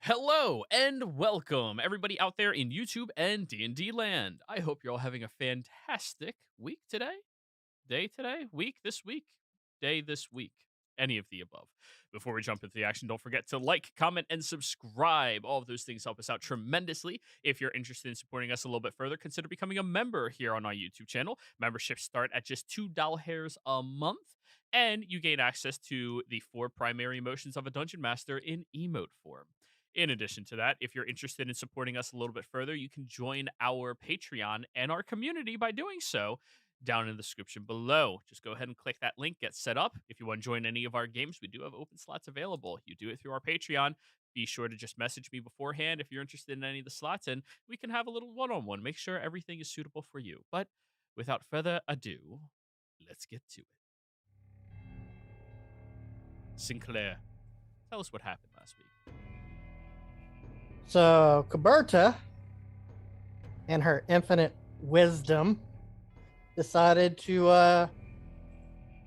Hello and welcome, everybody out there in YouTube and D&D land. I hope you're all having a fantastic week today, day today, week this week, day this week, any of the above. Before we jump into the action, don't forget to like, comment, and subscribe. All of those things help us out tremendously. If you're interested in supporting us a little bit further, consider becoming a member here on our YouTube channel. Memberships start at just $2 a month, and you gain access to the 4 primary emotions of a dungeon master in emote form. In addition to that, if you're interested in supporting us a little bit further, you can join our Patreon and our community by doing so down in the description below. Just go ahead and click that link, get set up. If you want to join any of our games, we do have open slots available. You do it through our Patreon. Be sure to just message me beforehand if you're interested in any of the slots, and we can have a little one on one. Make sure everything is suitable for you. But without further ado, let's get to it. Sinclair, tell us what happened last week. So Kuberta, in her infinite wisdom, decided to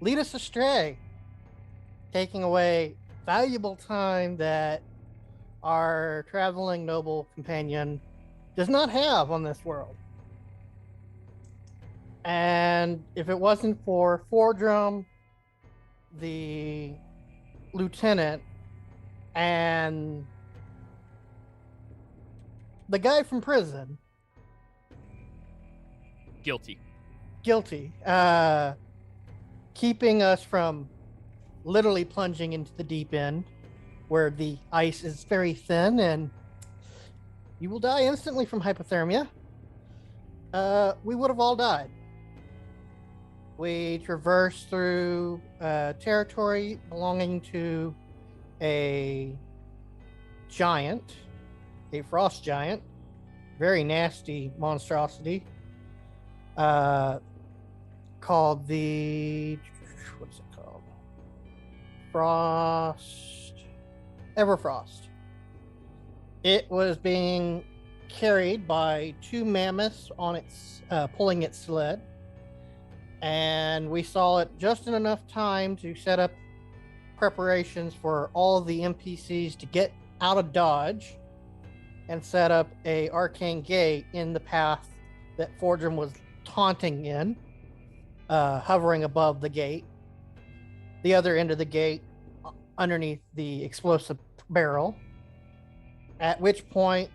lead us astray, taking away valuable time that our traveling noble companion does not have on this world. And if it wasn't for Fordrum, the lieutenant, and the guy from prison, Guilty, keeping us from literally plunging into the deep end where the ice is very thin and you will die instantly from hypothermia, we would have all died. We traversed through territory belonging to a giant, a frost giant, very nasty monstrosity, called the, what's it called? Everfrost. It was being carried by 2 mammoths on its, pulling its sled. And we saw it just in enough time to set up preparations for all of the NPCs to get out of Dodge and set up a arcane gate in the path that Fordrum was taunting in, hovering above the gate, the other end of the gate underneath the explosive barrel, at which point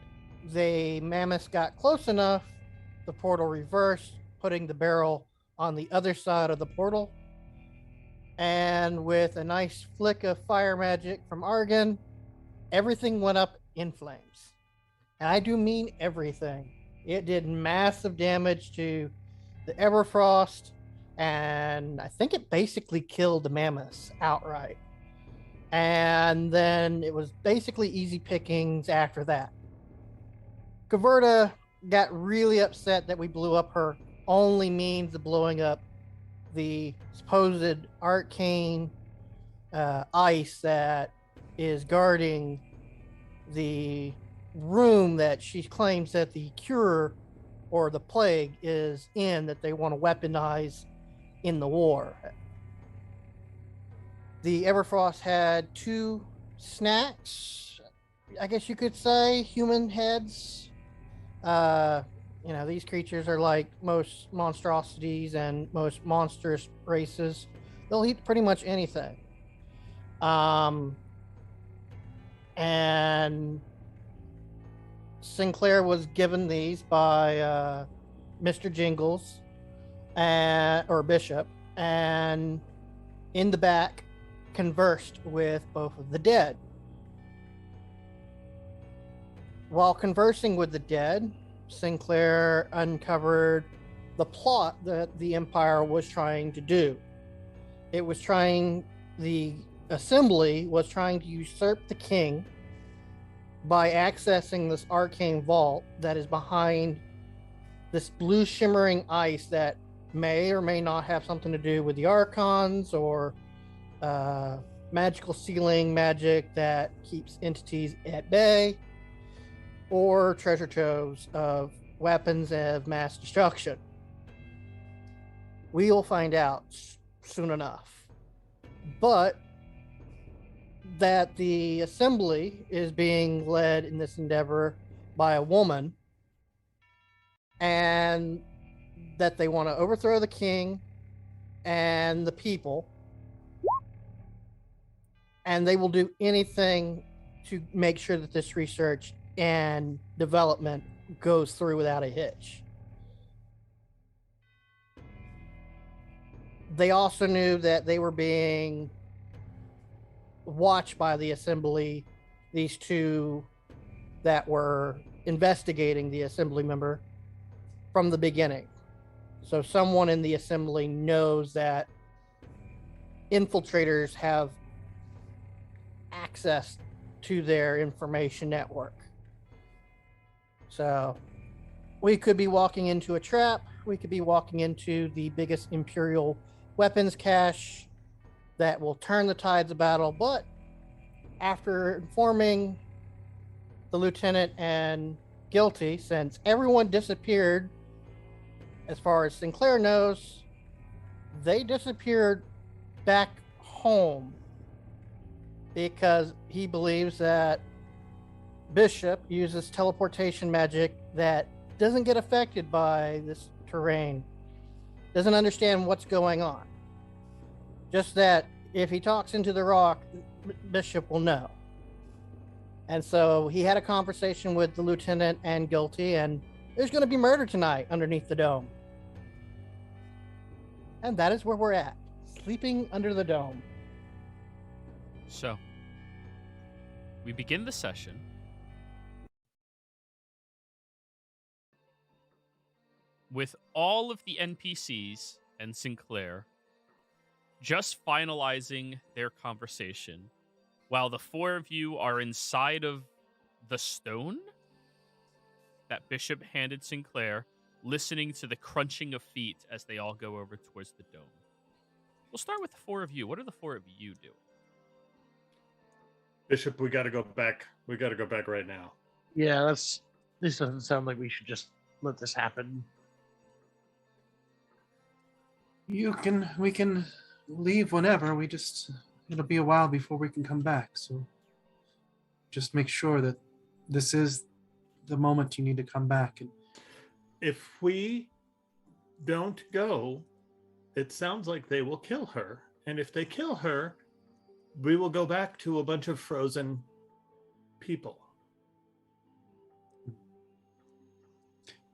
the mammoths got close enough, the portal reversed, putting the barrel on the other side of the portal, and with a nice flick of fire magic from Argon, everything went up in flames. And I do mean everything. It did massive damage to the Everfrost, and I think it basically killed the mammoths outright. And then it was basically easy pickings after that. Kuberta got really upset that we blew up her only means of blowing up the supposed arcane ice that is guarding the room that she claims that the cure or the plague is in, that they want to weaponize in the war. The Everfrost had 2 snacks, I guess you could say, human heads. These creatures are like most monstrosities and most monstrous races. They'll eat pretty much anything. And Sinclair was given these by Mr. Jingles or Bishop, and in the back conversed with both of the dead. While conversing with the dead, Sinclair uncovered the plot that the Empire was trying to do. The assembly was trying to usurp the king by accessing this arcane vault that is behind this blue shimmering ice that may or may not have something to do with the Archons or magical sealing magic that keeps entities at bay, or treasure troves of weapons of mass destruction. We'll find out soon enough. But that the assembly is being led in this endeavor by a woman, and that they want to overthrow the king and the people, and they will do anything to make sure that this research and development goes through without a hitch. They also knew that they were being watched by the assembly, these two that were investigating the assembly member from the beginning. So someone in the assembly knows that infiltrators have access to their information network. So we could be walking into a trap. We could be walking into the biggest Imperial weapons cache that will turn the tides of battle. But after informing the lieutenant and Guilty, since everyone disappeared, as far as Sinclair knows, they disappeared back home because he believes that Bishop uses teleportation magic that doesn't get affected by this terrain, doesn't understand what's going on. Just that if he talks into the rock, Bishop will know. And so he had a conversation with the lieutenant and Guilty, and there's going to be murder tonight underneath the dome. And that is where we're at, sleeping under the dome. So, we begin the session with all of the NPCs and Sinclair just finalizing their conversation while the four of you are inside of the stone that Bishop handed Sinclair, listening to the crunching of feet as they all go over towards the dome. We'll start with the four of you. What are the four of you doing? Bishop, we got to go back. We got to go back right now. Yeah, this doesn't sound like we should just let this happen. We can leave whenever. It'll be a while before we can come back. So just make sure that this is the moment you need to come back. And If we don't go, it sounds like they will kill her. And if they kill her, we will go back to a bunch of frozen people.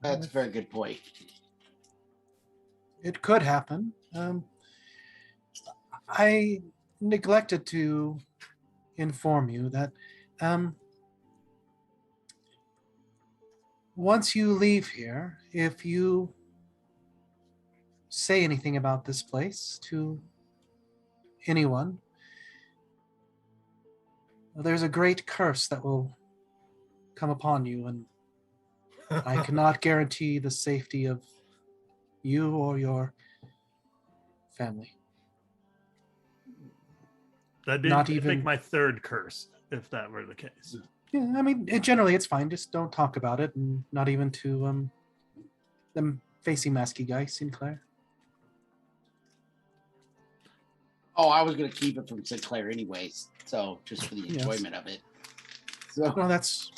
That's a very good point. it could happen. I neglected to inform you that once you leave here, if you say anything about this place to anyone, there's a great curse that will come upon you, and I cannot guarantee the safety of you or your family. That'd Not be, I even- think, my third curse, if that were the case. Yeah, I mean, generally it's fine. Just don't talk about it, and not even to them facing masky guy, Sinclair. Oh, I was going to keep it from Sinclair anyways, so just for the Yes. enjoyment of it. So Well, that's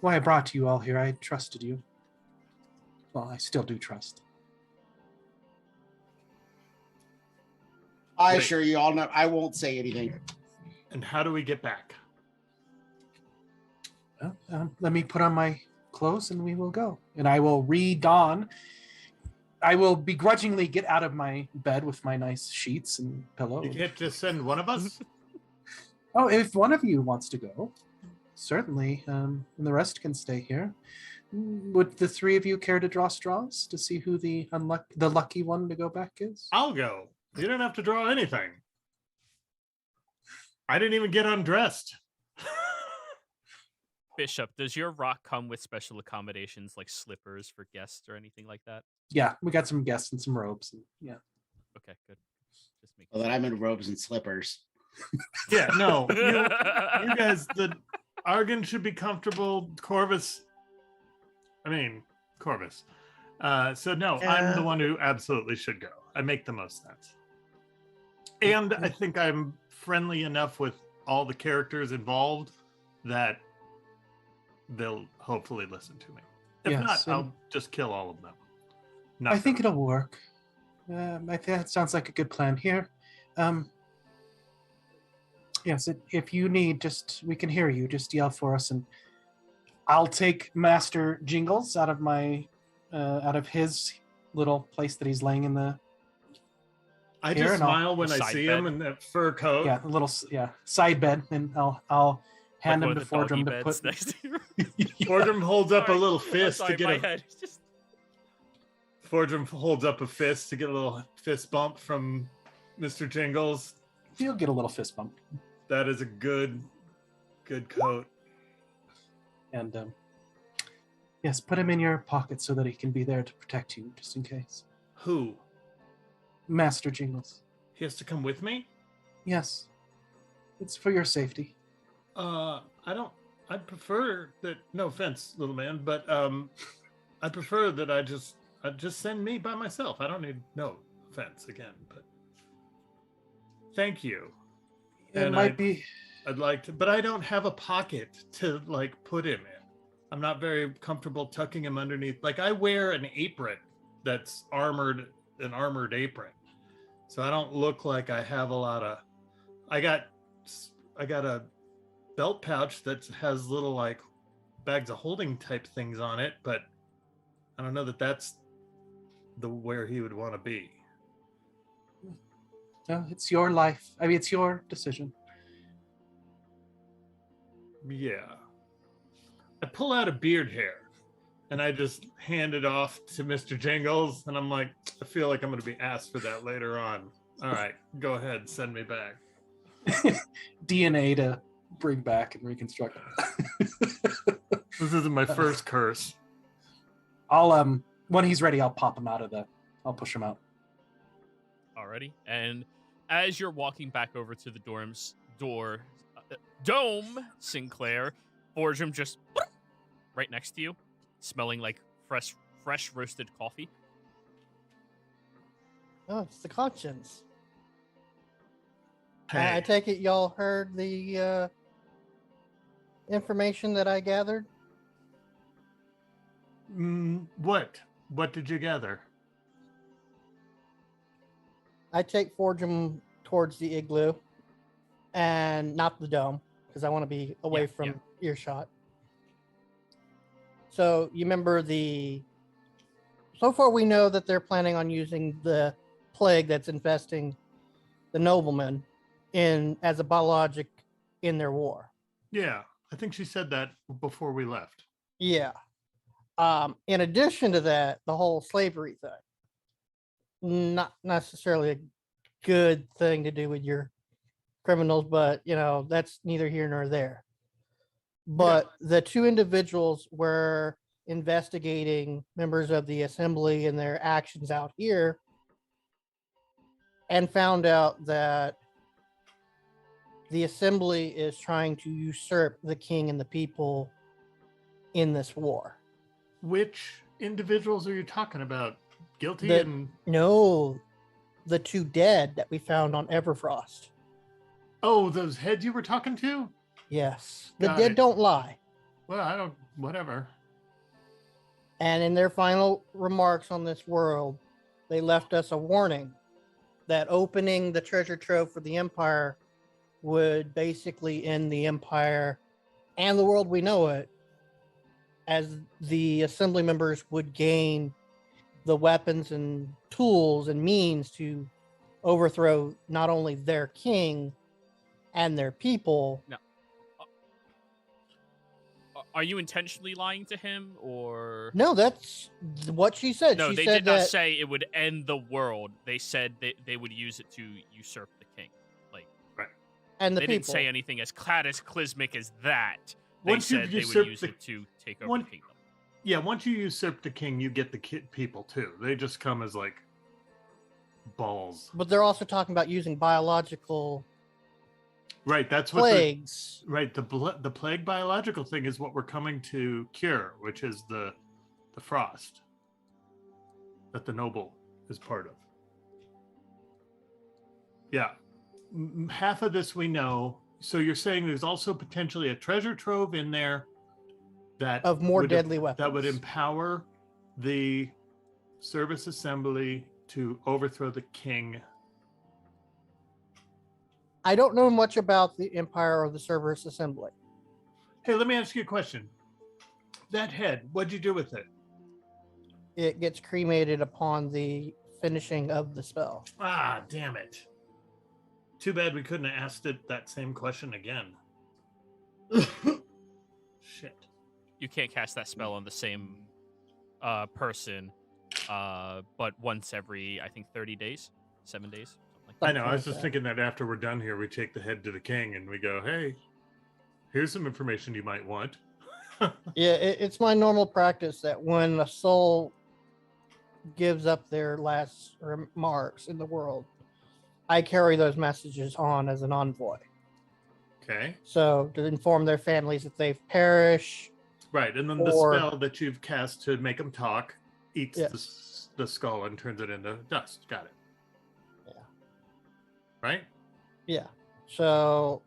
why I brought you all here. I trusted you. Well, I still do trust. I Wait. assure you all, know I won't say anything. And how do we get back? Well, let me put on my clothes and we will go. And I will re-don. I will begrudgingly get out of my bed with my nice sheets and pillow. You can't just send one of us? Oh, if one of you wants to go, certainly. And the rest can stay here. Would the three of you care to draw straws to see who the lucky one to go back is? I'll go. You don't have to draw anything. I didn't even get undressed. Bishop, does your rock come with special accommodations like slippers for guests or anything like that? Yeah, we got some guests and some robes. And, yeah. Okay, good. Just make Well, then I'm in robes and slippers. Yeah, no. You guys, the Argon should be comfortable. Corvus. So no, I'm the one who absolutely should go. I make the most sense. And I think I'm friendly enough with all the characters involved that they'll hopefully listen to me. If Yes, not, and- I'll just kill all of them. I think it'll work. I think that sounds like a good plan here. Yes, if you need, we can hear you. Just yell for us, and I'll take Master Jingles out of his little place that he's laying in the. I Here, just and I'll- smile when I Side see bed. him in that fur coat. Yeah, a little side bed, and I'll hand Like him one to of the doggy Fordrum to beds put. next to you. Fordrum holds up a Sorry. little I'm fist sorry, to get my a head is just Fordrum holds up a fist to get a little fist bump from Mr. Jingles. You'll get a little fist bump, That is a good coat. and yes, put him in your pocket so that he can be there to protect you, just in case. Who? Master Jingles. He has to come with me? Yes, it's for your safety. I'd prefer that, no offense, little man, but I prefer that I just send me by myself. I don't need, no offense again, but thank you. It might be. I'd like to, but I don't have a pocket to like put him in. I'm not very comfortable tucking him underneath. Like I wear an apron that's armored, an armored apron. So I don't look like I have a lot of, I got a belt pouch that has little like bags of holding type things on it, but I don't know that that's where he would want to be. No, it's your life. I mean, it's your decision. Yeah. I pull out a beard hair and I just hand it off to Mr. Jingles, and I'm like, I feel like I'm going to be asked for that later on. All right, go ahead, send me back. DNA to bring back and reconstruct. This isn't my first curse. I'll when he's ready, I'll pop him out of I'll push him out. already. And as you're walking back over to the dome, Sinclair, Forgem just right next to you, smelling like fresh roasted coffee. Oh, it's the conscience. Hey, I take it y'all heard the information that I gathered? what did you gather? I take Forgem towards the igloo and not the dome because I want to be away Yeah, from yeah. earshot. So you remember so far we know that they're planning on using the plague that's infesting the noblemen as a biologic in their war. Yeah, I think she said that before we left. Yeah. In addition to that, the whole slavery thing, not necessarily a good thing to do with your criminals, but that's neither here nor there. But the two individuals were investigating members of the assembly and their actions out here and found out that the assembly is trying to usurp the king and the people in this war. Which individuals are you talking about? Guilty The- and No, the two dead that we found on Everfrost. oh, those heads you were talking to? Yes, the Got dead it. don't lie. Well, I don't. Whatever. And in their final remarks on this world, they left us a warning that opening the treasure trove for the Empire would basically end the Empire and the world we know it, as the assembly members would gain the weapons and tools and means to overthrow not only their king and their people. Are you intentionally lying to him, or No, that's what she said. no? She They said did not that, say it would end the world. They said they would use it to usurp the king. Like and the they people. didn't say anything as cataclysmic as that. They Once you said they would usurp use the- it to take over one- the kingdom. Yeah, once you usurp the king, you get the people too. They just come as like balls. But they're also talking about using biological Right. That's what. plagues. Right. The plague biological thing is what we're coming to cure, which is the frost that the noble is part of. Yeah. Half of this we know. So you're saying there's also potentially a treasure trove in there that Of more would- deadly weapons. that would empower the service assembly to overthrow the king. I don't know much about the Empire or the Cerberus Assembly. Hey, let me ask you a question. That head, what'd you do with it? It gets cremated upon the finishing of the spell. Ah, damn it. Too bad we couldn't have asked it that same question again. Shit. You can't cast that spell on the same person, but once every, I think, 30 days, 7 days, something like that. I know. I was Something just like thinking that after we're done here, we take the head to the king and we go, hey, here's some information you might want. Yeah, it's my normal practice that when a soul gives up their last remarks in the world, I carry those messages on as an envoy. Okay. So to inform their families if they've perished. Right. And then Or- the spell that you've cast to make them talk eats Yes. the skull and turns it into dust. Got it. Yeah. Right? Yeah. So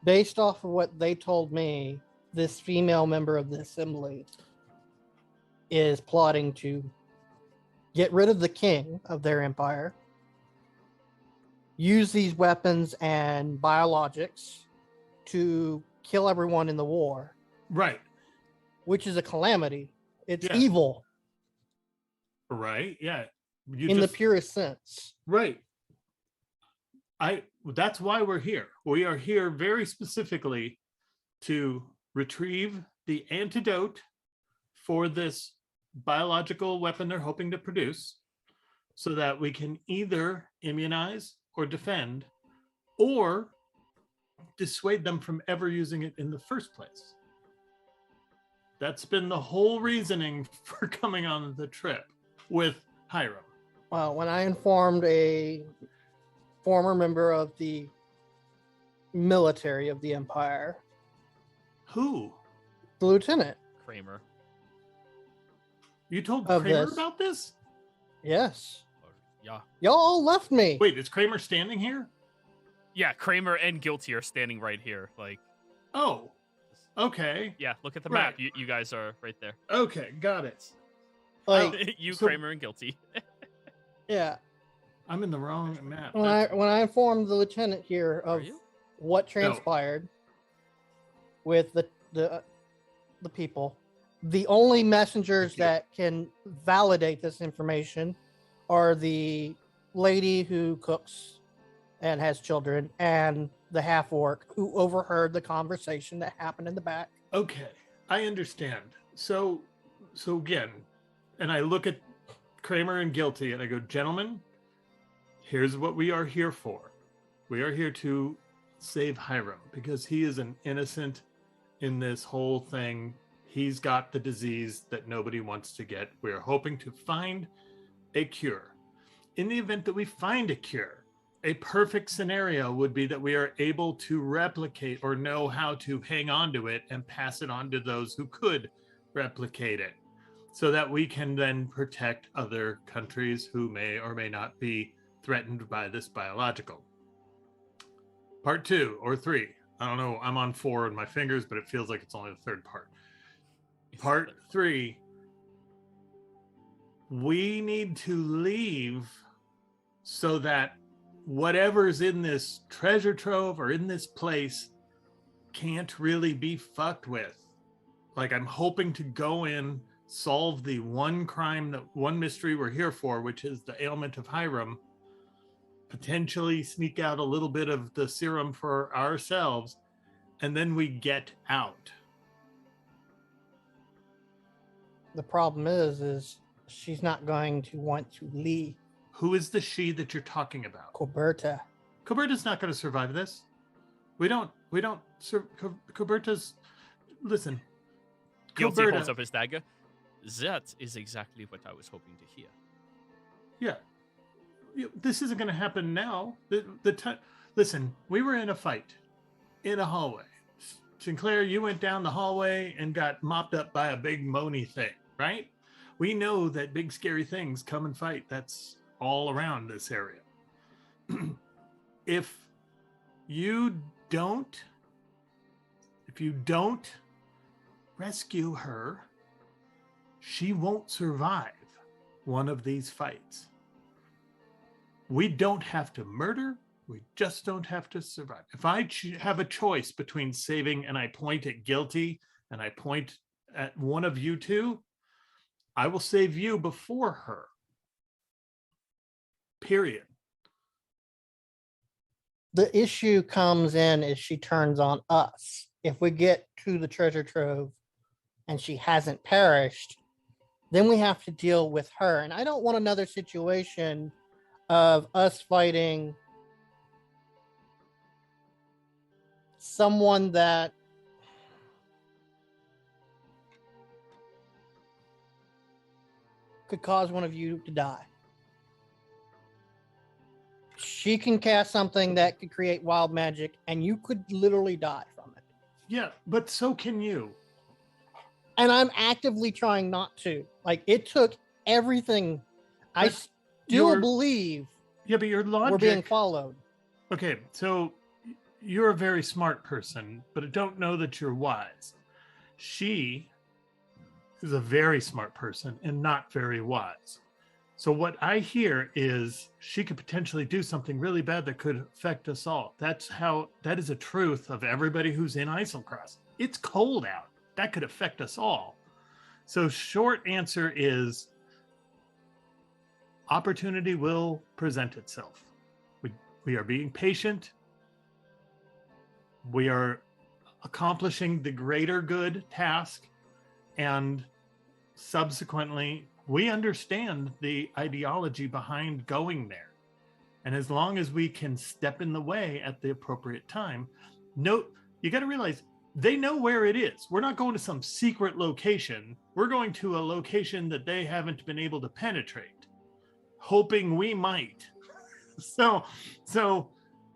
based off of what they told me, this female member of the assembly is plotting to get rid of the king of their empire, use these weapons and biologics to kill everyone in the war, Right. which is a calamity. It's Yeah. evil Right. Yeah. You in just, the purest sense. right. That's why we're here. We are here very specifically to retrieve the antidote for this biological weapon they're hoping to produce so that we can either immunize or defend or dissuade them from ever using it in the first place. That's been the whole reasoning for coming on the trip with Hiram. Well, when I informed a former member of the military of the empire, Who? the lieutenant, Kramer. You told Of Kramer this. about this? yes, Or, yeah. y'all left me. Wait, is Kramer standing here? Yeah, Kramer and Guilty are standing right here. Like, Oh, okay. yeah, look at the Right. map. You guys are right there. Okay, got it. Like, You, so- Kramer, and Guilty. yeah. I'm in the wrong map. When I informed the lieutenant here Are of you? what transpired with the people, the only messengers Thank you. that can validate this information are the lady who cooks and has children and the half orc who overheard the conversation that happened in the back. Okay, I understand. So again, and I look at Kramer and Guilty and I go, gentlemen, here's what we are here for. We are here to save Hiram because he is an innocent in this whole thing. He's got the disease that nobody wants to get. We're hoping to find a cure. In the event that we find a cure, a perfect scenario would be that we are able to replicate or know how to hang on to it and pass it on to those who could replicate it so that we can then protect other countries who may or may not be threatened by this biological. Part 2 or 3. I don't know. I'm on 4 in my fingers, but it feels like it's only the third part. Part 3. We need to leave so that whatever's in this treasure trove or in this place can't really be fucked with. Like, I'm hoping to go in, solve the one crime, that one mystery we're here for, which is the ailment of Hiram, potentially sneak out a little bit of the serum for ourselves, and then we get out. The problem is she's not going to want to leave Who is the she that you're talking about? Coberta. Coberta's not going to survive this. Coberta's, listen. Guilty Coberta- holds up his dagger. That is exactly what I was hoping to hear. Yeah. This isn't going to happen now. Listen, we were in a fight in a hallway. Sinclair, you went down the hallway and got mopped up by a big moany thing, right? We know that big scary things come and fight. That's all around this area. If you don't, if you don't rescue her, she won't survive one of these fights. We don't have to murder. We just don't have to survive. If I have a choice between saving and I point at guilty and I point at one of you two, I will save you before her. Period. The issue comes in is she turns on us. If we get to the treasure trove and she hasn't perished, then we have to deal with her. And I don't want another situation of us fighting someone that could cause one of you to die. She can cast something that could create wild magic, and you could literally die from it. Yeah, but so can you. And I'm actively trying not to. Like, it took everything. I But still your- believe Yeah, but your logic. we're being followed. Okay, so you're a very smart person, but I don't know that you're wise. She is a very smart person and not very wise. So what I hear is she could potentially do something really bad that could affect us all. That is a truth of everybody who's in Islecross. It's cold out. That could affect us all. So short answer is opportunity will present itself. We are being patient. We are accomplishing the greater good task, and subsequently we understand the ideology behind going there. And as long as we can step in the way at the appropriate time, you got to realize they know where it is. We're not going to some secret location. We're going to a location that they haven't been able to penetrate, hoping we might. So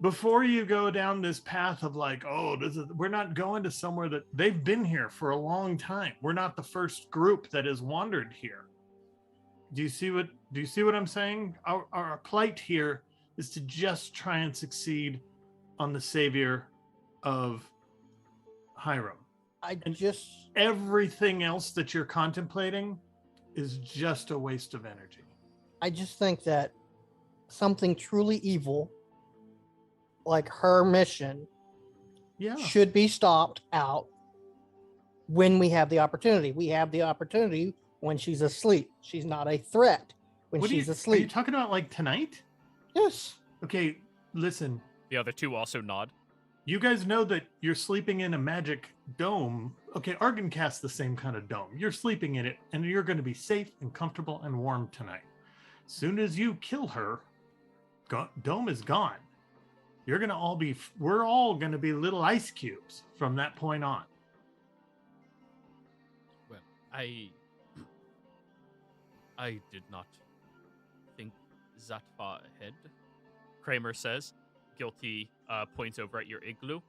before you go down this path of like, we're not going to somewhere that they've been here for a long time. We're not the first group that has wandered here. Do you see what I'm saying? Our plight here is to just try and succeed on the savior of Hiram. Everything else that you're contemplating is just a waste of energy. I just think that something truly evil, like her mission, should be stopped out when we have the opportunity. We have the opportunity when she's asleep. She's not a threat when she's asleep. Are you talking about like tonight? Yes. Okay, listen. The other two also nod. You guys know that you're sleeping in a magic dome. Okay, Argon casts the same kind of dome. You're sleeping in it, and you're going to be safe and comfortable and warm tonight. Soon as you kill her, dome is gone. We're all going to be little ice cubes from that point on. Well, I did not think that far ahead, Kramer says. Guilty points over at your igloo.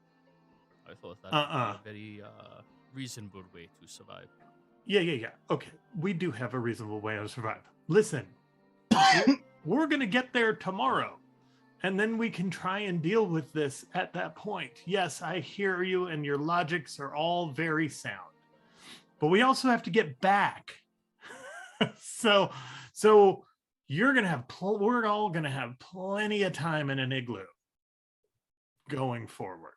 I thought that was a very reasonable way to survive. Yeah. Okay, we do have a reasonable way to survive. Listen, we're going to get there tomorrow, and then we can try and deal with this at that point. Yes, I hear you, and your logics are all very sound. But we also have to get back. So you're going to have, we're all going to have plenty of time in an igloo going forward.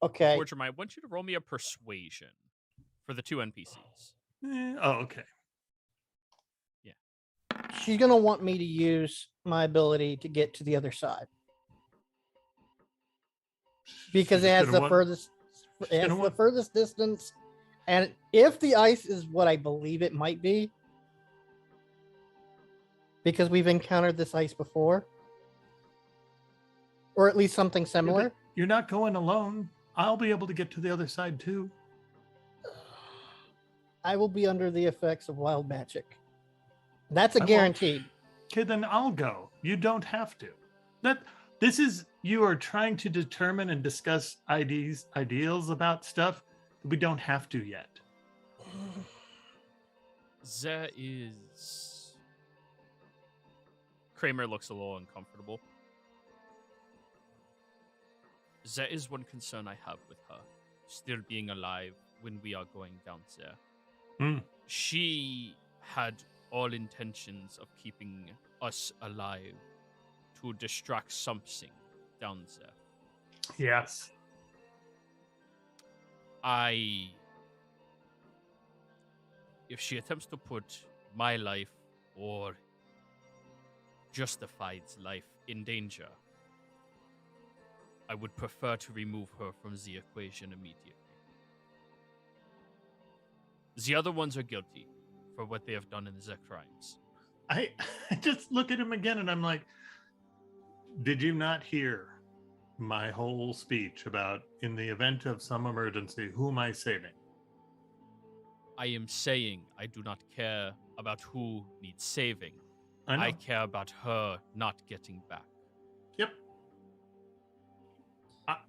Okay. Forger, I want you to roll me a persuasion for the two NPCs. Okay. Yeah. She's going to want me to use my ability to get to the other side. Because it has the furthest distance. And if the ice is what I believe it might be, because we've encountered this ice before, or at least something similar. Yeah, you're not going alone. I'll be able to get to the other side too. I will be under the effects of wild magic. That's a guarantee. Okay, then I'll go. You don't have to. You are trying to determine and discuss ideals about stuff that we don't have to yet. There is... Kramer looks a little uncomfortable. That is one concern I have with her, still being alive when we are going down there. She had all intentions of keeping us alive to distract something down there. Yes. If she attempts to put my life or Justified's life in danger, I would prefer to remove her from the equation immediately. The other ones are guilty for what they have done in their crimes. I just look at him again and I'm like, did you not hear my whole speech about in the event of some emergency, who am I saving? I am saying I do not care about who needs saving. I know. I care about her not getting back. Yep.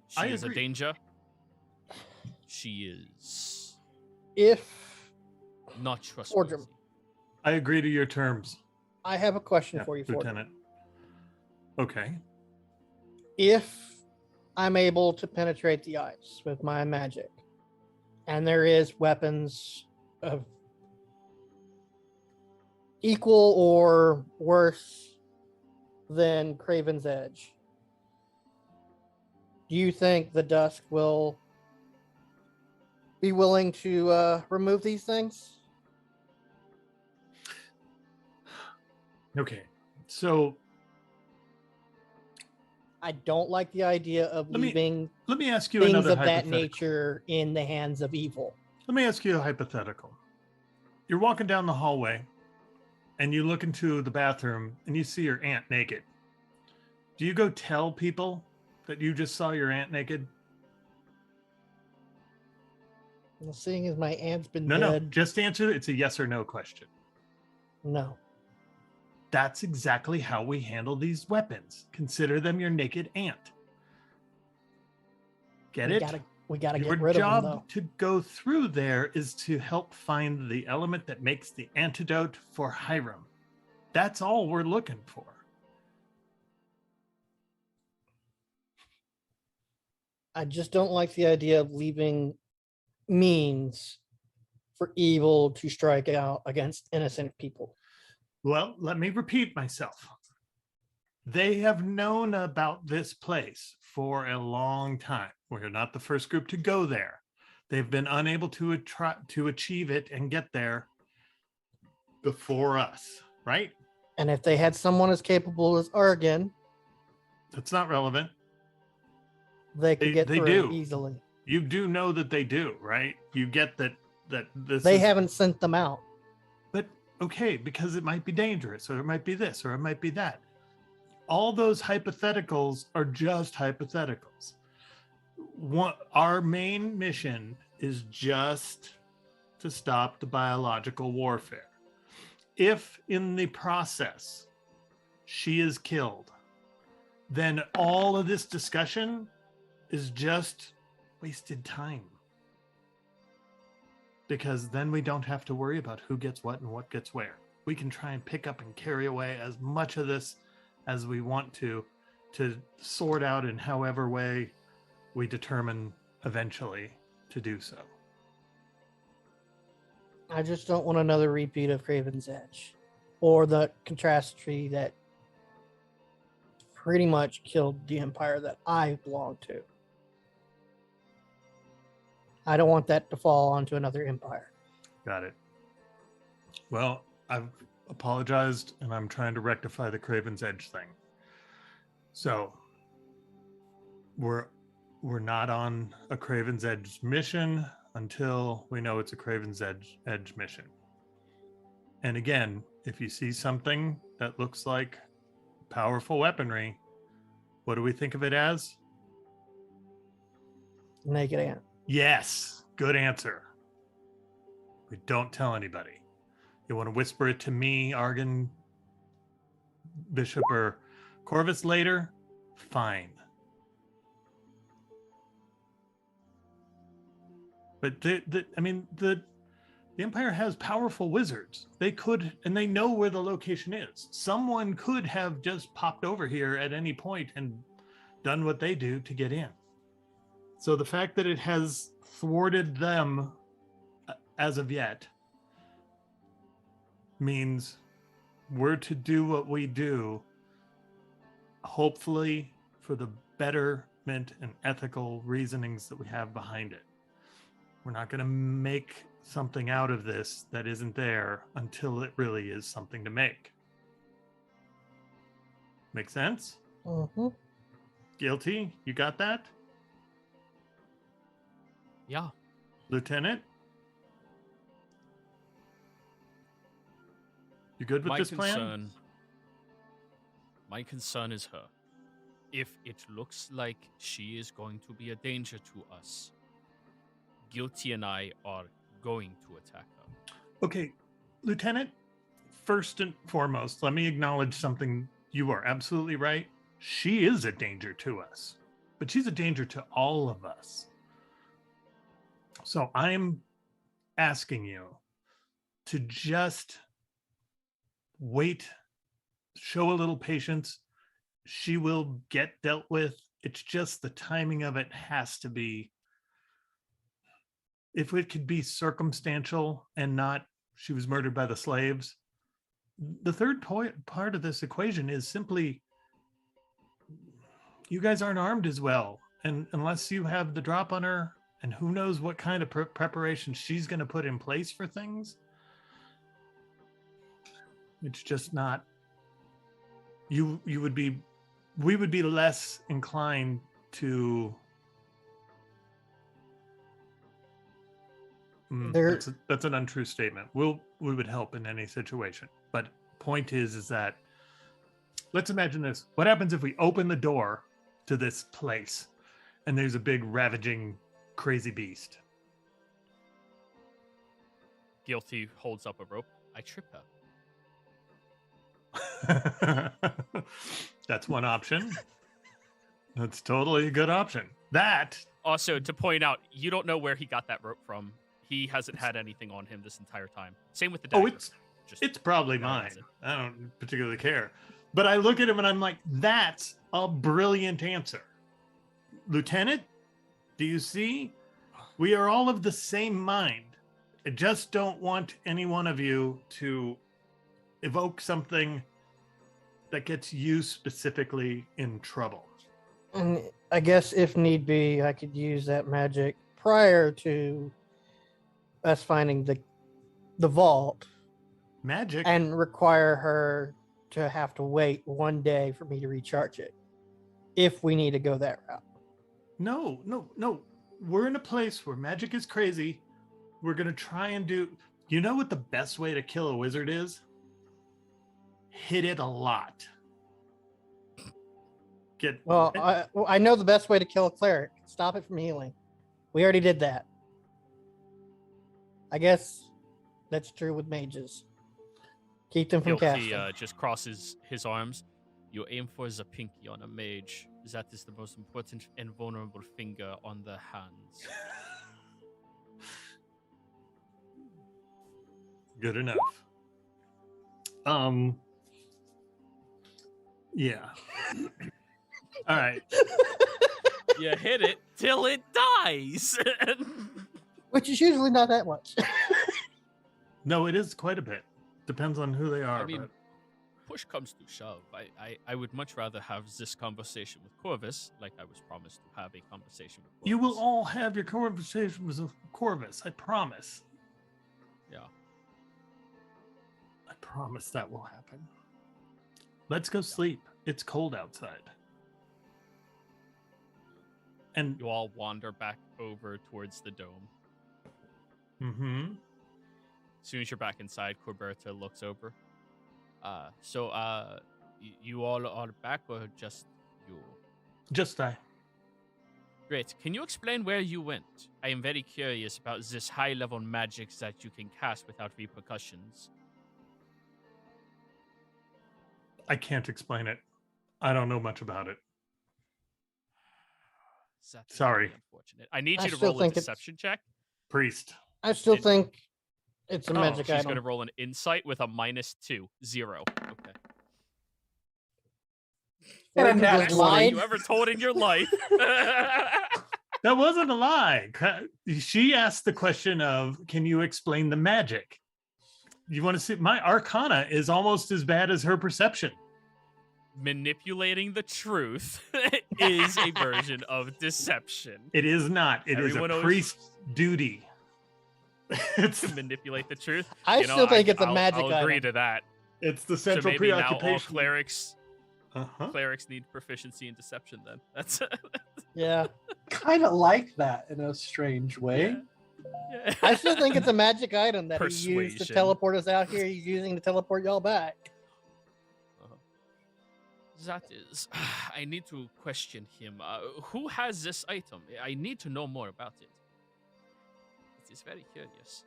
She is agree. a danger. She is If not trustworthy. Forger, I agree to your terms, I have a question for you, Forger. Lieutenant. Okay. If I'm able to penetrate the ice with my magic, and there is weapons of equal or worse than Craven's Edge, do you think the Dusk will be willing to remove these things? Okay. So I don't like the idea of leaving let me ask you things another of that hypothetical. nature in the hands of evil. Let me ask you a hypothetical. You're walking down the hallway and you look into the bathroom and you see your aunt naked. Do you go tell people that you just saw your aunt naked? Well, seeing as my aunt's been No, dead, just answer it. It's a yes or no question. no. That's exactly how we handle these weapons. Consider them your naked aunt. Get it? We gotta Your get rid of them, job though. to go through there is to help find the element that makes the antidote for Hiram. That's all we're looking for. I just don't like the idea of leaving means for evil to strike out against innocent people. Well, let me repeat myself. They have known about this place for a long time. We're not the first group to go there. They've been unable to achieve it and get there before us, right? And if they had someone as capable as Argan, That's not relevant. they could get they through do. easily. You do know that they do, right? You get that this They is, haven't sent them out. but okay, because it might be dangerous, or it might be this, or it might be that. All those hypotheticals are just hypotheticals. Our main mission is just to stop the biological warfare. If in the process she is killed, then all of this discussion is just wasted time. Because then we don't have to worry about who gets what and what gets where. We can try and pick up and carry away as much of this as we want to sort out in however way we determine eventually to do so. I just don't want another repeat of Craven's Edge or the catastrophe that pretty much killed the empire that I belong to. I don't want that to fall onto another empire. Got it. Well, I've apologized and I'm trying to rectify the Craven's Edge thing. So we're not on a Craven's Edge mission until we know it's a Craven's Edge mission. And again, if you see something that looks like powerful weaponry, what do we think of it as? Naked ant. Yes, good answer. We don't tell anybody. You want to whisper it to me, Argan, Bishop, or Corvus later? Fine. But the Empire has powerful wizards. They could, and they know where the location is. Someone could have just popped over here at any point and done what they do to get in. So the fact that it has thwarted them as of yet means we're to do what we do, hopefully for the betterment and ethical reasonings that we have behind it. We're not going to make something out of this that isn't there until it really is something to make. Make sense? Mm-hmm. Guilty? You got that? Yeah. Lieutenant? You good with this plan? My concern is her. If it looks like she is going to be a danger to us, Guilty and I are going to attack her. Okay, Lieutenant, first and foremost, let me acknowledge something. You are absolutely right. She is a danger to us, but she's a danger to all of us. So I'm asking you to just wait, show a little patience. She will get dealt with. It's just the timing of it has to be, if it could be circumstantial and not she was murdered by the slaves. The third part of this equation is simply you guys aren't armed as well. And unless you have the drop on her, and who knows what kind of preparation she's going to put in place for things, it's just not, we would be less inclined to that's an untrue statement. We would help in any situation, but point is that let's imagine this. What happens if we open the door to this place and there's a big ravaging crazy beast? Guilty holds up a rope. I trip her. That's one option. That's totally a good option. That also, to point out, you don't know where he got that rope from. He hasn't had anything on him this entire time. Same with the dagger. It's probably mine. I don't particularly care. But I look at him and I'm like, that's a brilliant answer. Lieutenant, do you see? We are all of the same mind. I just don't want any one of you to evoke something that gets you specifically in trouble. And I guess if need be, I could use that magic prior to us finding the vault. Magic? And require her to have to wait one day for me to recharge it. If we need to go that route. No. We're in a place where magic is crazy. We're going to try and do... You know what the best way to kill a wizard is? Hit it a lot. I know the best way to kill a cleric. Stop it from healing. We already did that. I guess that's true with mages. Keep them from casting. He just crosses his arms. You aim for the pinky on a mage. That is the most important and vulnerable finger on the hands. Good enough. Yeah. All right. You hit it till it dies. Which is usually not that much. No, it is quite a bit. Depends on who they are. I mean, push comes to shove. I would much rather have this conversation with Corvus, like I was promised to have a conversation with Corvus. You will all have your conversation with Corvus, I promise. Yeah. I promise that will happen. Let's go sleep. It's cold outside. And you all wander back over towards the dome. Mm-hmm. As soon as you're back inside, Corberta looks over. You all are back, or just you? Just I. Great. Can you explain where you went? I am very curious about this high-level magic that you can cast without repercussions. I can't explain it. I don't know much about it. That's sorry. Unfortunate. I need you to roll a deception check. Priest. I still think it's a magic item. She's going to roll an insight with a -2. 0. Okay. And Best lie you ever told in your life. That wasn't a lie. She asked the question of, can you explain the magic? You want to see my arcana is almost as bad as her perception. Manipulating the truth is a version of deception. It is not. It Everyone is a owes- priest's duty. It's To manipulate the truth. I still think it's a magic I'll agree item. to that. it's the So central maybe now all preoccupation. clerics need proficiency in deception. Then that's Yeah. Kind of like that in a strange way. yeah. I still think it's a magic item that he used to Persuasion. teleport us out here. He's using to teleport y'all back. That is, I need to question him. Who has this item? I need to know more about it. It is very curious.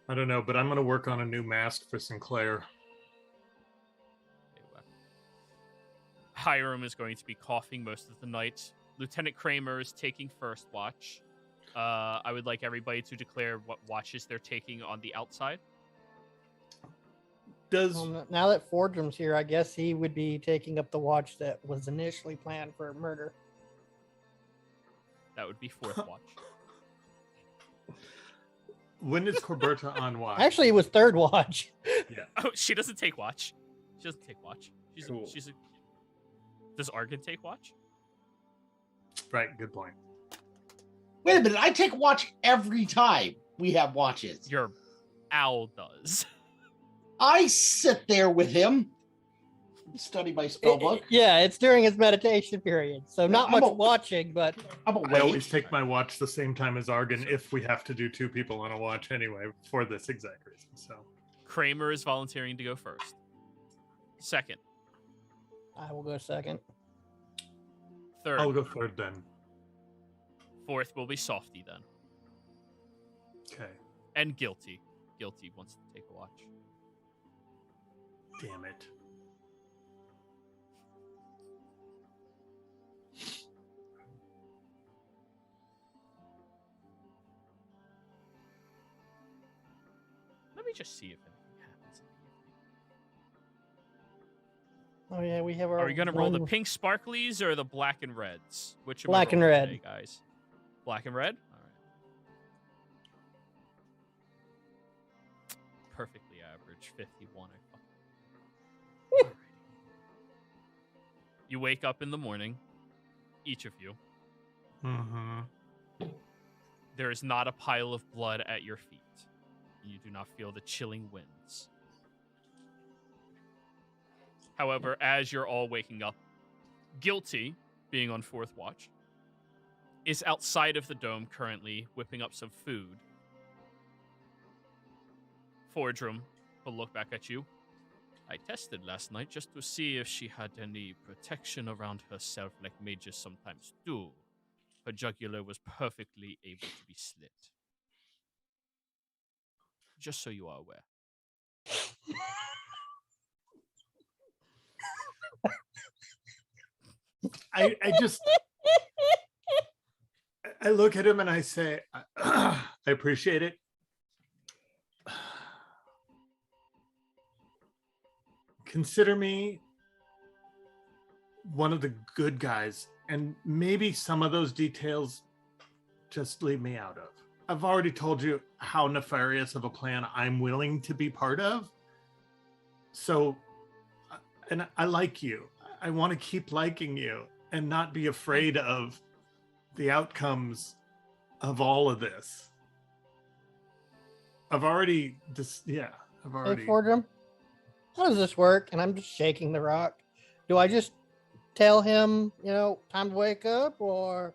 I don't know, but I'm going to work on a new mask for Sinclair. Okay, well. Hiram is going to be coughing most of the night. Lieutenant Kramer is taking first watch. I would like everybody to declare what watches they're taking on the outside. Does Well, now that Fordram's here, I guess he would be taking up the watch that was initially planned for murder. That would be fourth watch. when is Corberta on watch? Actually, it was third watch. Oh, she doesn't take watch. She doesn't take watch. Cool. Does Argon take watch? Right, good point. Wait a minute, I take watch every time we have watches. Your owl does. I sit there with him, study my spell book. Yeah, it's during his meditation period. So not I'm much a- watching, but I'm I awake. always take my watch the same time as Argon if we have to do two people on a watch anyway, for this exact reason. So Kramer is volunteering to go first. Second. I will go second. Third. I'll go third then. Fourth will be Softy then. Okay. And Guilty. Guilty wants to take a watch. Damn it. Let me just see if anything happens. Oh yeah, we have our. Are we going to roll the one- pink sparklies or the black and reds? Which am I Black and rolling red. today, guys? Black and red? All right. Perfectly average, 51. Alrighty. You wake up in the morning, each of you. Mm-hmm. There is not a pile of blood at your feet. You do not feel the chilling winds. However, as you're all waking up, Guilty, being on fourth watch, is outside of the dome currently whipping up some food. Fordram will look back at you. I tested last night just to see if she had any protection around herself like mages sometimes do. Her jugular was perfectly able to be slit. Just so you are aware. I just I look at him and I say, I appreciate it. Consider me one of the good guys, and maybe some of those details just leave me out of. I've already told you how nefarious of a plan I'm willing to be part of. So, and I like you. I want to keep liking you and not be afraid of the outcomes of all of this. I've already Hey, Fordram, how does this work? And I'm just shaking the rock. Do I just tell him, time to wake up, or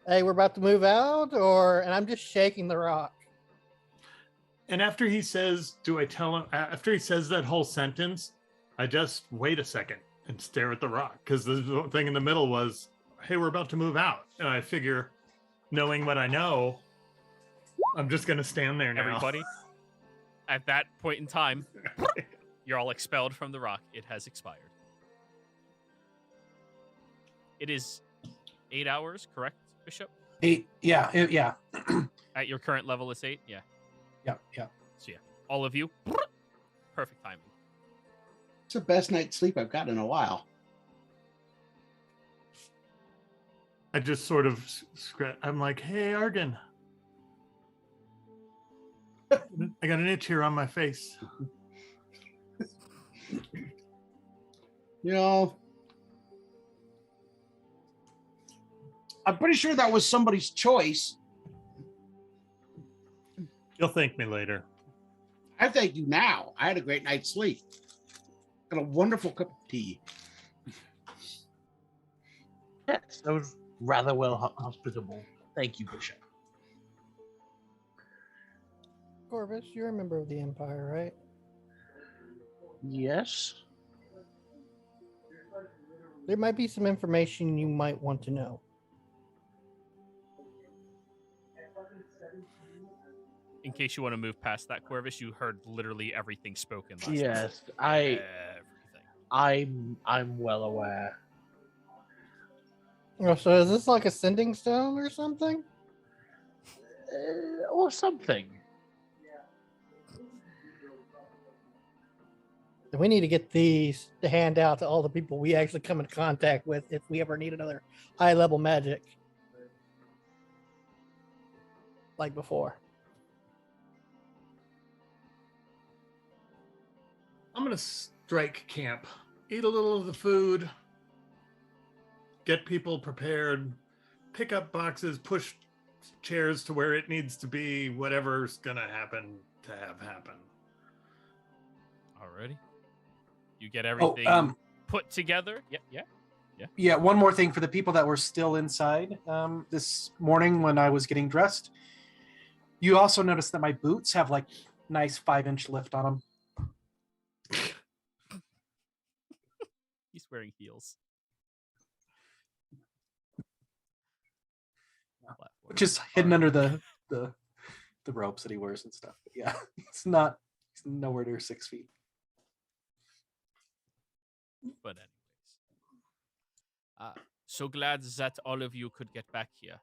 hey, we're about to move out, and I'm just shaking the rock. And after he says, after he says that whole sentence, I just wait a second and stare at the rock, because the thing in the middle was, hey, we're about to move out. And I figure, knowing what I know, I'm just going to stand there now. Everybody, at that point in time, you're all expelled from the rock. It has expired. It is 8 hours, correct, Bishop? 8. Yeah. Yeah. At your current level, it's 8? Yeah. Yeah. Yeah. So, yeah, all of you, perfect timing. It's the best night's sleep I've gotten in a while. I just sort of I'm like, hey, Argon. I got an itch here on my face. You know, I'm pretty sure that was somebody's choice. You'll thank me later. I thank you now. I had a great night's sleep. Got a wonderful cup of tea. Yes, that was rather well hospitable. Thank you, Bishop. Corvus, you're a member of the Empire, right? Yes. There might be some information you might want to know. In case you want to move past that, Corvus, you heard literally everything spoken last night. Yes, Everything. I'm well aware. Oh, so is this like a sending stone or something? Or something. We need to get these to hand out to all the people we actually come in contact with if we ever need another high-level magic. Like before. I'm going to strike camp, eat a little of the food, get people prepared, pick up boxes, push chairs to where it needs to be, whatever's going to happen to have happen. Alrighty. You get everything put together. Yeah, one more thing for the people that were still inside this morning when I was getting dressed. You also noticed that my boots have like nice 5-inch lift on them. He's wearing heels. Which is hidden under the ropes that he wears and stuff. But yeah, he's nowhere near 6 feet. But anyways, so glad that all of you could get back here.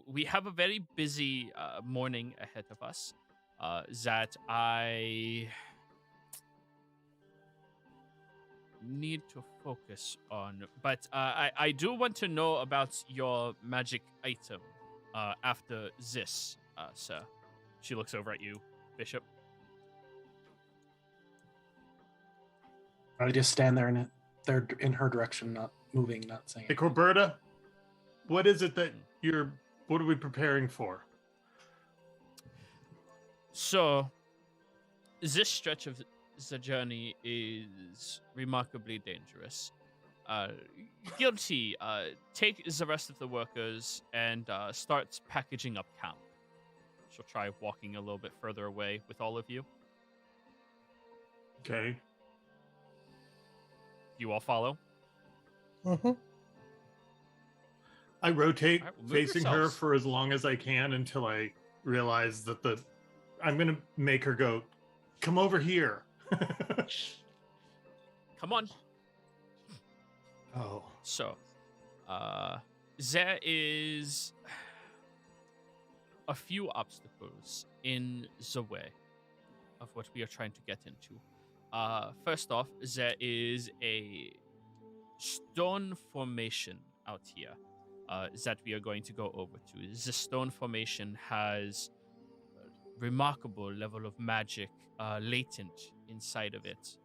We have a very busy morning ahead of us that I need to focus on. But I do want to know about your magic item after this, sir. She looks over at you, Bishop. I just stand there and they're in her direction, not moving, not saying Hey, it. Corberta, what is it that what are we preparing for? So, this stretch of the journey is remarkably dangerous. Guilty, take the rest of the workers and start packaging up camp. She'll try walking a little bit further away with all of you. Okay. You all follow? Mm-hmm. I rotate All right, well, move facing her yourselves. for as long as I can until I realize that I'm going to make her go, come over here. Come on. Oh. So, there is a few obstacles in the way of what we are trying to get into. First off, there is a stone formation out here that we are going to go over to. The stone formation has a remarkable level of magic latent inside of it.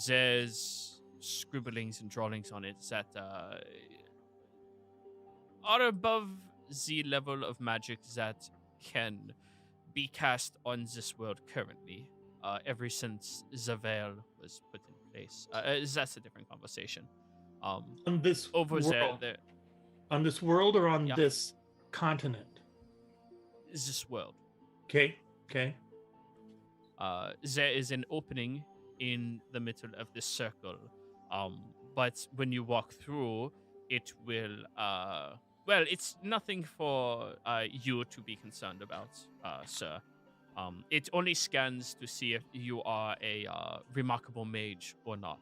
There's scribblings and drawings on it that are above the level of magic that can be cast on this world currently. Ever since the veil was put in place, that's a different conversation. On this Over world, there, on this world or on Yeah. this continent? is this world. Okay. Okay. There is an opening in the middle of this circle, but when you walk through, it will. Well, it's nothing for you to be concerned about, sir. It only scans to see if you are a remarkable mage or not.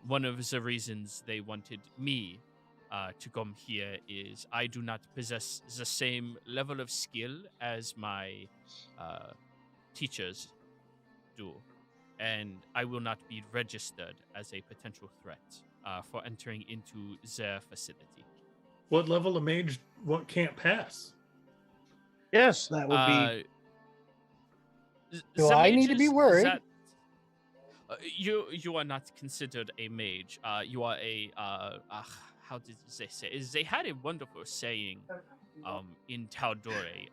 One of the reasons they wanted me to come here is I do not possess the same level of skill as my teachers do, and I will not be registered as a potential threat for entering into their facility. What level of mage what can't pass? Yes, that would be. Do I need to be worried? You are not considered a mage. You are a how did they say? They had a wonderful saying, in Tal'Dorei,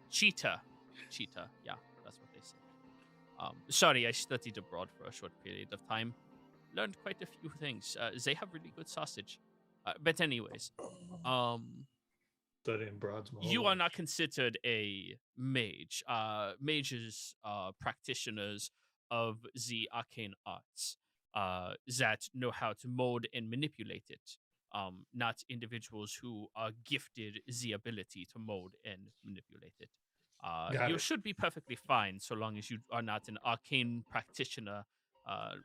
cheetah, Yeah, that's what they say. Sorry, I studied abroad for a short period of time. Learned quite a few things. They have really good sausage. But anyways, Studying broads. you are not considered a mage. Mages are practitioners of the arcane arts that know how to mold and manipulate it. Not individuals who are gifted the ability to mold and manipulate it. Got You it. should be perfectly fine so long as you are not an arcane practitioner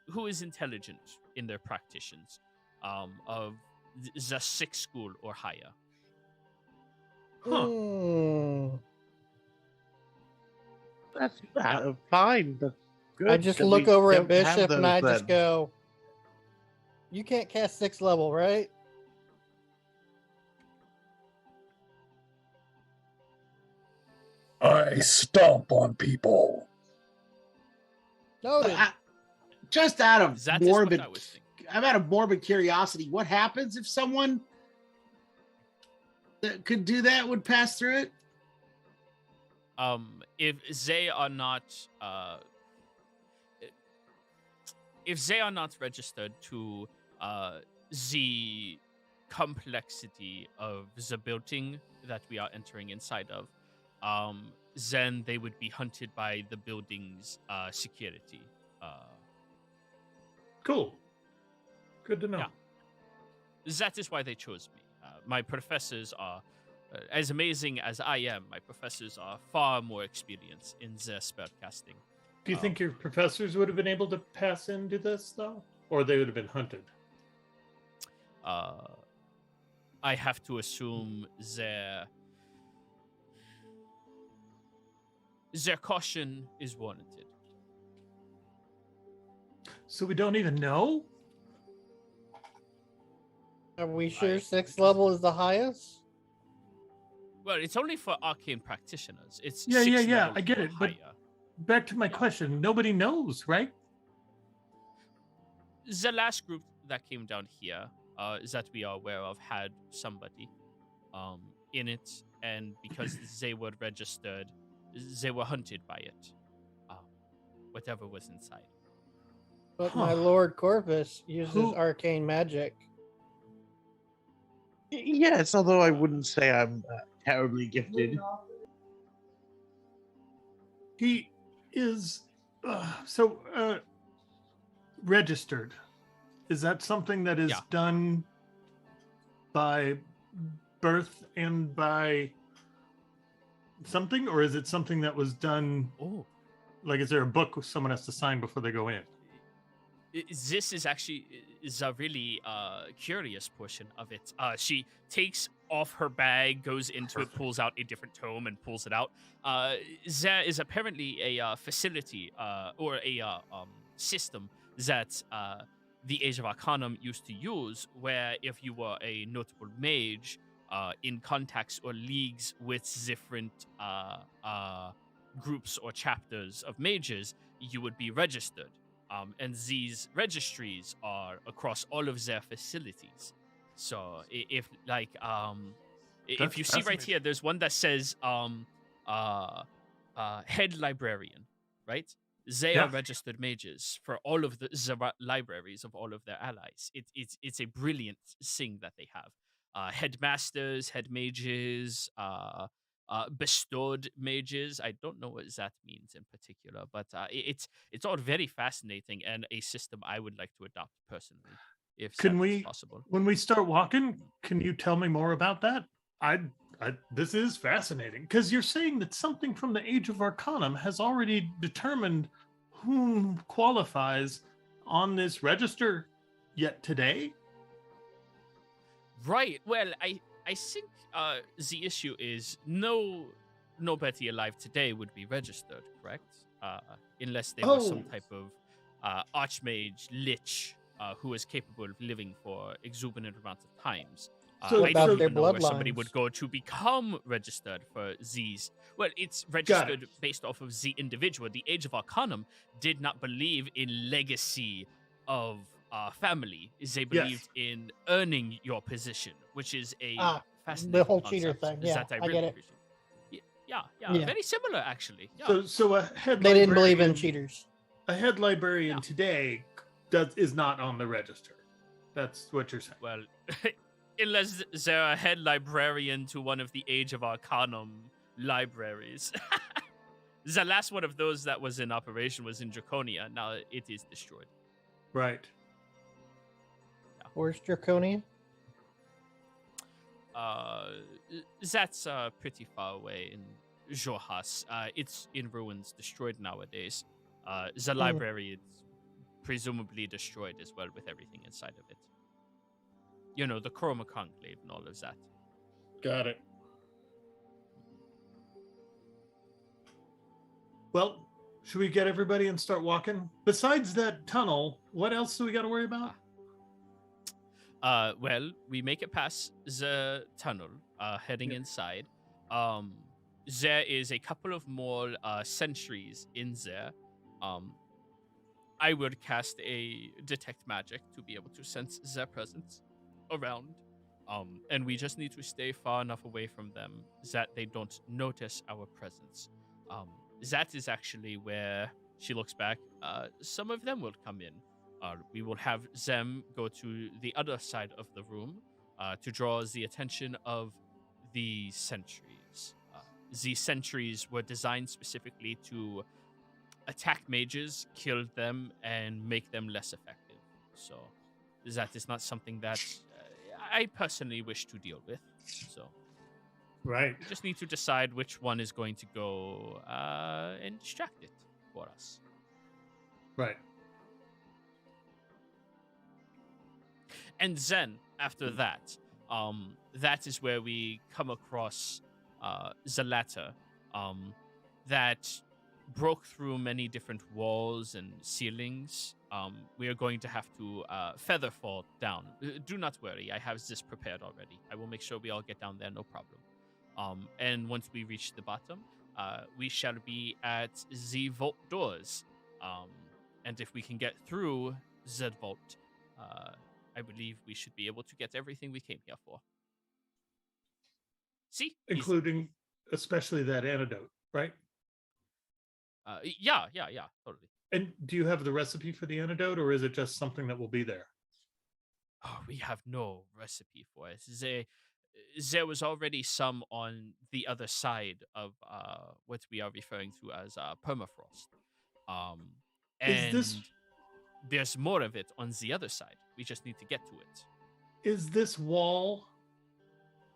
who is intelligent in their practitions of the sixth school or higher. Huh. That's fine. That's good. I just that look we over at don't have Bishop and those I just then. go, "You can't cast 6th level, right?" I stomp on people. Noted. Just out of That is what morbid, I was thinking. I'm out of morbid curiosity. What happens if someone that could do that would pass through it? If they are not registered to the complexity of the building that we are entering inside of, then they would be hunted by the building's security. Cool. Good to know. Yeah. That is why they chose me. My professors are, as amazing as I am, my professors are far more experienced in their spell casting. Do you think your professors would have been able to pass into this, though? Or they would have been hunted? I have to assume their caution is warranted. So we don't even know? Are we sure 6th level is the highest? Well, it's only for arcane practitioners. It's Yeah, 6th yeah, level I get or it, but higher. back to my question. Nobody knows, right? The last group that came down here, that we are aware of, had somebody in it, and because they were registered, they were hunted by it. Whatever was inside. But my Lord Corvus uses Who- arcane magic. Yes, although I wouldn't say I'm terribly gifted. He is registered. Is that something that is Yeah. done by birth and by something, or is it something that was done? Oh, Like, is there a book someone has to sign before they go in? this is actually a really curious portion of it. She takes off her bag, goes into it, pulls out a different tome, and pulls it out. There is apparently a facility or a system that the Age of Arcanum used to use, where if you were a notable mage in contacts or leagues with different groups or chapters of mages, you would be registered. And these registries are across all of their facilities. So if That's you see right fascinating. here, there's one that says head librarian, right? They Yeah. are registered mages for all of the libraries of all of their allies. It's a brilliant thing that they have. Headmasters, head mages, bestowed mages. I don't know what that means in particular, but it's all very fascinating and a system I would like to adopt personally, if Can that is we, possible. when we start walking, can you tell me more about that? This is fascinating because you're saying that something from the Age of Arcanum has already determined whom qualifies on this register yet today. Right. Well, I think the issue is nobody alive today would be registered, correct? Unless they were some Oh. type of archmage lich who is capable of living for exuberant amounts of times. So I about don't their even know where somebody bloodlines? would go to become registered for Z's. Well, it's Got it. registered based off of Z individual. The Age of Arcanum did not believe in legacy of family. They believed in earning your position, which is a Ah, fascinating the whole cheater concept thing. Yeah, that I I really get it. appreciate. Yeah, Yeah. very similar actually. Yeah. So a head They didn't believe in librarian- cheaters. A head librarian Yeah. today is not on the register. That's what you're saying. Well, unless they're a head librarian to one of the Age of Arcanum libraries. The last one of those that was in operation was in Draconia. Now it is destroyed. Right. Where's Draconia? That's pretty far away in Johas. It's in ruins, destroyed nowadays. The library is presumably destroyed as well with everything inside of it. You know, the Chroma Conclave and all of that. Got it. Well, should we get everybody and start walking? Besides that tunnel, what else do we got to worry about? Well, we make it past the tunnel, heading inside. There is a couple of more sentries in there. I would cast a detect magic to be able to sense their presence around. And we just need to stay far enough away from them that they don't notice our presence. That is actually where she looks back. Some of them will come in. We will have them go to the other side of the room to draw the attention of the sentries. The sentries were designed specifically to attack mages, kill them, and make them less effective. So that is not something that I personally wish to deal with. So Right. we just need to decide which one is going to go and distract it for us. Right. And then after that, that is where we come across the latter that broke through many different walls and ceilings. We are going to have to feather fall down. Do not worry, I have this prepared already. I will make sure we all get down there, no problem. And once we reach the bottom, we shall be at the vault doors. And if we can get through the vault, I believe we should be able to get everything we came here for. See? Including especially that antidote, right? Yeah, totally. And do you have the recipe for the antidote, or is it just something that will be there? Oh, we have no recipe for it. There was already some on the other side of what we are referring to as permafrost. And there's more of it on the other side. We just need to get to it. Is this wall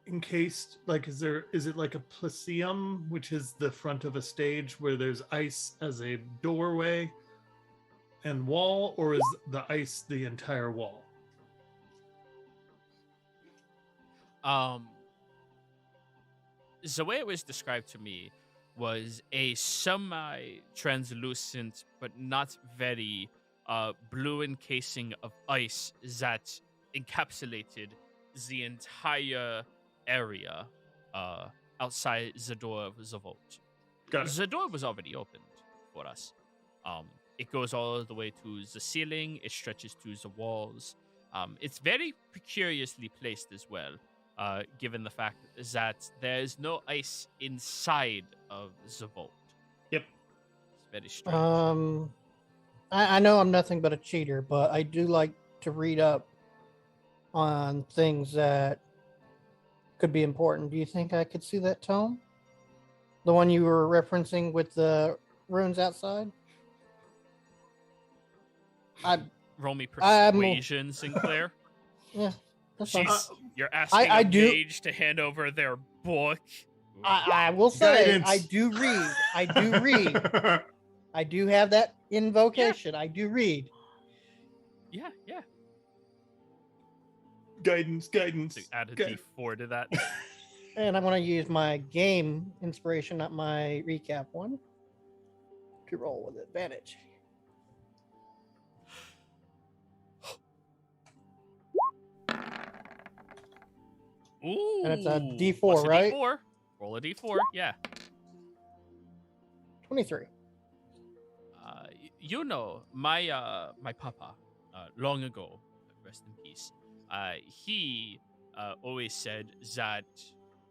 encased, like, is it like a Placeum, which is the front of a stage where there's ice as a doorway and wall, or is the ice the entire wall? The way it was described to me was a semi-translucent but not very blue encasing of ice that encapsulated the entire area outside the door of the vault. Got it. The door was already opened for us. It goes all the way to the ceiling. It stretches to the walls. It's very precariously placed as well, given the fact that there's no ice inside of the vault. Yep. It's very strange. I know I'm nothing but a cheater, but I do like to read up on things that could be important. Do you think I could see that tome? The one you were referencing with the runes outside? Roll me persuasion, Sinclair. Yeah, that's fine. You're asking I a do- mage to hand over their book. I will say Guidance. I do read. I do read. I do have that invocation. I do read. Yeah. Guidance. So add a D4 to that. And I'm going to use my game inspiration, not my recap one, to roll with advantage. Ooh. And it's a D4, What's a right? D4? Roll a D4. Yeah. 23. You know, my papa, long ago, rest in peace, he always said that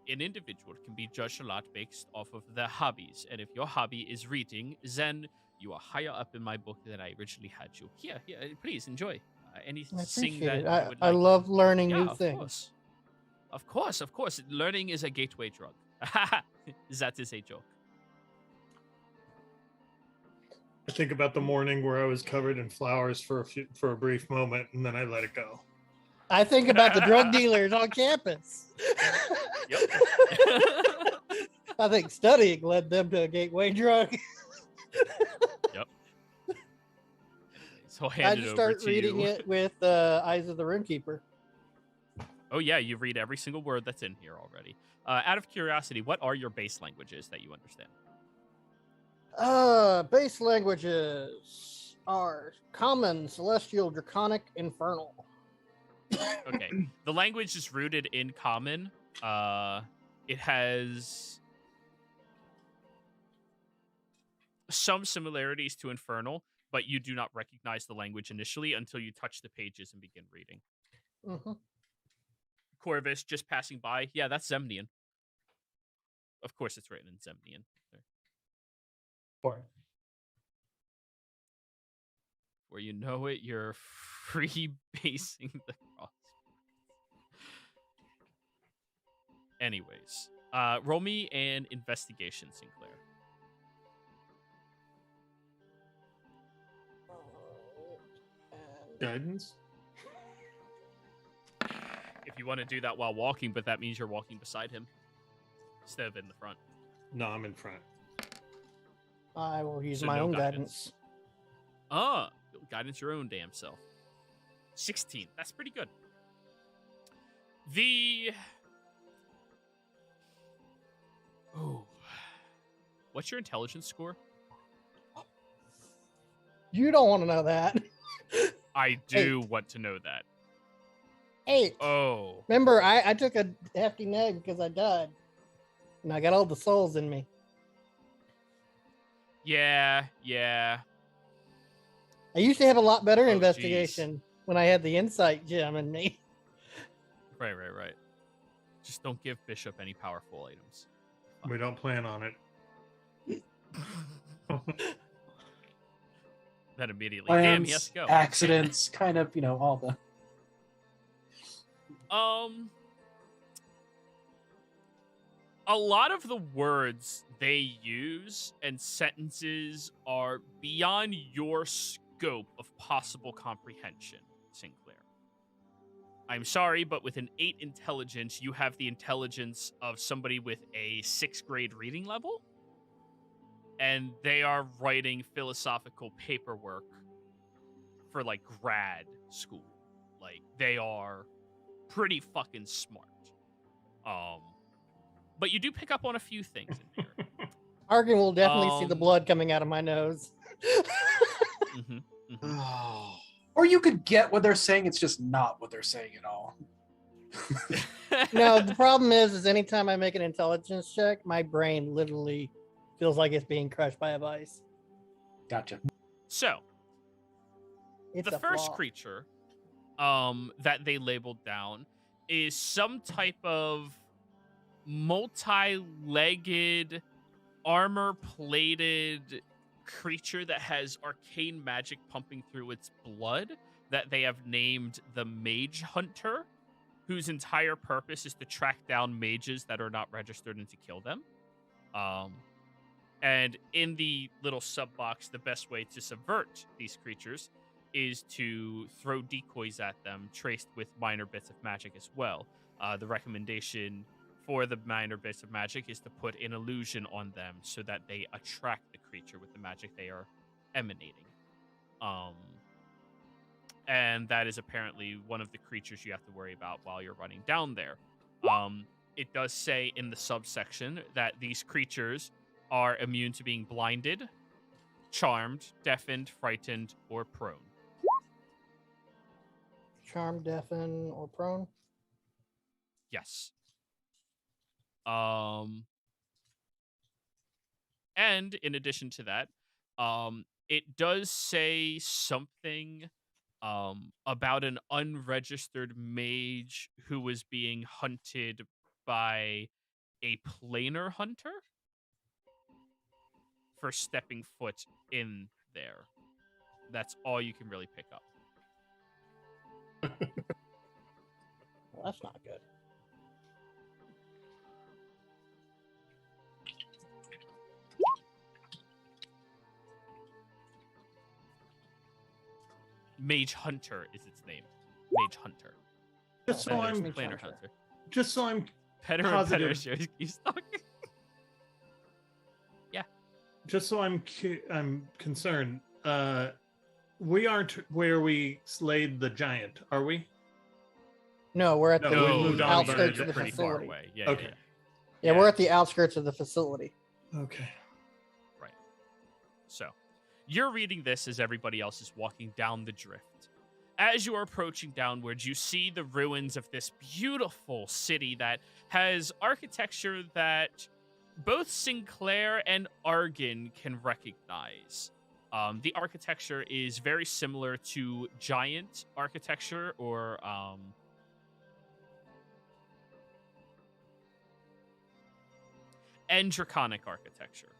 an individual can be judged a lot based off of their hobbies. And if your hobby is reading, then you are higher up in my book than I originally had you. Here, please enjoy. I Anything appreciate that it. you I, would I like. love learning Yeah, new of things. course. Of course. Learning is a gateway drug. That is a joke. I think about the morning where I was covered in flowers for a brief moment, and then I let it go. I think about the drug dealers on campus. Yep. I think studying led them to a gateway drug. Yep. So I'll I hand it just over start to reading you. it with Eyes of the Runekeeper. Oh yeah, you read every single word that's in here already. Out of curiosity, what are your base languages that you understand? Base languages are Common, Celestial, Draconic, Infernal. Okay. The language is rooted in Common. It has some similarities to Infernal, but you do not recognize the language initially until you touch the pages and begin reading. Mm-hmm. Corvus just passing by. Yeah, that's Zemnian. Of course, it's written in Zemnian. For Where you know it, you're free basing the cross. Anyways, roll me an investigation, Sinclair. Guidance? If you want to do that while walking, but that means you're walking beside him instead of in the front. No, I'm in front. I will use So my no own guidance. guidance. You'll guidance your own damn self. 16. That's pretty good. Oh. What's your intelligence score? You don't want to know that. I do want to know that. 8. Oh. Remember, I took a hefty neg because I died. And I got all the souls in me. Yeah. I used to have a lot better Oh, investigation when I had the insight gem in me. Right. Just don't give Bishop any powerful items. We don't plan on it. Then immediately, damn, he has plans, to go. accidents, kind of, all the. A lot of the words they use and sentences are beyond your scope of possible comprehension, Sinclair. I'm sorry, but with an 8 intelligence, you have the intelligence of somebody with a 6th grade reading level, and they are writing philosophical paperwork for, like, grad school. Like, they are pretty fucking smart. But you do pick up on a few things in here. Argan will definitely see the blood coming out of my nose. Or you could get what they're saying, it's just not what they're saying at all. No, the problem is anytime I make an intelligence check, my brain literally feels like it's being crushed by a vice. Gotcha. So, It's the a first flaw. creature that they labeled down is some type of multi-legged, armor-plated creature that has arcane magic pumping through its blood that they have named the Mage Hunter, whose entire purpose is to track down mages that are not registered and to kill them. And in the little sub-box, the best way to subvert these creatures is to throw decoys at them, traced with minor bits of magic as well. The recommendation for the minor bits of magic is to put an illusion on them so that they attract the creature with the magic they are emanating. And that is apparently one of the creatures you have to worry about while you're running down there. It does say in the subsection that these creatures are immune to being blinded, charmed, deafened, frightened, or prone. Charm, deafen, or prone. Yes. And in addition to that, it does say something about an unregistered mage who was being hunted by a planar hunter for stepping foot in there. That's all you can really pick up. Well, that's not good. Mage Hunter is its name. Mage Hunter. Just so Better I'm Mage planar Hunter. hunter. just so I'm Better and Positive. better. Shows keeps talking. I'm concerned. We aren't where we slayed the giant, are we? No, we're at No, the we moved on outskirts very of the pretty facility. far away. Yeah, Okay. Yeah, we're at the outskirts of the facility. Okay. Right. So, you're reading this as everybody else is walking down the drift. As you are approaching downwards, you see the ruins of this beautiful city that has architecture that both Sinclair and Argon can recognize. The architecture is very similar to giant architecture or and draconic architecture.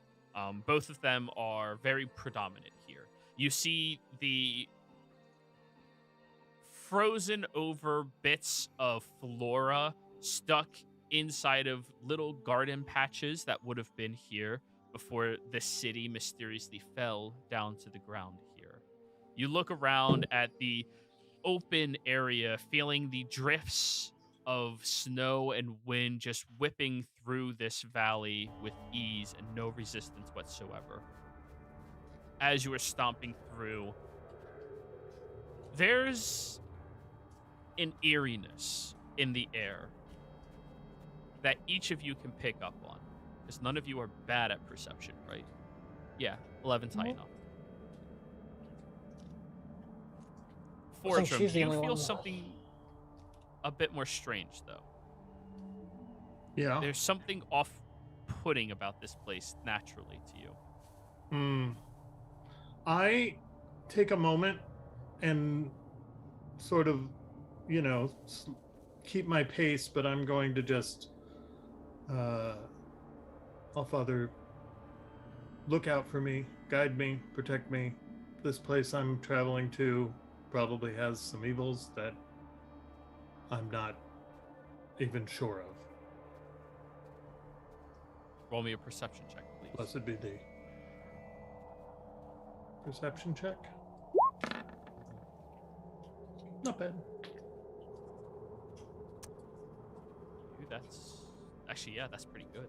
Both of them are very predominant here. You see the frozen over bits of flora stuck inside of little garden patches that would have been here before the city mysteriously fell down to the ground here. You look around at the open area, feeling the drifts of snow and wind just whipping through this valley with ease and no resistance whatsoever. As you are stomping through, there's an eeriness in the air that each of you can pick up on, because none of you are bad at perception, right? Yeah, 11's high enough. I think Fortrum, she's the you only feel one. something a bit more strange, though. Yeah. There's something off-putting about this place naturally to you. I take a moment and sort of, keep my pace, but I'm going to just, Father, look out for me, guide me, protect me. This place I'm traveling to probably has some evils that I'm not even sure of. Roll me a perception check, please. Blessed be thee. Perception check. Not bad. Dude, that's... Actually, yeah, that's pretty good.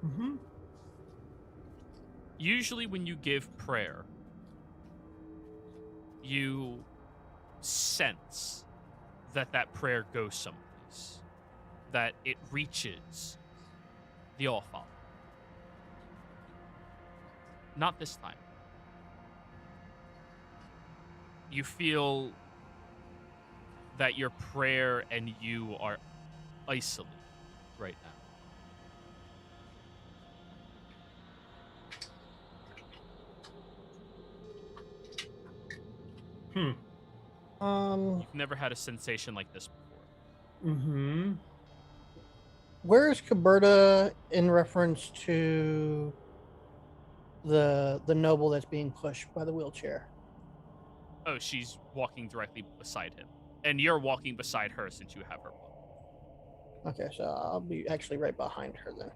Mm-hmm. Usually when you give prayer, you sense that prayer goes someplace, that it reaches the All-Father. Not this time. You feel that your prayer and you are isolated right now. You've never had a sensation like this before. Mm-hmm. Where is Caberta in reference to the noble that's being pushed by the wheelchair? Oh, she's walking directly beside him. And you're walking beside her since you have her book. Okay, so I'll be actually right behind her then.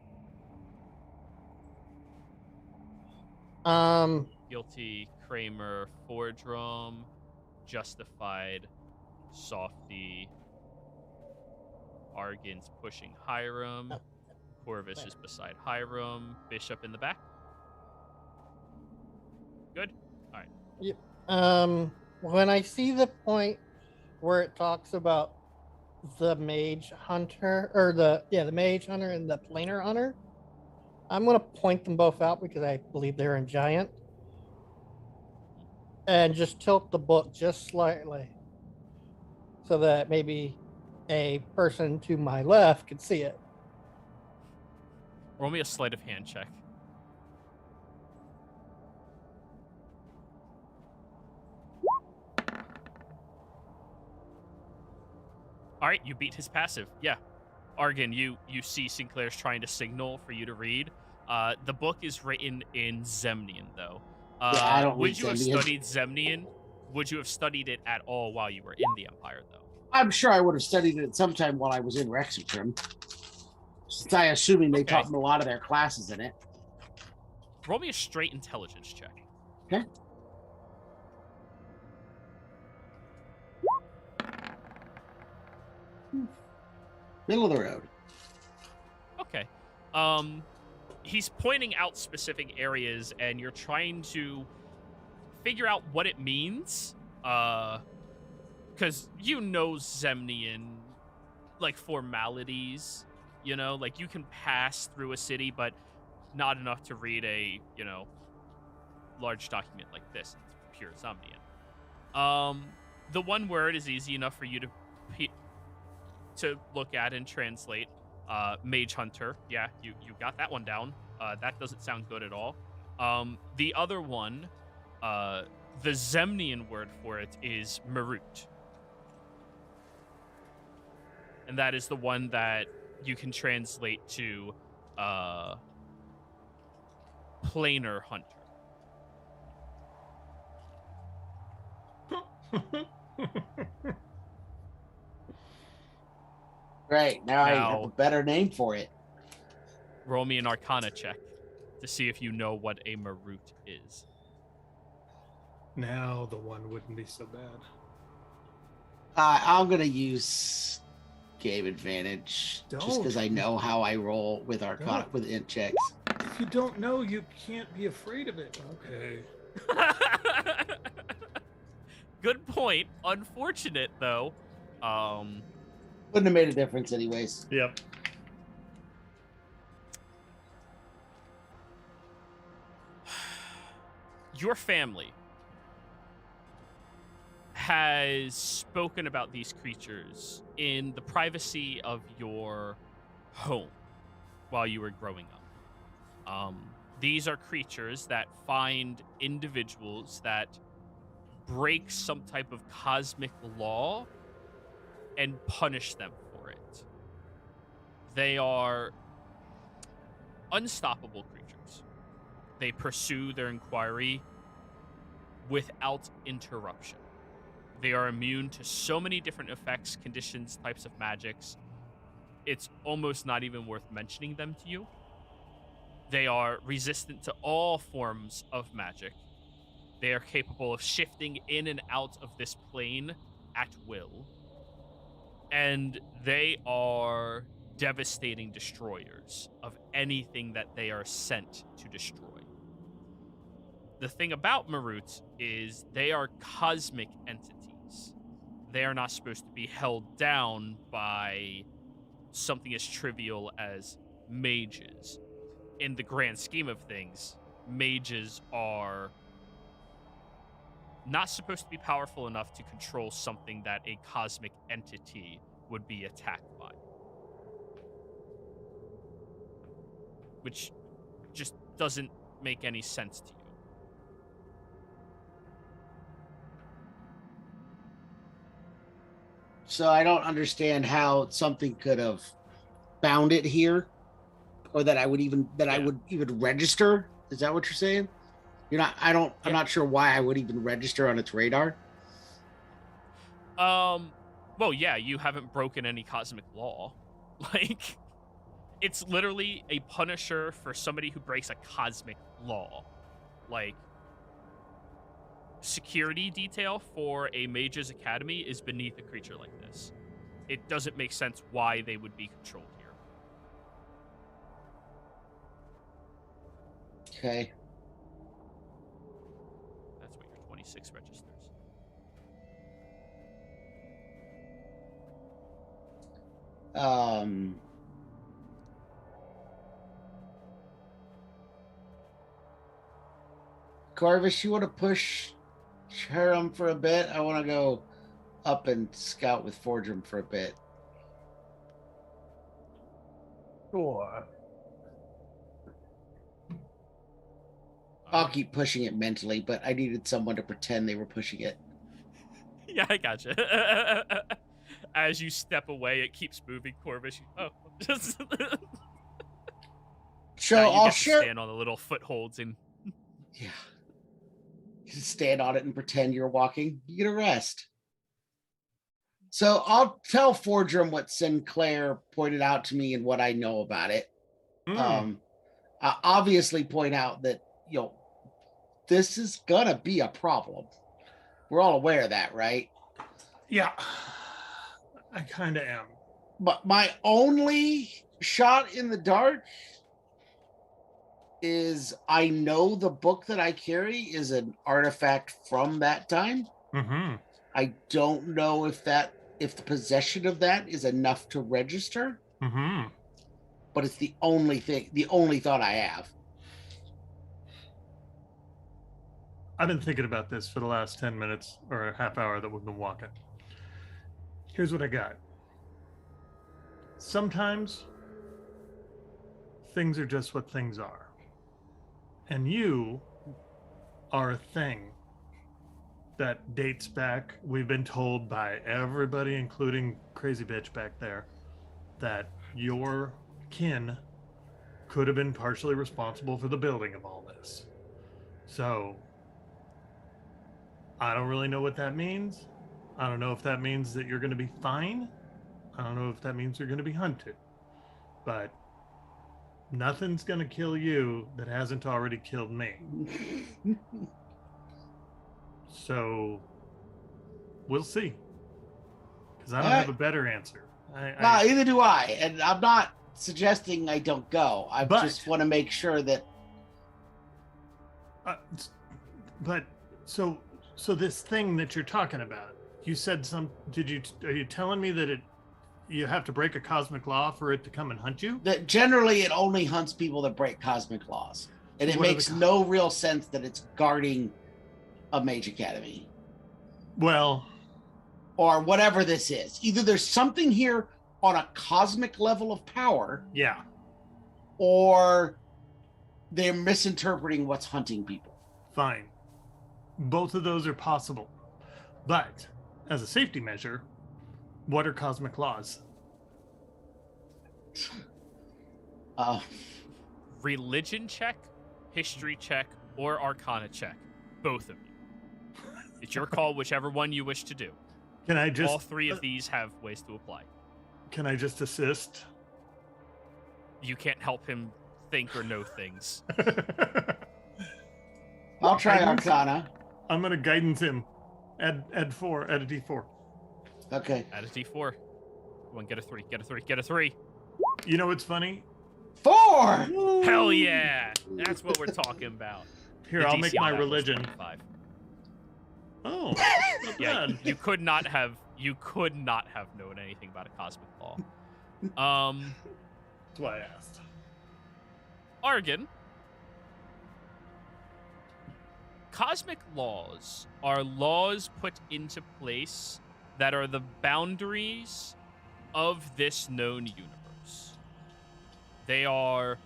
Guilty, Kramer, Fordrum, Justified, Softy, Argan's pushing Hiram, Corvus is beside Hiram, Bishop in the back. Good? All right. Yep. When I see the point where it talks about the Mage Hunter, or the Mage Hunter and the Planar Hunter, I'm going to point them both out because I believe they're in Giant. And just tilt the book just slightly so that maybe a person to my left could see it. Roll me a sleight of hand check. All right, you beat his passive. Yeah. Argon, you see Sinclair's trying to signal for you to read. The book is written in Zemnian, though. I don't Would read you have Zemnian. studied Zemnian? Would you have studied it at all while you were in the Empire, though? I'm sure I would have studied it sometime while I was in Rexitrim. Since I assuming they taught them a lot of their classes in it. Roll me a straight intelligence check. Okay. Middle of the road. Okay. He's pointing out specific areas, and you're trying to figure out what it means. Because you know Zemnian, like, formalities, you know? Like, you can pass through a city, but not enough to read a, large document like this. It's pure Zemnian. The one word is easy enough for you to look at and translate. Mage Hunter. Yeah, you got that one down. That doesn't sound good at all. The other one, the Zemnian word for it is Marut. And that is the one that you can translate to planar hunter. Right, now I have a better name for it. Roll me an Arcana check to see if you know what a Marut is. Now the one wouldn't be so bad. I'm going to use game advantage just Don't. because I know how I roll with Arcana with int checks. If you don't know, you can't be afraid of it. Okay. Good point. Unfortunate, though. Wouldn't have made a difference anyways. Yep. Your family has spoken about these creatures in the privacy of your home while you were growing up. These are creatures that find individuals that break some type of cosmic law and punish them for it. They are unstoppable creatures. They pursue their inquiry without interruption. They are immune to so many different effects, conditions, types of magics. It's almost not even worth mentioning them to you. They are resistant to all forms of magic. They are capable of shifting in and out of this plane at will. And they are devastating destroyers of anything that they are sent to destroy. The thing about Marut is they are cosmic entities. They are not supposed to be held down by something as trivial as mages. In the grand scheme of things, mages are not supposed to be powerful enough to control something that a cosmic entity would be attacked by. Which just doesn't make any sense to you. So I don't understand how something could have found it here, or that I would even register. Is that what you're saying? I'm not sure why I would even register on its radar. Well, yeah, you haven't broken any cosmic law. Like, it's literally a punisher for somebody who breaks a cosmic law. Like, security detail for a mage's academy is beneath a creature like this. It doesn't make sense why they would be controlled here. Okay. That's what your 26 registers. Corvus, you want to push Cherum for a bit? I want to go up and scout with Fordrum for a bit. Sure. I'll keep pushing it mentally, but I needed someone to pretend they were pushing it. Yeah, I gotcha. As you step away, it keeps moving, Corvish. Oh, just So now you I'll get to share. stand on the little footholds and Yeah. You just stand on it and pretend you're walking. You get a rest. So I'll tell Fordrum what Sinclair pointed out to me and what I know about it. I obviously point out that, this is gonna be a problem. We're all aware of that, right? Yeah, I kind of am. But my only shot in the dark is I know the book that I carry is an artifact from that time. Mm-hmm. I don't know if the possession of that is enough to register. Mm-hmm. But it's the only thought I have. I've been thinking about this for the last 10 minutes or a half hour that we've been walking. Here's what I got. Sometimes things are just what things are. And you are a thing that dates back, we've been told by everybody, including Crazy Bitch back there, that your kin could have been partially responsible for the building of all this. So I don't really know what that means. I don't know if that means that you're going to be fine. I don't know if that means you're going to be hunted. But nothing's going to kill you that hasn't already killed me. So we'll see. Because I don't have a better answer. Neither do I. And I'm not suggesting I don't go. I just want to make sure that. So this thing that you're talking about, you said are you telling me that you have to break a cosmic law for it to come and hunt you? That generally it only hunts people that break cosmic laws. And it makes no real sense that it's guarding a mage academy. Well, or whatever this is. Either there's something here on a cosmic level of power. Yeah. Or they're misinterpreting what's hunting people. Fine. Both of those are possible. But as a safety measure, what are cosmic laws? Religion check, history check, or arcana check. Both of you. It's your call, whichever one you wish to do. Can I just... All three of these have ways to apply. Can I just assist? You can't help him think or know things. I'll try arcana. I'm going to guidance him. Add a D4. Okay. Add a D4. Come on, get a 3, get a 3, get a 3. You know what's funny? 4! Woo! Hell yeah! That's what we're talking about. Here, I'll make my religion. 25. Oh, not yeah, bad. you could not have known anything about a cosmic law. That's why I asked. Argon. Cosmic laws are laws put into place that are the boundaries of this known universe. They are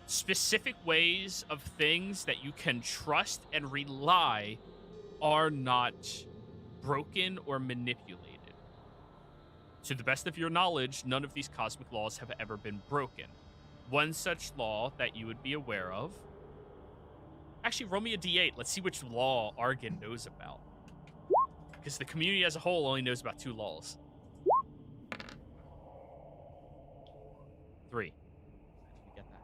specific ways of things that you can trust and rely are not broken or manipulated. To the best of your knowledge, none of these cosmic laws have ever been broken. One such law that you would be aware of... Actually, roll me a D8. Let's see which law Argon knows about. Because the community as a whole only knows about 2 laws. 3. How'd you get that?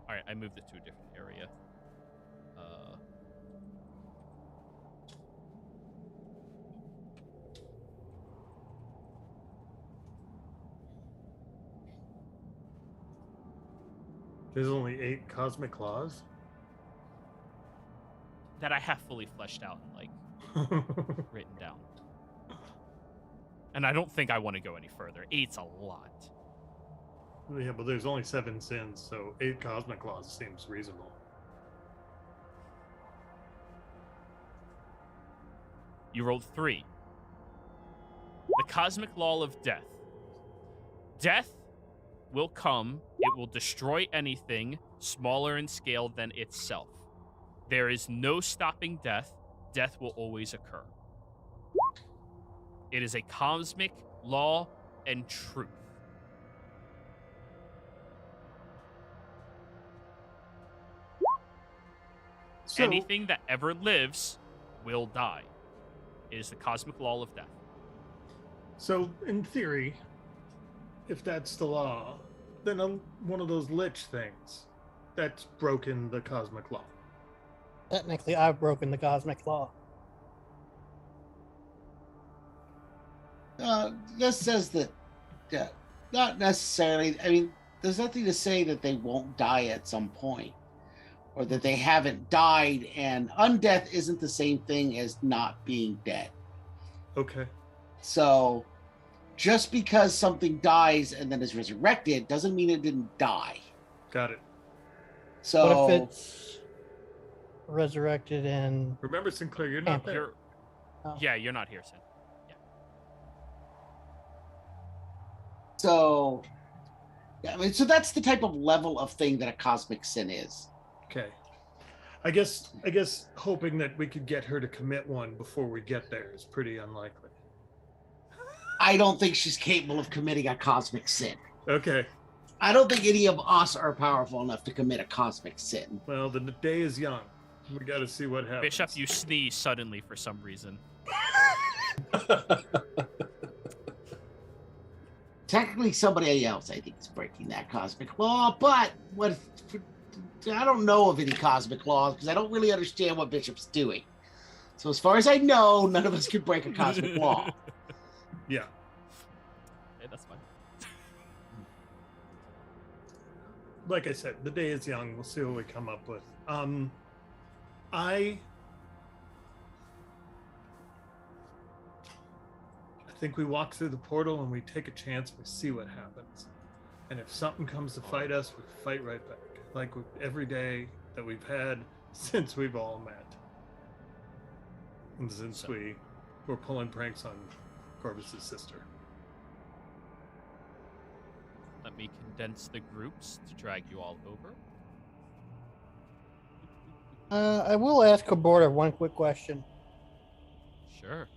All right, I moved it to a different area. There's only 8 cosmic laws? That I have fully fleshed out in, like, written down. And I don't think I want to go any further. 8's a lot. Yeah, but there's only 7 sins, so 8 cosmic laws seems reasonable. You rolled 3. The cosmic law of death. Death will come. It will destroy anything smaller in scale than itself. There is no stopping death. Death will always occur. It is a cosmic law and truth. So, Anything that ever lives will die. It is the cosmic law of death. so in theory, if that's the law, then one of those lich things that's broken the cosmic law. Technically, I've broken the cosmic law. This says that, not necessarily. I mean, there's nothing to say that they won't die at some point, or that they haven't died. And undeath isn't the same thing as not being dead. Okay. So, just because something dies and then is resurrected doesn't mean it didn't die. Got it. So, What if it's resurrected and Remember, Sinclair, you're not there. You're, Oh. Yeah, you're not here, Sin. so, yeah, I mean, so that's the type of level of thing that a cosmic sin is. Okay. I guess hoping that we could get her to commit one before we get there is pretty unlikely. I don't think she's capable of committing a cosmic sin. Okay. I don't think any of us are powerful enough to commit a cosmic sin. Well, the day is young. We got to see what happens. Bishop, you sneeze suddenly for some reason. Technically, somebody else, I think, is breaking that cosmic law. But what? I don't know of any cosmic laws because I don't really understand what Bishop's doing. So, as far as I know, none of us can break a cosmic law. Yeah. Hey, that's fine. Like I said, the day is young. We'll see what we come up with. I think we walk through the portal and we take a chance. We see what happens. And if something comes to fight us, we fight right back. Like every day that we've had since we've all met. And since we were pulling pranks on Corvus's sister. Let me condense the groups to drag you all over. I will ask Kaborda one quick question. Sure.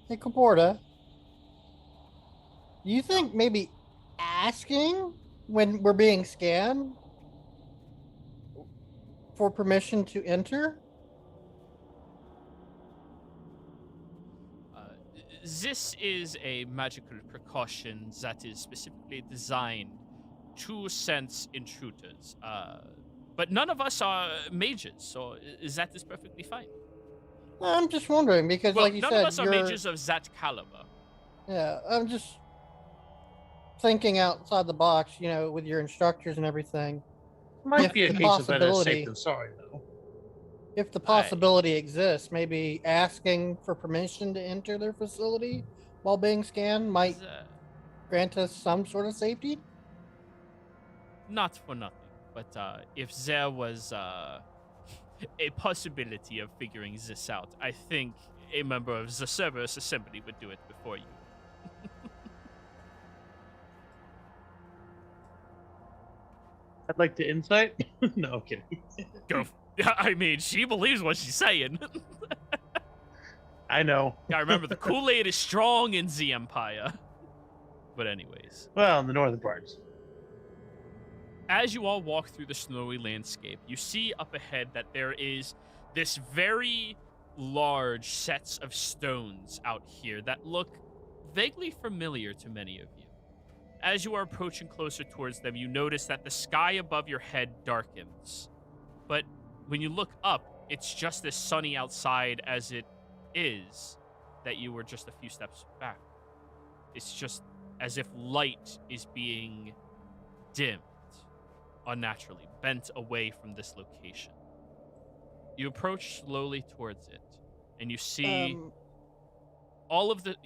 Hey, Kaborda, do you think maybe asking when we're being scanned for permission to enter? This is a magical precaution that is specifically designed to sense intruders. But none of us are mages, so that is perfectly fine. I'm just wondering because, Well, like you none said, of us are you're... mages of that caliber. Yeah, I'm just thinking outside the box, you know, with your instructors and everything. Might If be a the case of better possibility- safe than sorry, though. If the possibility exists, maybe asking for permission to enter their facility while being scanned might grant us some sort of safety. Not for nothing, but if there was a possibility of figuring this out, I think a member of the Cerberus Assembly would do it before you. I'd like to insight. No, I'm kidding. Go. I mean, she believes what she's saying. I know. Yeah, remember, the Kool-Aid is strong in the Empire. But anyways. Well, in the northern parts. As you all walk through the snowy landscape, you see up ahead that there is this very large sets of stones out here that look vaguely familiar to many of you. As you are approaching closer towards them, you notice that the sky above your head darkens. But when you look up, it's just as sunny outside as it is that you were just a few steps back. It's just as if light is being dimmed unnaturally, bent away from this location. You approach slowly towards it, and you see Um, all of the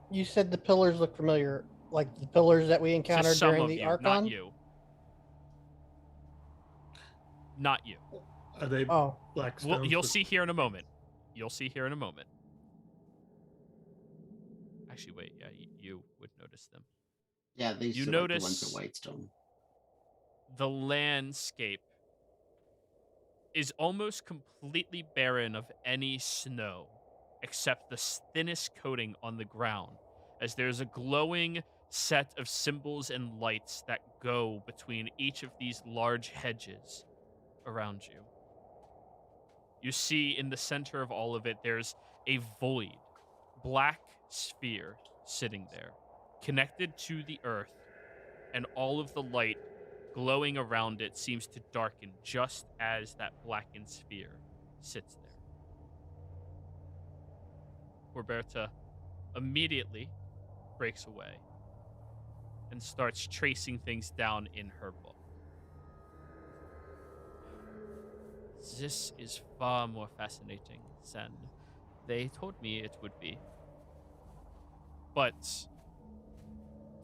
you said the pillars look familiar, like the pillars that we to encountered some during of the you, Archon. not you. Not you. Are they Oh, black Well, stones? you'll with- see here in a moment. You'll see here in a moment. Actually, wait. Yeah, you would notice them. Yeah, these You are like the ones notice- at Whitestone. The landscape is almost completely barren of any snow, except the thinnest coating on the ground, as there's a glowing set of symbols and lights that go between each of these large hedges around you. You see in the center of all of it, there's a void, black sphere sitting there, connected to the earth, and all of the light glowing around it seems to darken just as that blackened sphere sits there. Roberta immediately breaks away and starts tracing things down in her book. This is far more fascinating than they told me it would be. But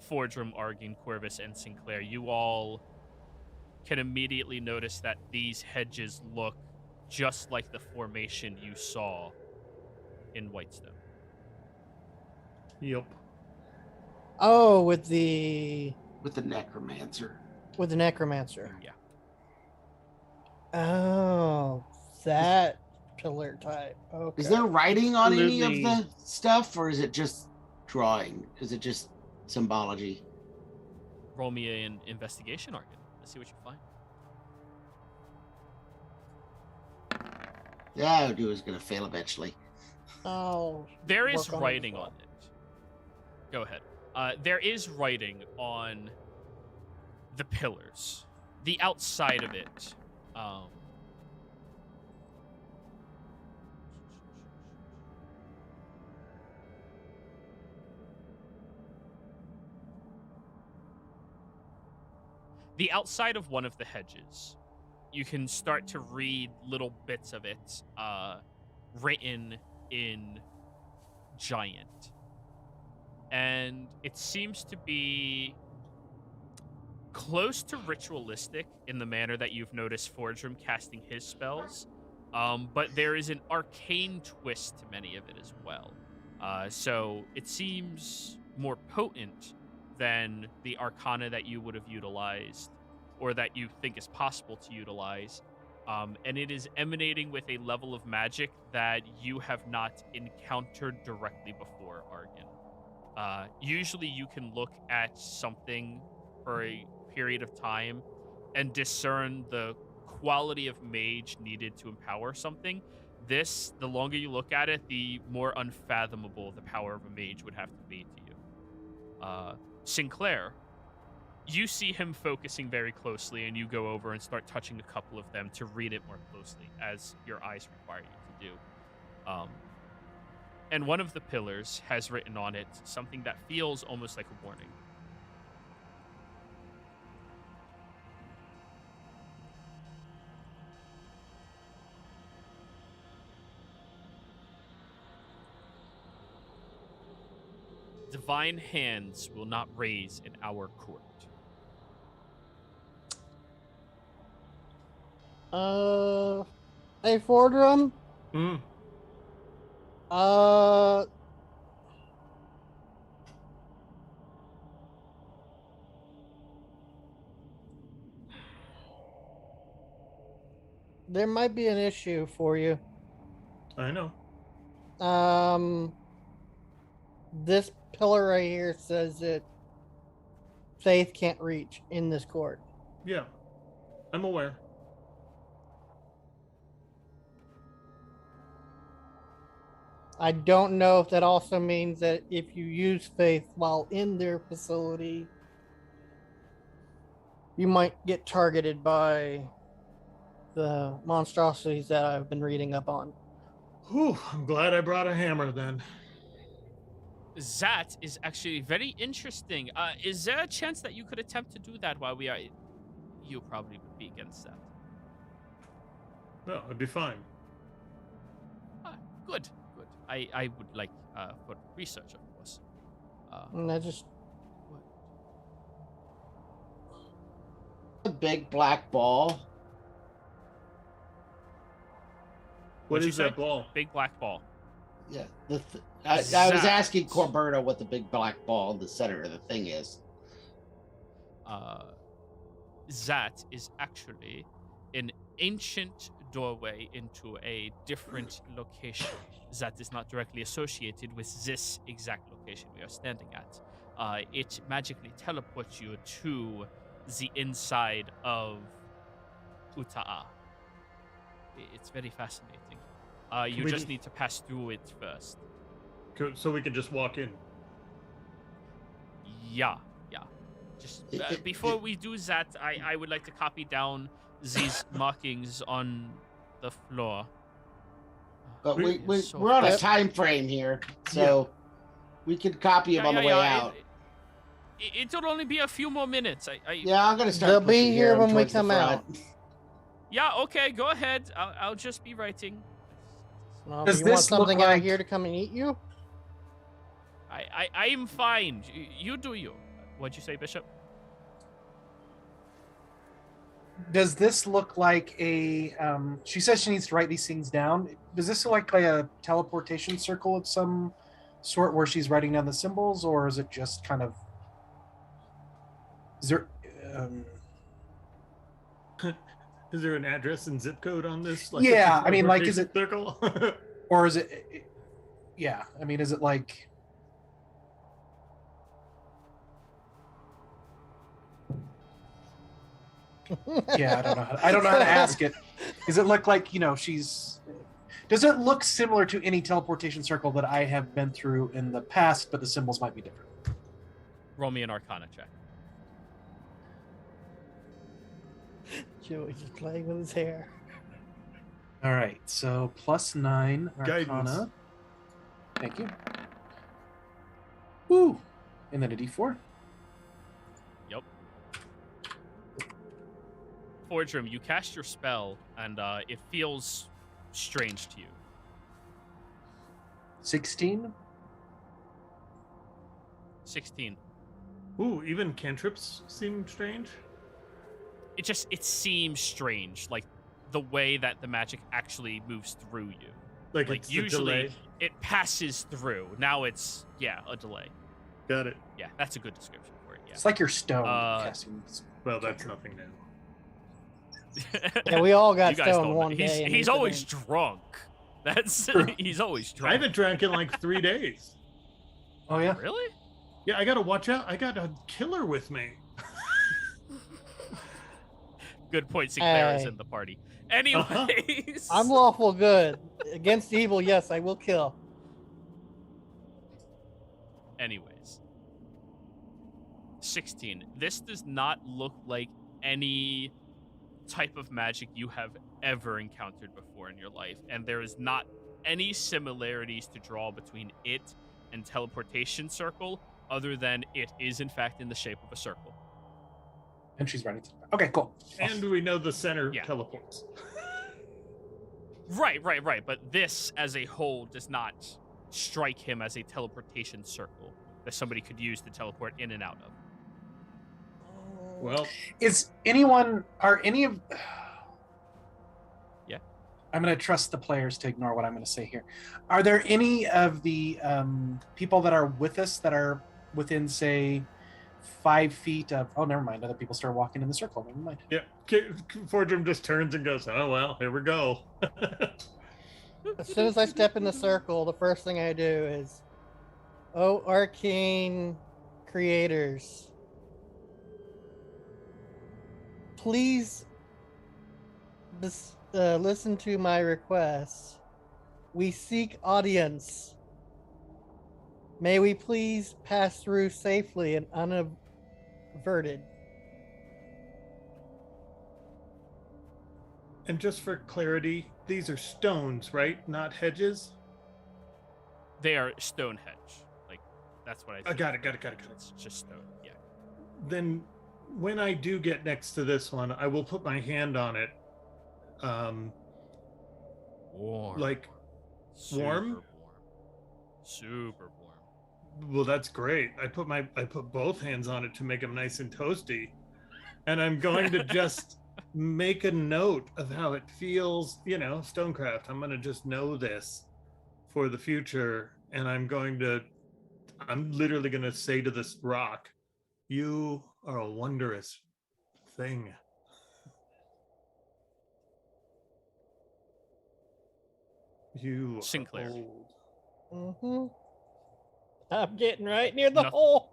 Fordrum, Argyn, Corvus, and Sinclair, you all can immediately notice that these hedges look just like the formation you saw in Whitestone. Yep. oh, with the Necromancer. necromancer. Yeah. Oh, that pillar type. Okay. Is there writing on any of Absolutely. the stuff, or is it just drawing? Is it just symbology? Roll me an investigation, Argyn. Let's see what you find. Yeah, I knew it was going to fail eventually. Oh, There is work on it writing as well. on it. Go ahead. There is writing on the pillars. The outside of it. The outside of one of the hedges, you can start to read little bits of it written in giant. And it seems to be close to ritualistic in the manner that you've noticed Fordrum casting his spells. But there is an arcane twist to many of it as well. So it seems more potent than the arcana that you would have utilized or that you think is possible to utilize. And it is emanating with a level of magic that you have not encountered directly before, Argyn. Usually you can look at something for a period of time and discern the quality of mage needed to empower something. This, the longer you look at it, the more unfathomable the power of a mage would have to be to you. Sinclair, you see him focusing very closely, and you go over and start touching a couple of them to read it more closely, as your eyes require you to do. And one of the pillars has written on it something that feels almost like a warning. Divine hands will not raise in our court. Hey, Fordrum. Mm. There might be an issue for you. I know. This pillar right here says that Faith can't reach in this court. Yeah. I'm aware. I don't know if that also means that if you use Faith while in their facility, you might get targeted by the monstrosities that I've been reading up on. Whew, I'm glad I brought a hammer then. That is actually very interesting. Is there a chance that you could attempt to do that while we are... You probably would be against that. No, it'd be fine. Good. I would like for research, of course. And I just A big black ball. What What'd you is that say? ball? Big black ball. Yeah. I was asking Corberto what the big black ball in the center of the thing is. That is actually an ancient doorway into a different location that is not directly associated with this exact location we are standing at. It magically teleports you to the inside of Uta'a. It's very fascinating. You we just just- need to pass through it first. So we can just walk in. Yeah. Just before we do that, I would like to copy down these markings on the floor. But We- we're on a time frame here, so we could copy him on the way out. It'll only be a few more minutes. Yeah, I'm gonna start. They'll be pushing here him when we towards the come front. out. Yeah, okay, go ahead. I'll just be writing. well, Does do you want this look something out like- here to come and eat you? I'm fine. You do you. What'd you say, Bishop? Does this look like a? She says she needs to write these things down. Does this look like a teleportation circle of some sort where she's writing down the symbols, or is it just kind of? Is there? Is there an address and zip code on this? Yeah, I mean, like, is it- circle? Or is it? Yeah, I mean, is it like? Yeah, I don't know how to ask it. Does it look like she's? Does it look similar to any teleportation circle that I have been through in the past, but the symbols might be different? Roll me an Arcana check. Joey's just playing with his hair. All right, so +9 Arcana. Guidance. Thank you. Woo! And then a D4. Yep. Forgerum, you cast your spell, and it feels strange to you. 16. 16. Ooh, even cantrips seem strange. It seems strange, like the way that the magic actually moves through you. Like Like it's the usually delay. it passes through. Now it's a delay. Got it. Yeah, that's a good description for it. Yeah. It's like your stone Uh, casting. Well, that's nothing new. Yeah, we all got You guys stoned don't know. one day. and He's we always couldn't- drunk. That's he's always I drunk. haven't drank in like 3 days. Oh yeah. Really? Yeah, I gotta watch out. I got a killer with me. Good point. Sinclair is Hey. in the party. Anyways, I'm lawful good. Against evil, yes, I will kill. Anyways, 16. This does not look like any type of magic you have ever encountered before in your life, and there is not any similarities to draw between it and teleportation circle, other than it is in fact in the shape of a circle. And she's running. Okay, cool. And we know the center Yeah. teleports. Right. But this, as a whole, does not strike him as a teleportation circle that somebody could use to teleport in and out of. Well, Are any of? Yeah. I'm going to trust the players to ignore what I'm going to say here. Are there any of the people that are with us that are within, say, 5 feet of? Oh, never mind. Other people start walking in the circle. Never mind. yeah. Fortune just turns and goes, "Oh well, here we go." As soon as I step in the circle, the first thing I do is, "Oh, arcane creators, please listen to my request. We seek audience. May we please pass through safely and unaverted." And just for clarity, these are stones, right? Not hedges. They are Stonehenge. Like, that's what I I think. got it. It's just stone. Yeah. Then, when I do get next to this one, I will put my hand on it. Warm. Like, Warm? Super warm. Well, that's great. I put both hands on it to make them nice and toasty. And I'm going to just make a note of how it feels, Stonecraft. I'm going to just know this for the future. And I'm literally going to say to this rock, you are a wondrous thing. You Sinclair. are old. Mm-hmm. I'm getting right near the Noth- hole.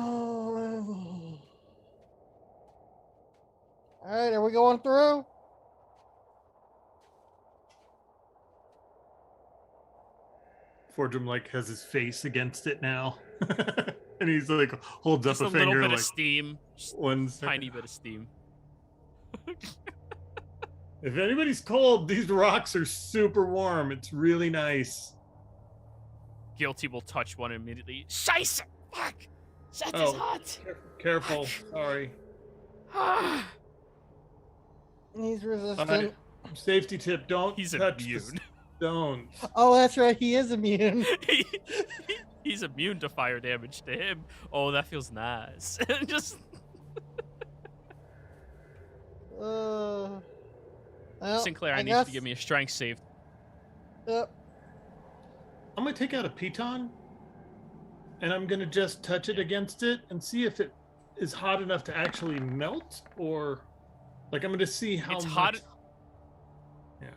Oh. All right, are we going through? Fordrum has his face against it now. And he's holds Just up a a little finger bit of steam. Just one tiny bit of steam. If anybody's cold, these rocks are super warm. It's really nice. Guilty will touch one immediately. Scheiße! Fuck! That is Oh. hot! Careful. Sorry. He's resistant. Safety tip, don't He's touch the immune. stones. Oh, that's right. He is immune. He's immune to fire damage to him. Oh, that feels nice. Just Well, Sinclair, I need you to give me a strength save. Yep. I'm going to take out a piton, and I'm going to just touch it against it and see if it is hot enough to actually melt, or I'm going to see how It's much... hot. Yeah.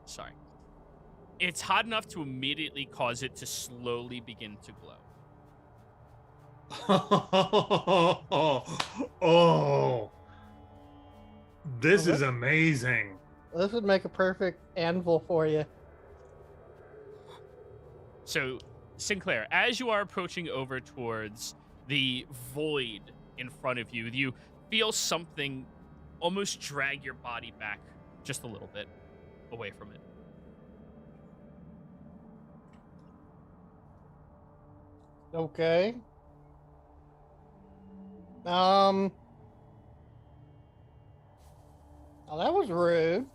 Sorry. It's hot enough to immediately cause it to slowly begin to glow. Oh. This is amazing. This would make a perfect anvil for you. So, Sinclair, as you are approaching over towards the void in front of you, you feel something almost drag your body back just a little bit away from it. Okay. Oh, that was rude.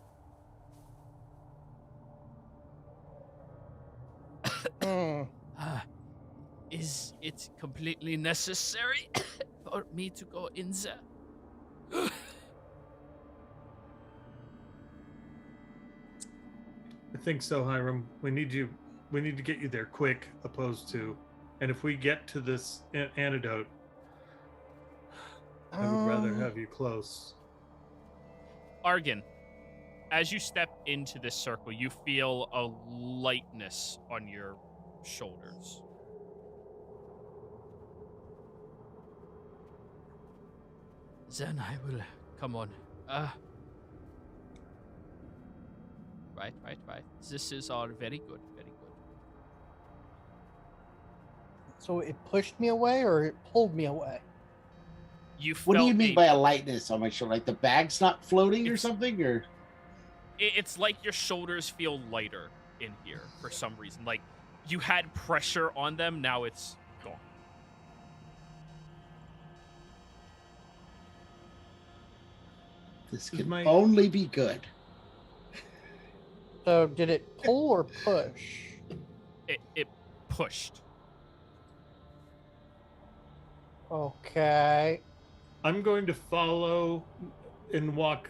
Is it completely necessary for me to go in there? I think so, Hiram. We need to get you there quick, opposed to... And if we get to this antidote, I would rather have you close. Argon, as you step into this circle, you feel a lightness on your shoulders. Then I will come on. Right. This is all very good, very good. So it pushed me away or it pulled me away? What do you mean a- by a lightness on my shoulder? Like the bag's not floating or It's- something? Or It's like your shoulders feel lighter in here for some reason. Like you had pressure on them, now it's gone. this can my- only be good. So did it pull or push? It pushed. Okay. I'm going to follow and walk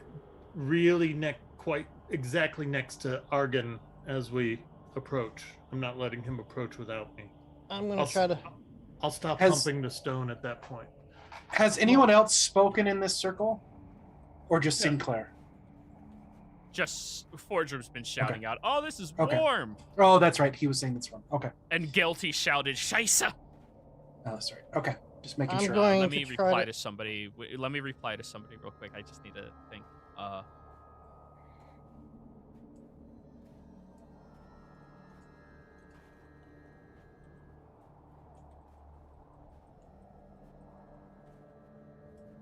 really quite exactly next to Argon as we approach. I'm not letting him approach without me. I'm gonna try to. I'll stop Has- humping the stone at that point. Has anyone else spoken in this circle? Or just Yeah. Sinclair? Just Fordrum's been shouting out, "Oh, this is Okay. warm!" Oh, that's right. He was saying that's wrong. Okay. And Guilty shouted, "Scheisse!" Oh, that's right. Okay. Just making I'm sure. going- Let to me try reply to- to somebody. Let me reply to somebody real quick. I just need to think.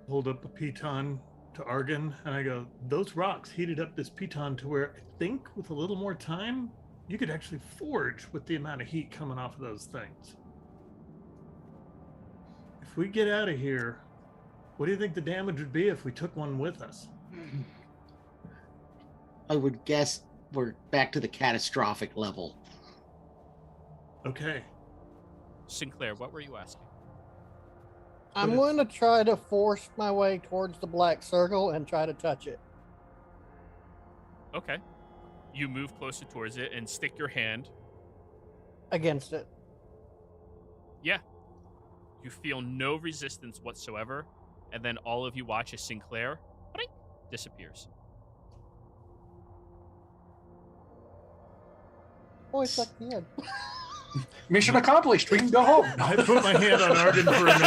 Hold up a piton to Argon, and I go, those rocks heated up this piton to where I think with a little more time, you could actually forge with the amount of heat coming off of those things. If we get out of here What do you think the damage would be if we took one with us? I would guess we're back to the catastrophic level. Okay. Sinclair, what were you asking? I'm But going to try to force my way towards the black circle and try to touch it. Okay. You move closer towards it and stick your hand. Against it. Yeah. You feel no resistance whatsoever, and then all of you watch as Sinclair blink, disappears. Oh, it's like the end. Mission accomplished. We can go home. I put my hand on Arden for a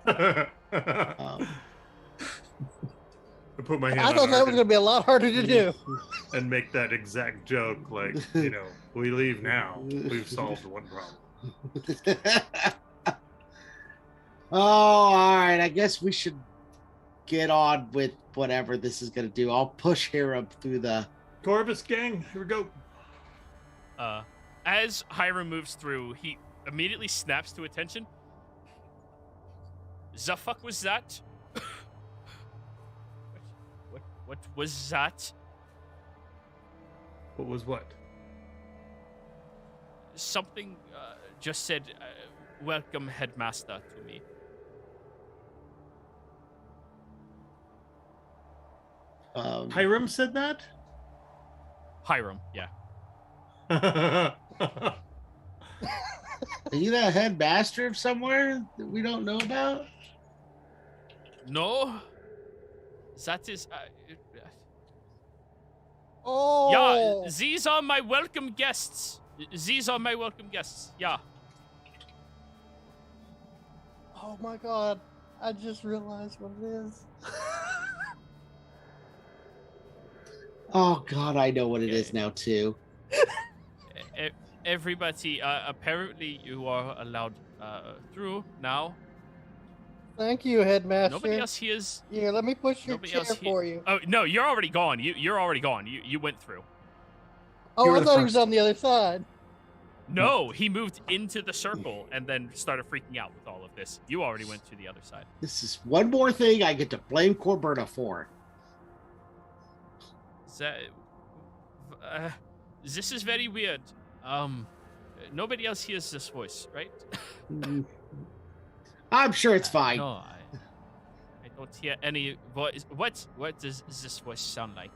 minute. Um, I put my hand I on thought that was Arden going to be a lot harder to do. and make that exact joke, like, you know, we leave now. We've solved one problem. Oh, all right. I guess we should get on with whatever this is going to do. I'll push Hiram through the... Corvus gang, here we go. As Hiram moves through, he immediately snaps to attention. The fuck was that? What was that? What was what? Something just said, welcome, headmaster, to me. Hiram said that? Hiram, yeah. Are you the headmaster of somewhere that we don't know about? No? That is... Oh! yeah, these are my welcome guests. These are my welcome guests, yeah. Oh my god. I just realized what it is. Oh, God, I know what it is now, too. Everybody, apparently you are allowed through now. Thank you, Headmaster. Nobody else here is... Here, let me push your Nobody chair else here. for you. Oh, no, you're already gone. You're already gone. You went through. Oh, You're I the thought he was first. on the other side. No, he moved into the circle and then started freaking out with all of this. You already went to the other side. This is one more thing I get to blame Corberta for. This is very weird. Nobody else hears this voice, right? I'm sure it's fine. No, I don't hear any voice. What does this voice sound like?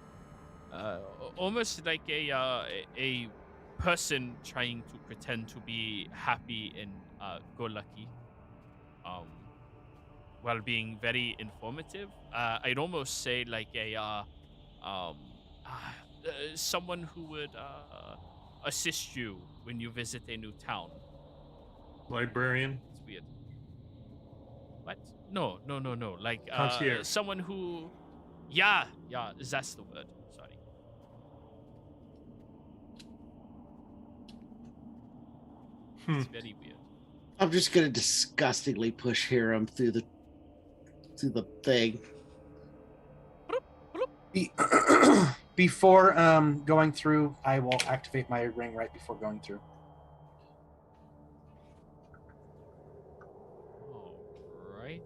Almost like a person trying to pretend to be happy and go lucky. While being very informative. I'd almost say like someone who would assist you when you visit a new town. Librarian? It's weird. What? No. Like Concierge. someone who, yeah, that's the word. Sorry. It's very weird. I'm just gonna disgustingly push Hiram through the thing. Before going through, I will activate my ring right before going through. Alrighty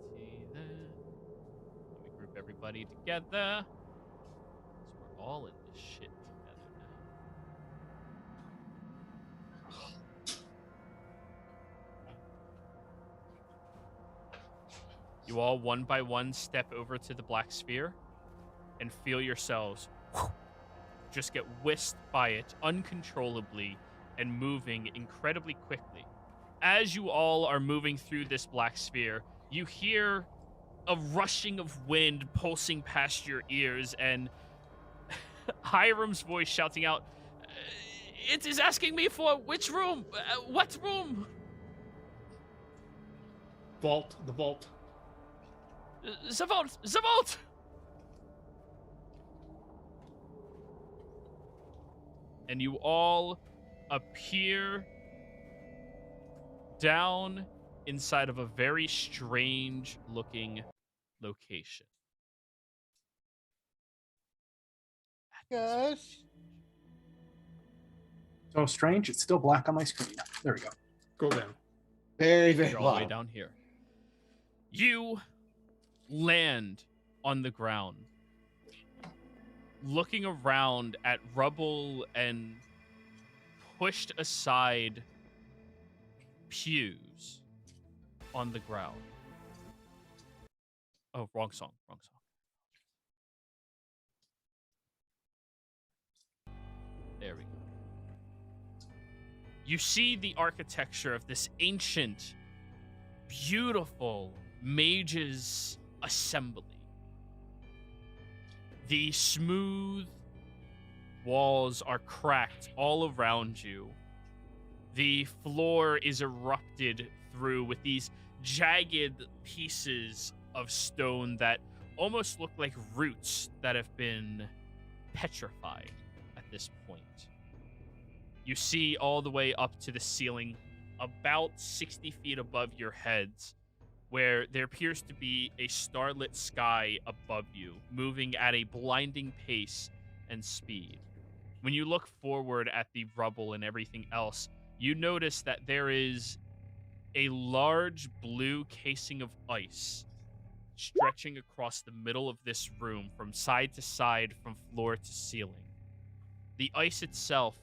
then. Let me group everybody together. So we're all in this shit together now. You all one by one step over to the black sphere and feel yourselves just get whisked by it uncontrollably and moving incredibly quickly. As you all are moving through this black sphere, you hear a rushing of wind pulsing past your ears and Hiram's voice shouting out, it is asking me for which room? What room? Vault. The vault. The vault! The vault! And you all appear down inside of a very strange looking location. Guys. So strange, it's still black on my screen. There we go. Go down. Very, very You're all the way well. down here. You land on the ground, looking around at rubble and pushed aside pews on the ground. Oh, wrong song. There we go. You see the architecture of this ancient, beautiful mage's assembly. The smooth walls are cracked all around you. The floor is erupted through with these jagged pieces of stone that almost look like roots that have been petrified at this point. You see all the way up to the ceiling, about 60 feet above your heads, where there appears to be a starlit sky above you, moving at a blinding pace and speed. When you look forward at the rubble and everything else, you notice that there is a large blue casing of ice stretching across the middle of this room from side to side, from floor to ceiling. The ice itself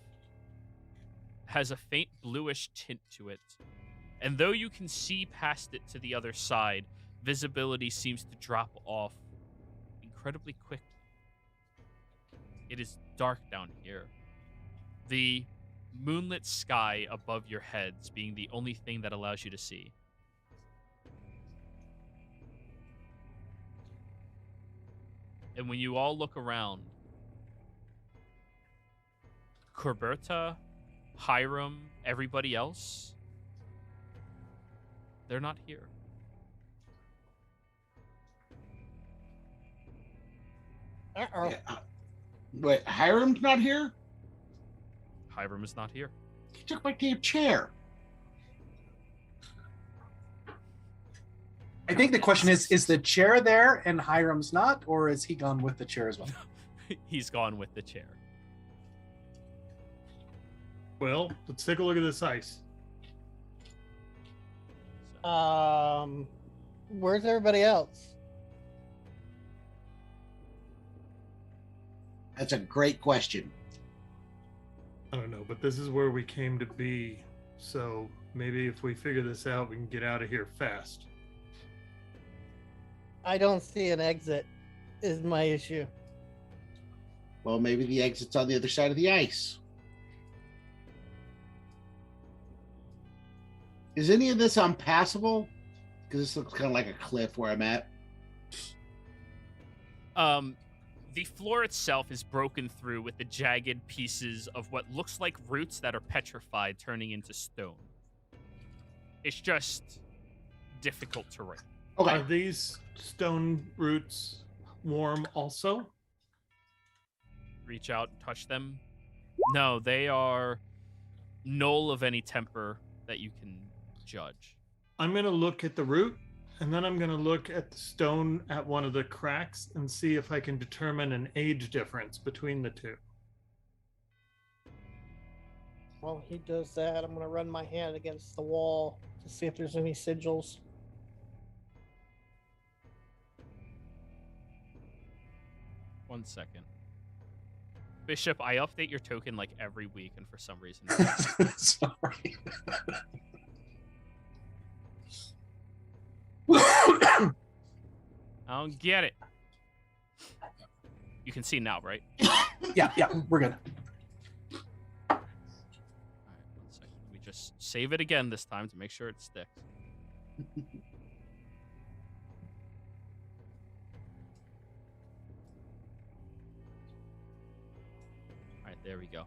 has a faint bluish tint to it, and though you can see past it to the other side, visibility seems to drop off incredibly quickly. It is dark down here. The moonlit sky above your heads being the only thing that allows you to see. And when you all look around, Corberta, Hiram, everybody else, they're not here. Uh-oh. Yeah. Wait, Hiram's not here? Hiram is not here. He took my damn chair. I think the question is the chair there and Hiram's not, or is he gone with the chair as well? He's gone with the chair. Well, let's take a look at this ice. Where's everybody else? That's a great question. I don't know, but this is where we came to be. So maybe if we figure this out, we can get out of here fast. I don't see an exit, is my issue. Well, maybe the exit's on the other side of the ice. Is any of this unpassable? Because this looks kind of like a cliff where I'm at. The floor itself is broken through with the jagged pieces of what looks like roots that are petrified, turning into stone. It's just difficult terrain. Okay. Are these stone roots warm also? Reach out and touch them. No, they are null of any temper that you can judge. I'm going to look at the root, and then I'm going to look at the stone at one of the cracks and see if I can determine an age difference between the two. While he does that, I'm going to run my hand against the wall to see if there's any sigils. One second. Bishop, I update your token like every week, and for some reason... Sorry. I don't get it. You can see now, right? Yeah, we're good. All right, 1 second. Let me just save it again this time to make sure it sticks. All right, there we go.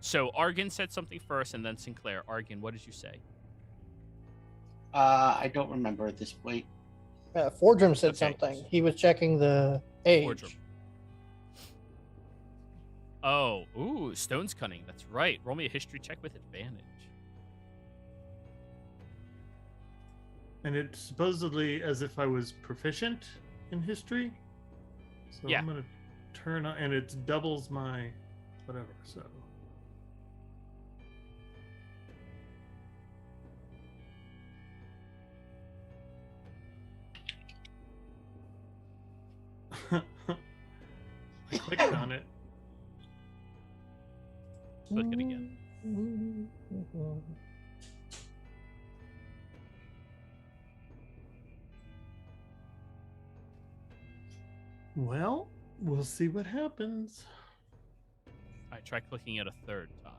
So Argan said something first, and then Sinclair. Argan, what did you say? I don't remember at this point. Fordrum said Okay. something. He was checking the age. Fordrum. Oh, ooh, stone's cunning. That's right. Roll me a history check with advantage. And it's supposedly as if I was proficient in history. So Yeah. I'm going to turn on, and it doubles my whatever, so. I clicked on it. Click it again. Well, we'll see what happens. All right, try clicking it a third time.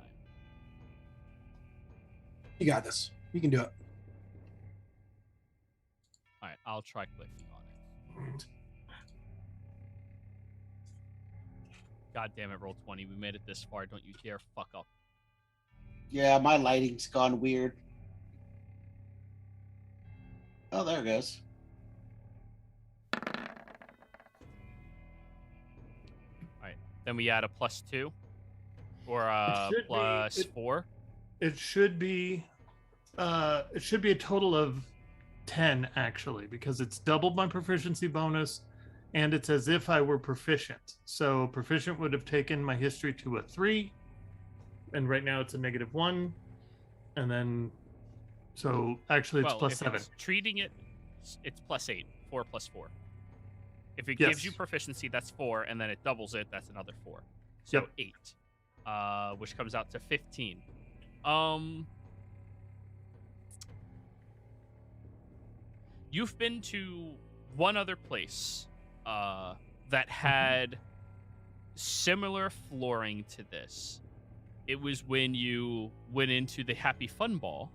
You got this. You can do it. All right, I'll try clicking on it. God damn it, roll 20. We made it this far. Don't you dare fuck up. Yeah, my lighting's gone weird. Oh, there it goes. Then we add a +2 or a should be- +4. It should be a total of 10 actually, because it's doubled my proficiency bonus and it's as if I were proficient. So proficient would have taken my history to a 3, and right now it's a -1. And then so actually it's Well, if +7. it's treating it, it's +8. 4 + 4. If it gives you Yes. proficiency, that's 4, and then it doubles it, that's another 4. So Yep. 8, which comes out to 15. You've been to one other place that had similar flooring to this. It was when you went into the Happy Fun Ball.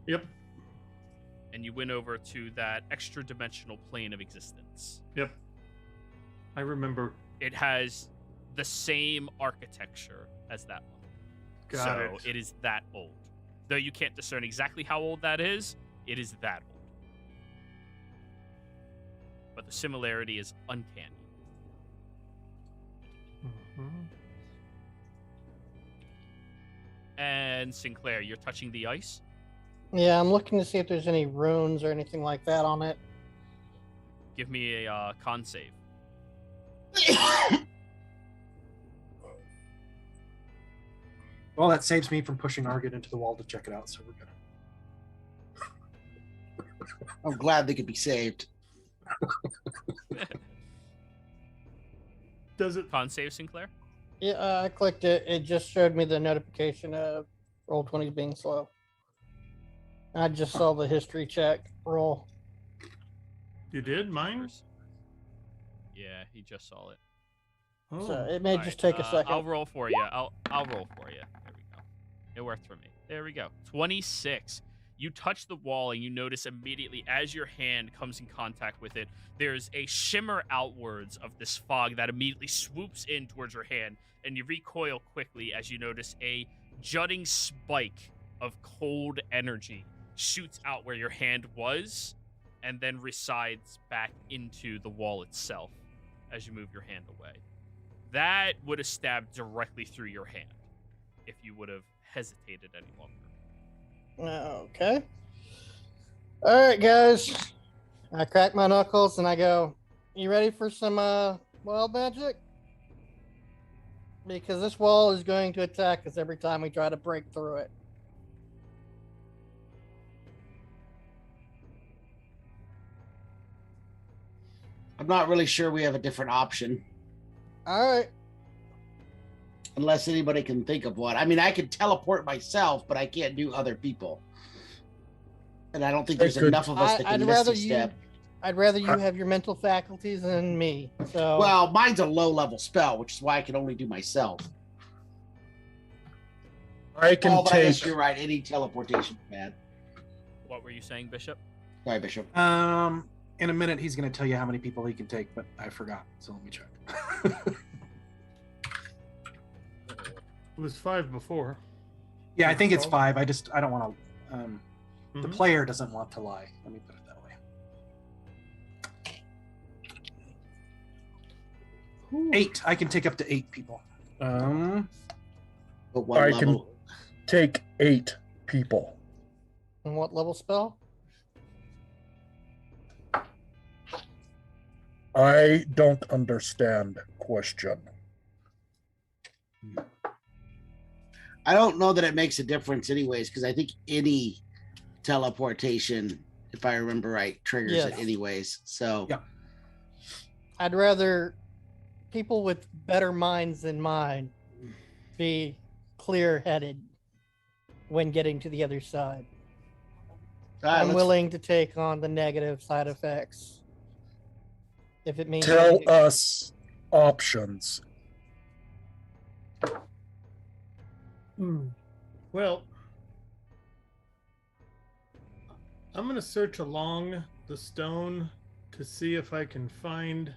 Yep. And you went over to that extra dimensional plane of existence. Yep. I remember. It has the same architecture as that one. Got so it. it is that old. Though you can't discern exactly how old that is, it is that old. But the similarity is uncanny. Mhm. And Sinclair, you're touching the ice? Yeah, I'm looking to see if there's any runes or anything like that on it. Give me a con save. Well, that saves me from pushing Argid into the wall to check it out, so we're good. I'm glad they could be saved. Does it? Con save, Sinclair? Yeah, I clicked it. It just showed me the notification of Roll20 being slow. I just saw the history check roll. You did mine? Yeah, he just saw it. Oh. So it may All just right, take a second. I'll roll for you. I'll roll for you. There we go. It worked for me. There we go. 26. You touch the wall and you notice immediately as your hand comes in contact with it, there's a shimmer outwards of this fog that immediately swoops in towards your hand, and you recoil quickly as you notice a jutting spike of cold energy shoots out where your hand was and then resides back into the wall itself as you move your hand away. That would have stabbed directly through your hand if you would have hesitated any longer. Okay. All right, guys. I crack my knuckles and I go, you ready for some wild magic? Because this wall is going to attack us every time we try to break through it. I'm not really sure we have a different option. All right. Unless anybody can think of one. I mean, I can teleport myself, but I can't do other people. And I don't think there's enough of us that can miss the step. I'd rather you have your mental faculties than me. So Well, mine's a low-level spell, which is why I can only do myself. I can But I guess take. you're right. Any teleportation is bad. What were you saying, Bishop? Sorry, Bishop. In a minute, he's going to tell you how many people he can take, but I forgot, so let me check. It was 5 before. Yeah, I think it's 5. I don't want to. The Mhm. player doesn't want to lie. Let me put it that way. 8. I can take up to 8 people. But one I level. Take 8 people. and what level spell? I don't understand question. I don't know that it makes a difference anyways, because I think any teleportation, if I remember right, triggers it Yes. anyways. So Yeah. I'd rather people with better minds than mine be clear-headed when getting to the other side. I'm willing to take on the negative side effects if it means Tell us options. Well, I'm going to search along the stone to see if I can find.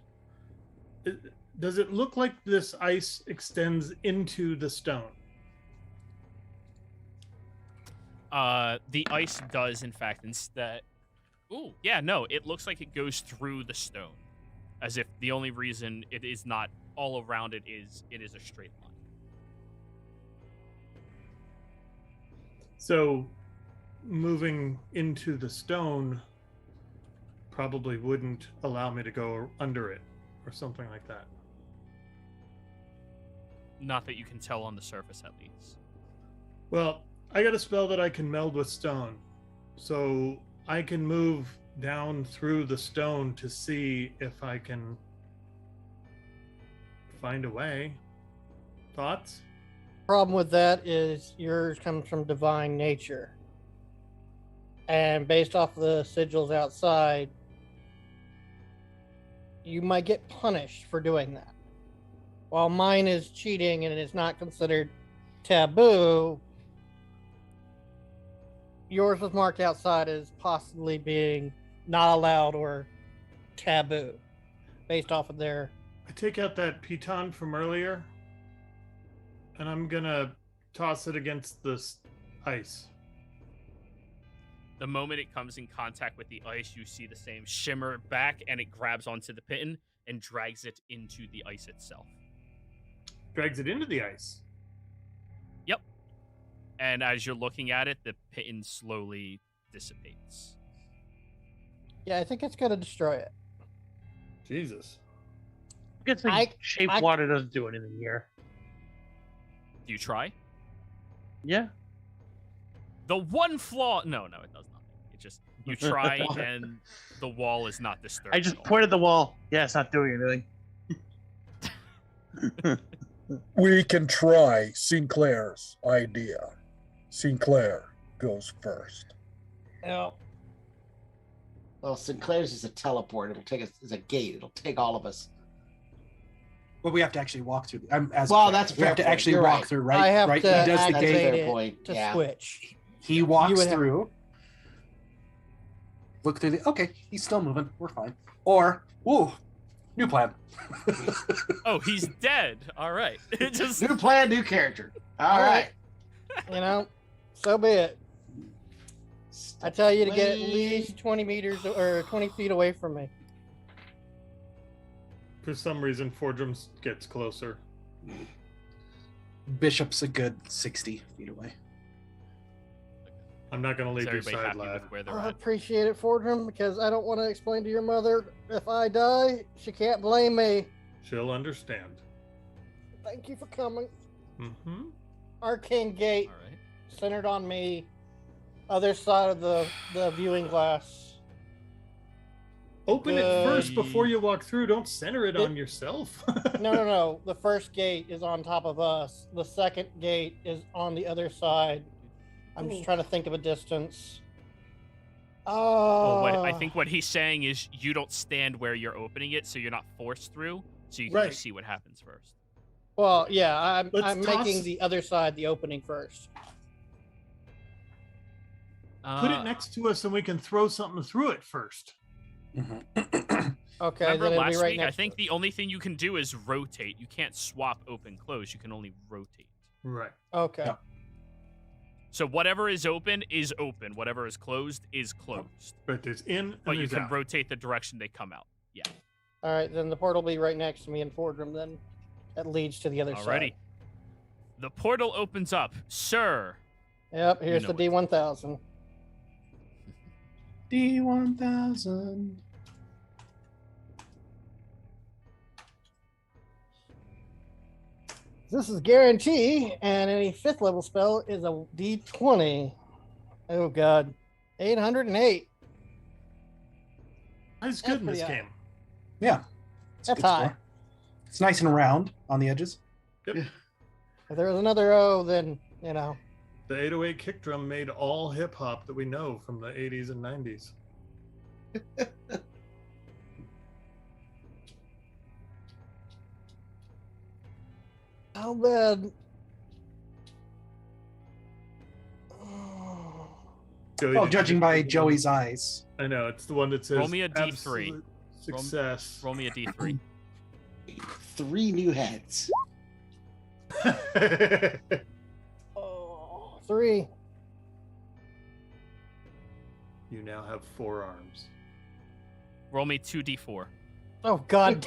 Does it look like this ice extends into the stone? The ice does, in fact, instead. Ooh, yeah, no, it looks like it goes through the stone, as if the only reason it is not all around it is a straight line. So, moving into the stone probably wouldn't allow me to go under it, or something like that. Not that you can tell on the surface, at least. Well, I got a spell that I can meld with stone, so I can move down through the stone to see if I can find a way. Thoughts? Problem with that is yours comes from divine nature. And based off the sigils outside, you might get punished for doing that. While mine is cheating and it is not considered taboo, yours was marked outside as possibly being not allowed or taboo based off of their... I take out that piton from earlier, and I'm gonna toss it against this ice. The moment it comes in contact with the ice, you see the same shimmer back, and it grabs onto the piton and drags it into the ice itself. Drags it into the ice. Yep. And as you're looking at it, the piton slowly dissipates. Yeah, I think it's going to destroy it. Jesus. Good thing shape water doesn't do anything here. Do you try? Yeah. The one flaw... No, it does nothing. It just... You try, and the wall is not disturbed. I just pointed at the wall. Yeah, it's not doing anything. We can try Sinclair's idea. Sinclair goes first. Yeah. Well, Sinclair's is a teleport. It'll take us as a gate. It'll take all of us. But we have to actually walk through. That's we have to actually walk through, right? I have right? to He does the activate gate. it to switch. He walks through. Look through the. Okay, he's still moving. We're fine. Or, ooh, new plan. Oh, he's dead. All right. Just... New plan, new character. All right. You know, so be it. I tell you to get at least 20 meters or 20 feet away from me. For some reason, Fordrum gets closer. Bishop's a good 60 feet away. I'm not going to leave your everybody side, happy lad. with where they're I at? appreciate it, Fordrum, because I don't want to explain to your mother if I die, she can't blame me. She'll understand. Thank you for coming. Mm-hmm. Arcane gate, All right. centered on me, other side of the viewing glass. Open it first before you walk through. Don't center it on yourself. No. The first gate is on top of us. The second gate is on the other side. I'm just trying to think of a distance. Well, I think what he's saying is you don't stand where you're opening it, so you're not forced through, so you can just see what happens first. Well, yeah, I'm toss- making the other side the opening first. Put it next to us and we can throw something through it first. Okay, Remember then it'll be last right week? next I think to the only thing you can do is rotate. You can't swap open close. You can only rotate. Right. Okay. Yeah. So whatever is open is open. Whatever is closed is closed. But there's in and But you there's can out. rotate the direction they come out. Yeah. All right, then the portal will be right next to me in Fordrum. Then that leads to the other Alrighty. side. The portal opens up. Sir. Yep. Here's know the D1000. D1000. This is guarantee, and any 5th level spell is a D20. Oh god, 808. That's good in this pretty game. Yeah. It's a That's good high. score. It's nice and round on the edges. If there was another O, then, you know. The 808 kick drum made all hip hop that we know from the 80s and 90s. How bad? Joey, Oh, did you judging get by the one- Joey's eyes. I know, it's the one that says Roll me a D3. absolute success. Roll me a D3. 3 new heads. Oh, 3. You now have 4 arms. Roll me 2D4. Oh, God.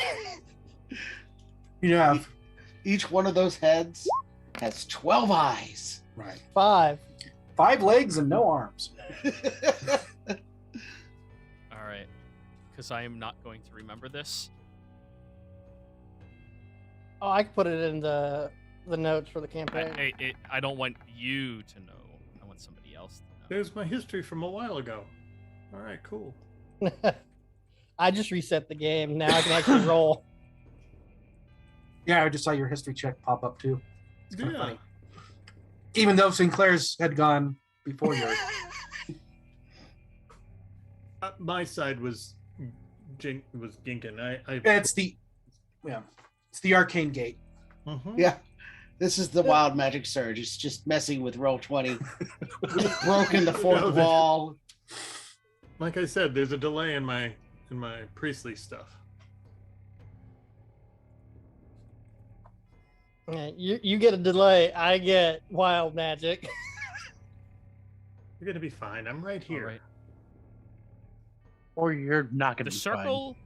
You have Each one of those heads has 12 eyes. right 5. 5 legs and no arms. All right. Because I am not going to remember this. Oh, I can put it in the notes for the campaign. I don't want you to know. I want somebody else to know. There's my history from a while ago. All right, cool. I just reset the game. Now I can actually roll. Yeah, I just saw your history check pop up too. It's kind of Yeah. funny. Even though Sinclair's had gone before yours. My side was Ginkin. It's the arcane gate. Mhm. Yeah. This is the wild magic surge. It's just messing with roll 20. Broken the fourth No, wall. Like I said, there's a delay in my priestly stuff. Yeah, you get a delay. I get wild magic. You're gonna be fine. I'm right All here. right. Or you're not going The to be fine. circle.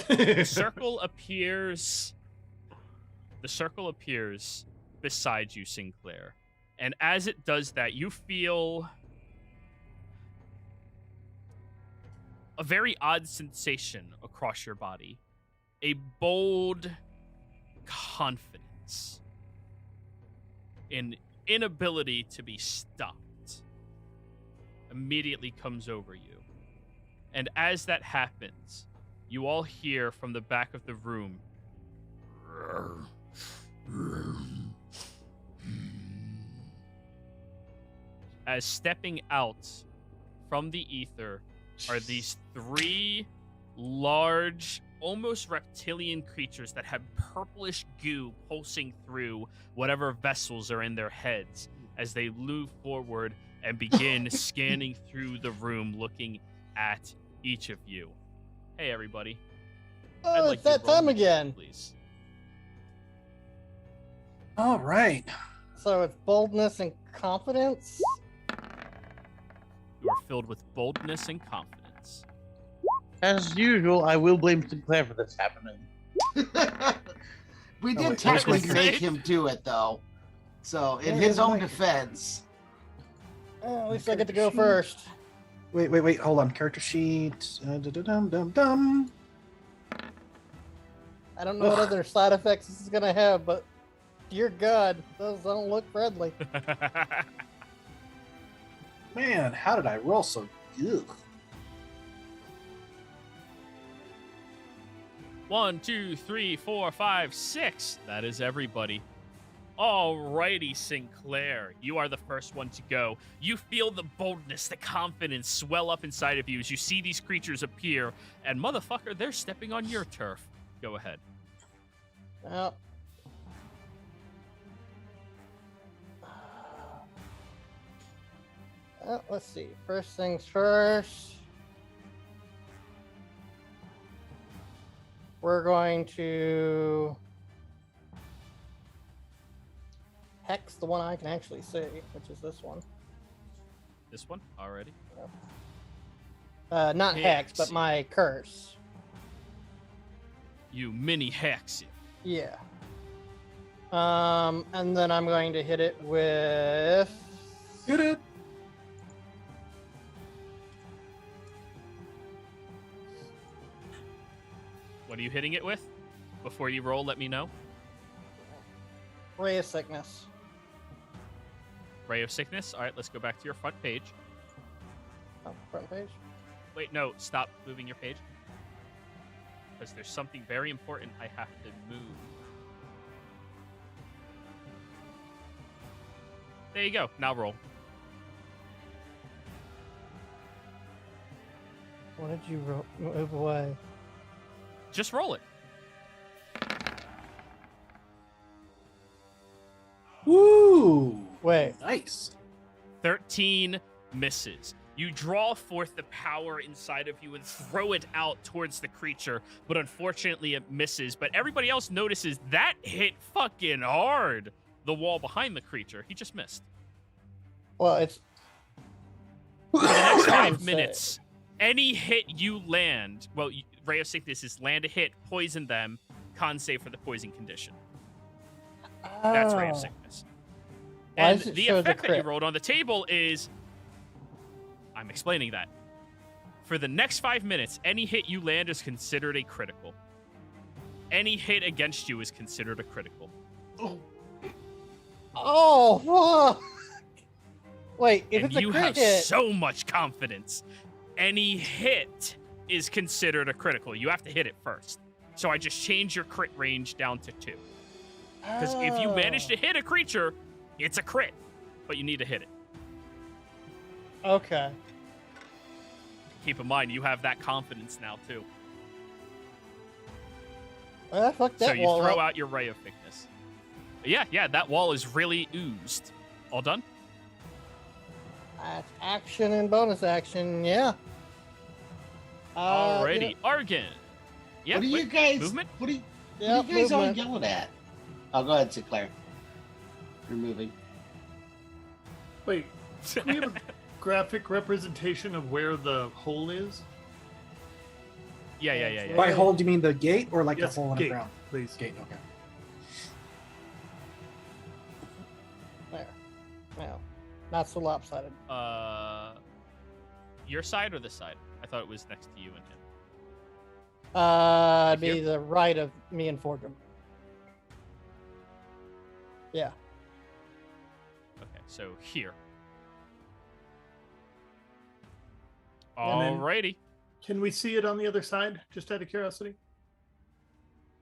The circle appears. The circle appears beside you, Sinclair, and as it does that, you feel a very odd sensation across your body. A bold confidence. An inability to be stopped immediately comes over you. And as that happens, you all hear from the back of the room as stepping out from the ether are these 3 large, almost reptilian creatures that have purplish goo pulsing through whatever vessels are in their heads as they move forward and begin scanning through the room, looking at each of you. Hey, everybody. I'd Oh, like it's you to that roll time me, again. please. All right. So it's boldness and confidence. You are filled with boldness and confidence. As usual, I will blame Sinclair for this happening. We Oh, did wait, technically wait, make wait. him do it, though. So, in Yeah, his own wait. defense. At least I get to go first. Wait. Hold on. Character sheet. Dum. I don't know what other side effects this is gonna have, but dear God, those don't look friendly. Man, how did I roll so good? 1, 2, 3, 4, 5, 6. That is everybody. Alrighty, Sinclair. You are the first one to go. You feel the boldness, the confidence swell up inside of you as you see these creatures appear. And motherfucker, they're stepping on your turf. Go ahead. Well, let's see. First things first. We're going to hex the one I can actually see, which is this one. This one already. Not hex, but Hex. my curse. You mini hex it. Yeah. And then I'm going to hit it with. Hit it. What are you hitting it with? Before you roll, let me know. Ray of Sickness. Ray of Sickness. All right, let's go back to your front page. Oh, front page. Wait, no, stop moving your page. because there's something very important I have to move. There you go. Now roll. What did you move away? Just roll it. Woo! Wait. Nice. 13 misses. You draw forth the power inside of you and throw it out towards the creature, but unfortunately it misses. But everybody else notices that hit fucking hard. The wall behind the creature. He just missed. Well, it's For the next 5 Say. minutes, any hit you land, well, Ray of Sickness is land a hit, poison them, con save for the poison condition. That's Ray of Oh. Sickness. Why And does it the show the effect that you crit? rolled on the table is... I'm explaining that. For the next 5 minutes, any hit you land is considered a critical. Any hit against you is considered a critical. Oh, fuck. Wait, if And it's a you crit have hit, so much confidence. Any hit is considered a critical. You have to hit it first. So I just changed your crit range down to 2. Because if you manage to hit a creature, it's a crit. But you need to hit it. Okay. Keep in mind, you have that confidence now, too. Well, fuck that So you wall throw up. out your Ray of Thickness. Yeah, that wall is really oozed. All done? That's action and bonus action, yeah. Alrighty. Argon. Yeah, what are you wait, guys? movement? What are you, Yeah, what are you guys all movement. yelling at? Oh, go ahead, Sinclair. You're moving. Wait, do we have a graphic representation of where the hole is? Yeah. By hole, do you mean the gate or like Yes, the hole in gate, the ground? please. Gate, okay. There. Now, not so lopsided. Your side or this side? I thought it was next to you and him. It'd be here? the right of me and Fordham. Yeah. Okay, so here. And then- Alrighty. Can we see it on the other side, just out of curiosity?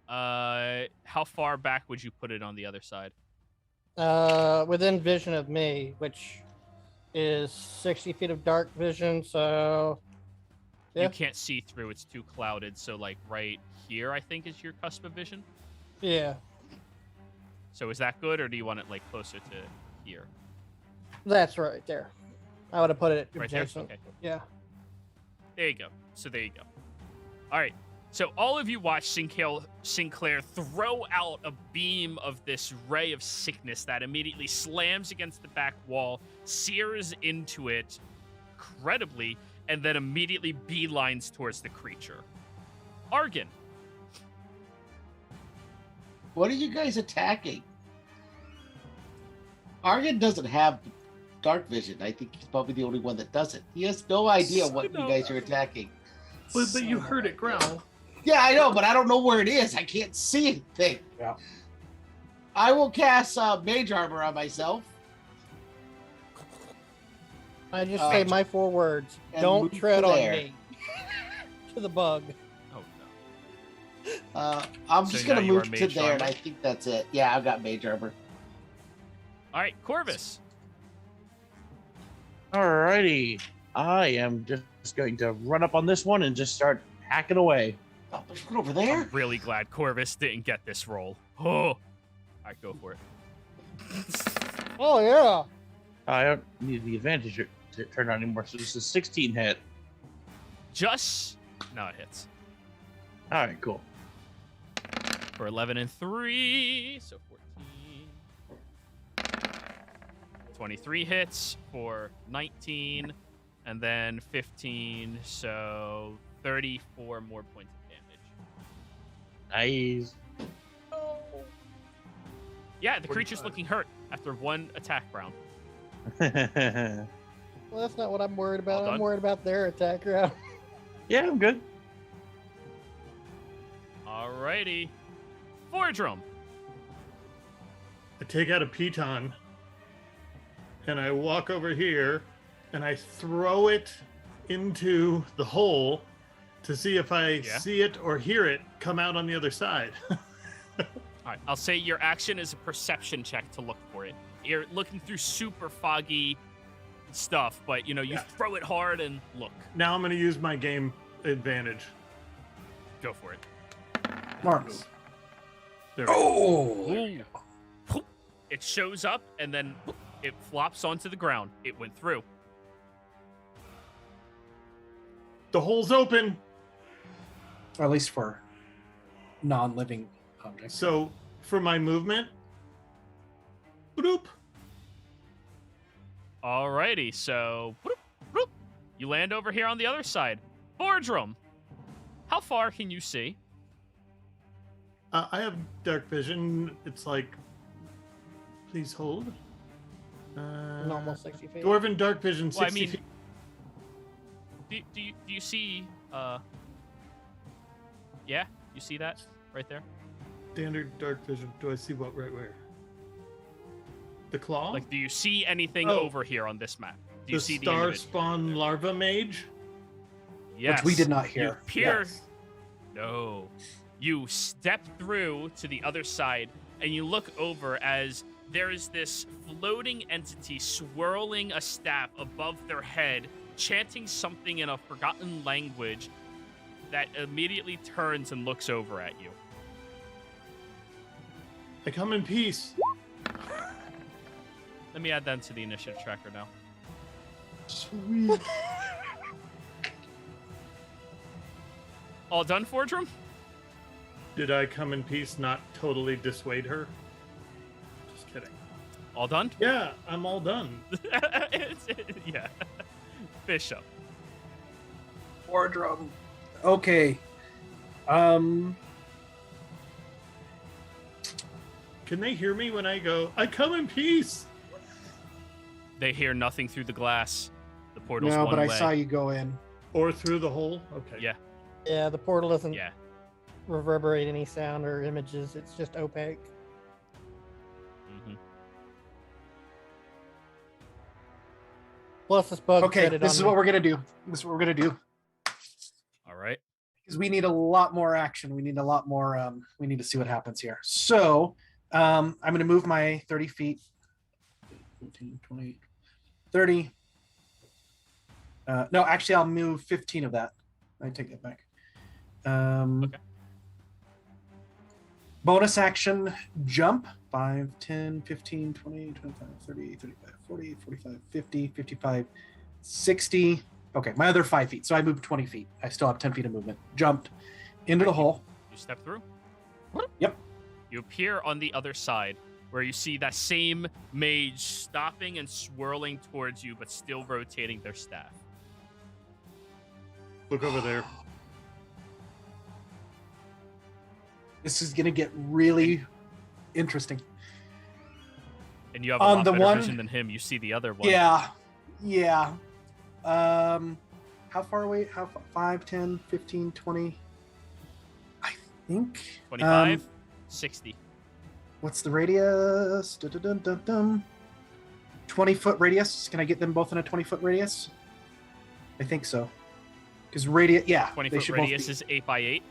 How far back would you put it on the other side? Within vision of me, which is 60 feet of dark vision, so yeah. You can't see through; it's too clouded. So, like right here, I think is your cusp of vision. Yeah, So, is that good, or do you want it like closer to here? that's right there. I would have put it Right there. adjacent. Okay. Yeah. There you go. So there you go. All right. So all of you watch Sinclair throw out a beam of this ray of sickness that immediately slams against the back wall, sears into it incredibly, and then immediately beelines towards the creature. Argon. What are you guys attacking? Argon doesn't have dark vision. I think he's probably the only one that doesn't. He has no idea what you guys are attacking. But you heard it growl. Yeah, I know, but I don't know where it is. I can't see anything. Yeah. I will cast Mage Armor on myself. I just say my 4 words. and Don't move tread to on there. me. To the bug. Oh no. I'm So just now going to you are move to Mage there, and Armor? I think that's it. Yeah, I've got Mage Armor. All right, Corvus. Alrighty. I am just going to run up on this one and just start hacking away. Oh, there's one over there. I'm really glad Corvus didn't get this roll. Oh. All right, go for it. Oh yeah. I don't need the advantage to turn on anymore, so this is 16 hit. Just no, it hits. Alright, cool. For 11 and 3, so 14. 23 hits for 19, and then 15, so 34 more points of damage. Nice. Yeah, the creature's looking hurt after one attack round. Well, that's not what I'm worried about. All I'm done? worried about their attack round. Yeah, I'm good. Alrighty. Fordrum. I take out a piton and I walk over here and I throw it into the hole to see if I Yeah. see it or hear it come out on the other side. All right, I'll say your action is a perception check to look for it. You're looking through super foggy stuff, but you Yeah. throw it hard and look. Now I'm going to use my game advantage. Go for it. Marcus. There we go. Ooh. Whoop. It shows up and then whoop, it flops onto the ground. It went through. The hole's open. Or at least for non-living objects. So for my movement, bloop. Alrighty, so whoop, whoop. You land over here on the other side. Boardroom. How far can you see? I have dark vision. It's like, please hold. Normal 60 feet. Dwarven dark vision, 60 Well, I mean, feet. do you see? Yeah, you see that right there? Standard dark vision. Do I see what right where? The claw? Like, do you see anything Oh. over here on this map? Do you the see the star individual? spawn larva mage? Yes. Which we did not You hear. peer. Yes. No. You step through to the other side and you look over as there is this floating entity swirling a staff above their head, chanting something in a forgotten language that immediately turns and looks over at you. I come in peace. Let me add that to the initiative tracker now. Sweet. All done, Fordrum? Did I come in peace not totally dissuade her? Just kidding. All done? Yeah, I'm all done. Yeah. Bishop. Wardrobe. Okay. Can they hear me when I go, I come in peace? They hear nothing through the glass. The portal's No, one but way. I saw you go in. Or through the hole? Okay. Yeah, Yeah, the portal doesn't yeah. reverberate any sound or images. It's just opaque. hmm Plus, this bug. Okay, fed it this on is me. what we're gonna do. This is what we're gonna do. All right. Because we need a lot more action. We need a lot more. We need to see what happens here. So I'm going to move my 30 feet. 15, 20, 30. No, actually, I'll move 15 of that. I take that back. Okay. Bonus action jump 5, 10, 15, 20, 25, 30, 35, 40, 45, 50, 55, 60. Okay, my other 5 feet. So I moved 20 feet. I still have 10 feet of movement. Jumped into the hole. You step through. Yep. You appear on the other side, where you see that same mage stopping and swirling towards you, but still rotating their staff. Look over there. This is going to get really interesting. And you have a On lot the better one- vision than him. You see the other one. Yeah. Yeah. How far away? How 5, 10, 15, 20? I think. 25, 60. What's the radius? 20-foot radius. Can I get them both in a 20-foot radius? I think so. Because radius, yeah. 20 they foot should both radius be. is 8 by 8.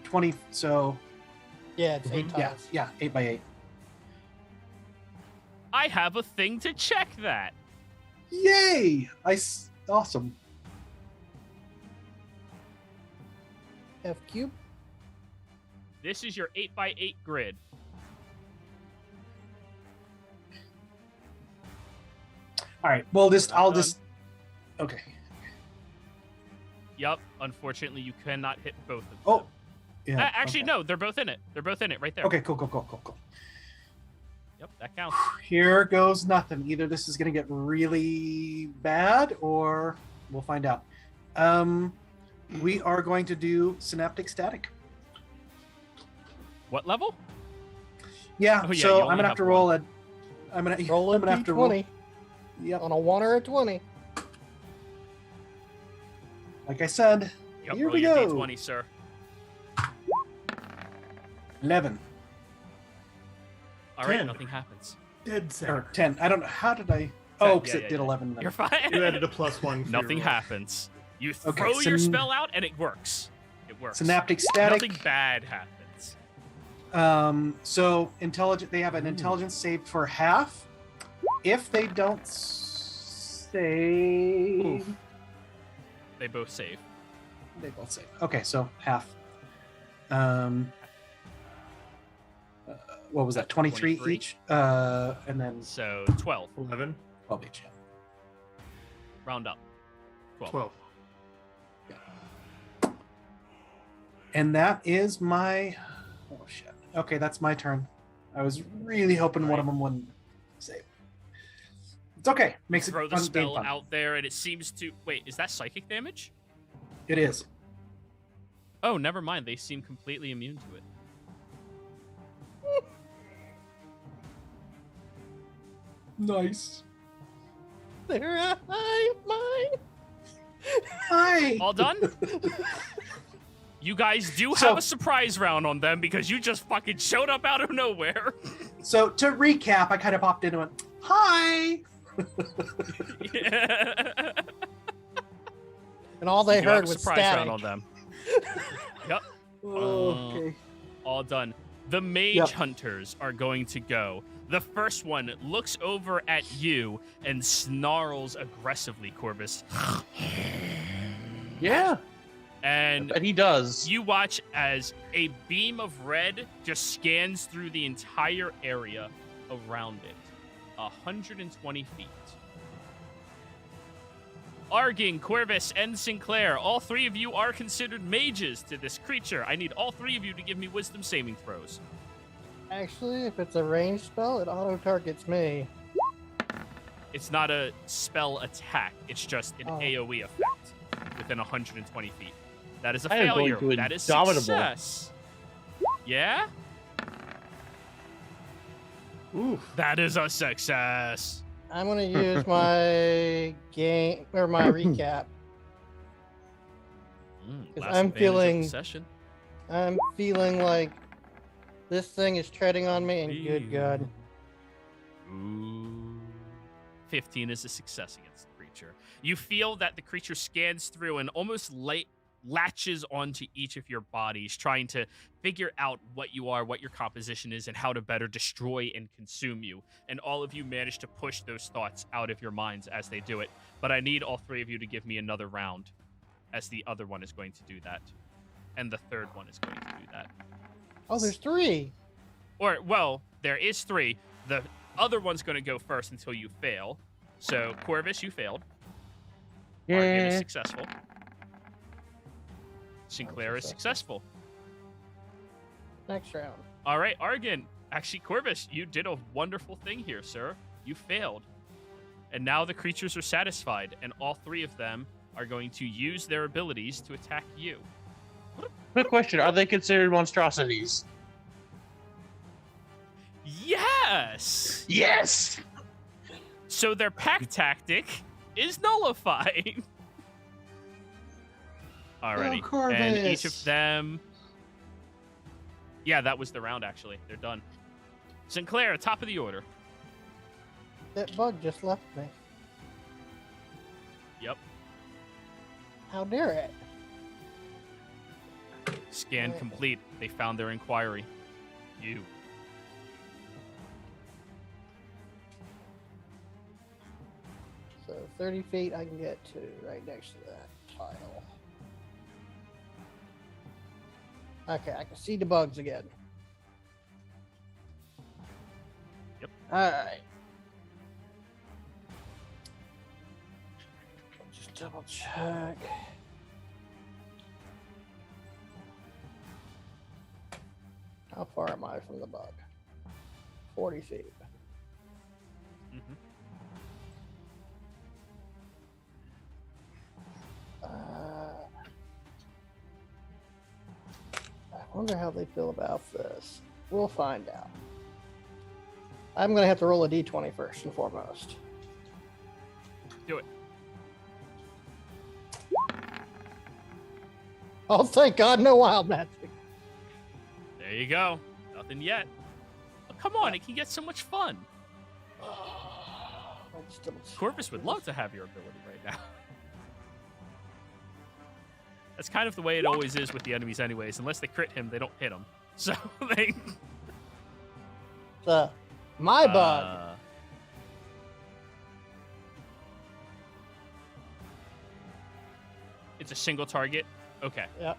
20. So Yeah, it's 8 yeah, tiles. yeah, 8 by 8. I have a thing to check that. Yay! Awesome. F cube. This is your 8 by 8 grid. All right. Well, I'll Done. just. Okay. Yup. Unfortunately, you cannot hit both of them. Oh. Yeah. Actually, okay. no. They're both in it. They're both in it right there. Okay. Cool. Yep. That counts. Here goes nothing. Either this is going to get really bad, or we'll find out. We are going to do synaptic static. What level? Yeah. Oh, yeah, you so only I'm gonna have have to one. roll a. I'm gonna Roll a I'm gonna have to roll. d20 Yep. on a 1 or a 20. Like I said, Yep. here Roll we your go. D20, sir. 11 All right. 10. Nothing happens. Dead or center. 10. I don't know. How did I? 10, Oh, because yeah, it yeah, did yeah. 11. Then. You're fine. You added a +1. For Nothing your roll. happens. You throw your spell out, and it works. It works. Synaptic static. Nothing bad happens. So intelligent. They have an intelligence save for half. If they don't save, They both save. they both save. Okay, so half. What was that? 23 each. And then So 12. 11, 12 each. Yeah. Round up. 12. 12. And that is my. Oh shit. Okay, that's my turn. I was really hoping one of them wouldn't save. It's okay. Makes it Throw the fun, game spell fun. out there, and it seems to. Wait, is that psychic damage? It is. Oh, never mind. They seem completely immune to it. Nice. They're mine. Hi. All done? You guys do So- have a surprise round on them because you just fucking showed up out of nowhere. So to recap, I kind of popped into it. Hi. Yeah. And all they You have heard a was surprise static. round on them. Yep. Okay. All done. The Mage Yep. Hunters are going to go. The first one looks over at you and snarls aggressively, Corvus. Yeah, And but he does. you watch as a beam of red just scans through the entire area around it. 120 feet. Arging, Corvus, and Sinclair, all three of you are considered mages to this creature. I need all three of you to give me wisdom saving throws. Actually, if it's a ranged spell, it auto targets me. It's not a spell attack. It's just an Oh. AoE effect within 120 feet. That is a I am going failure. to That is Indomitable. success. Yeah? Ooh. That is a success. I'm gonna use my game or my recap. Last I'm advantage of the feeling- session. I'm feeling like this thing is treading on me, and good God. Ooh. 15 is a success against the creature. You feel that the creature scans through and almost latches onto each of your bodies, trying to figure out what you are, what your composition is, and how to better destroy and consume you. And all of you manage to push those thoughts out of your minds as they do it. But I need all three of you to give me another round, as the other one is going to do that. And the third one is going to do that. Oh, there's 3. Or, well, there is 3. The other one's going to go first until you fail. So, Corvus, you failed. Argyn is Yeah. successful. Sinclair is successful. Next round. All right, Argyn. Actually, Corvus, you did a wonderful thing here, sir. You failed. And now the creatures are satisfied, and all three of them are going to use their abilities to attack you. Quick question: are they considered monstrosities? Yes! Yes. So their pack tactic is nullified. Alrighty. Oh, And each Corvus. of them. Yeah, that was the round, actually. They're done. Sinclair, top of the order. That bug just left me. Yep. How dare it? Scan complete. They found their inquiry. You. So 30 feet I can get to right next to that tile. Okay, I can see the bugs again. Yep. Alright. Just double check. How far am I from the bug? 40 feet. Mhm. I wonder how they feel about this. We'll find out. I'm going to have to roll a d20 first and foremost. Do it. Oh, thank God, no wild magic. There you go. Nothing yet. Oh, come on, it can get so much fun. I'll just double check. Corvus would love to have your ability right now. That's kind of the way it always is with the enemies anyways. Unless they crit him, they don't hit him. So, they... My bug. It's a single target? Okay. Yep.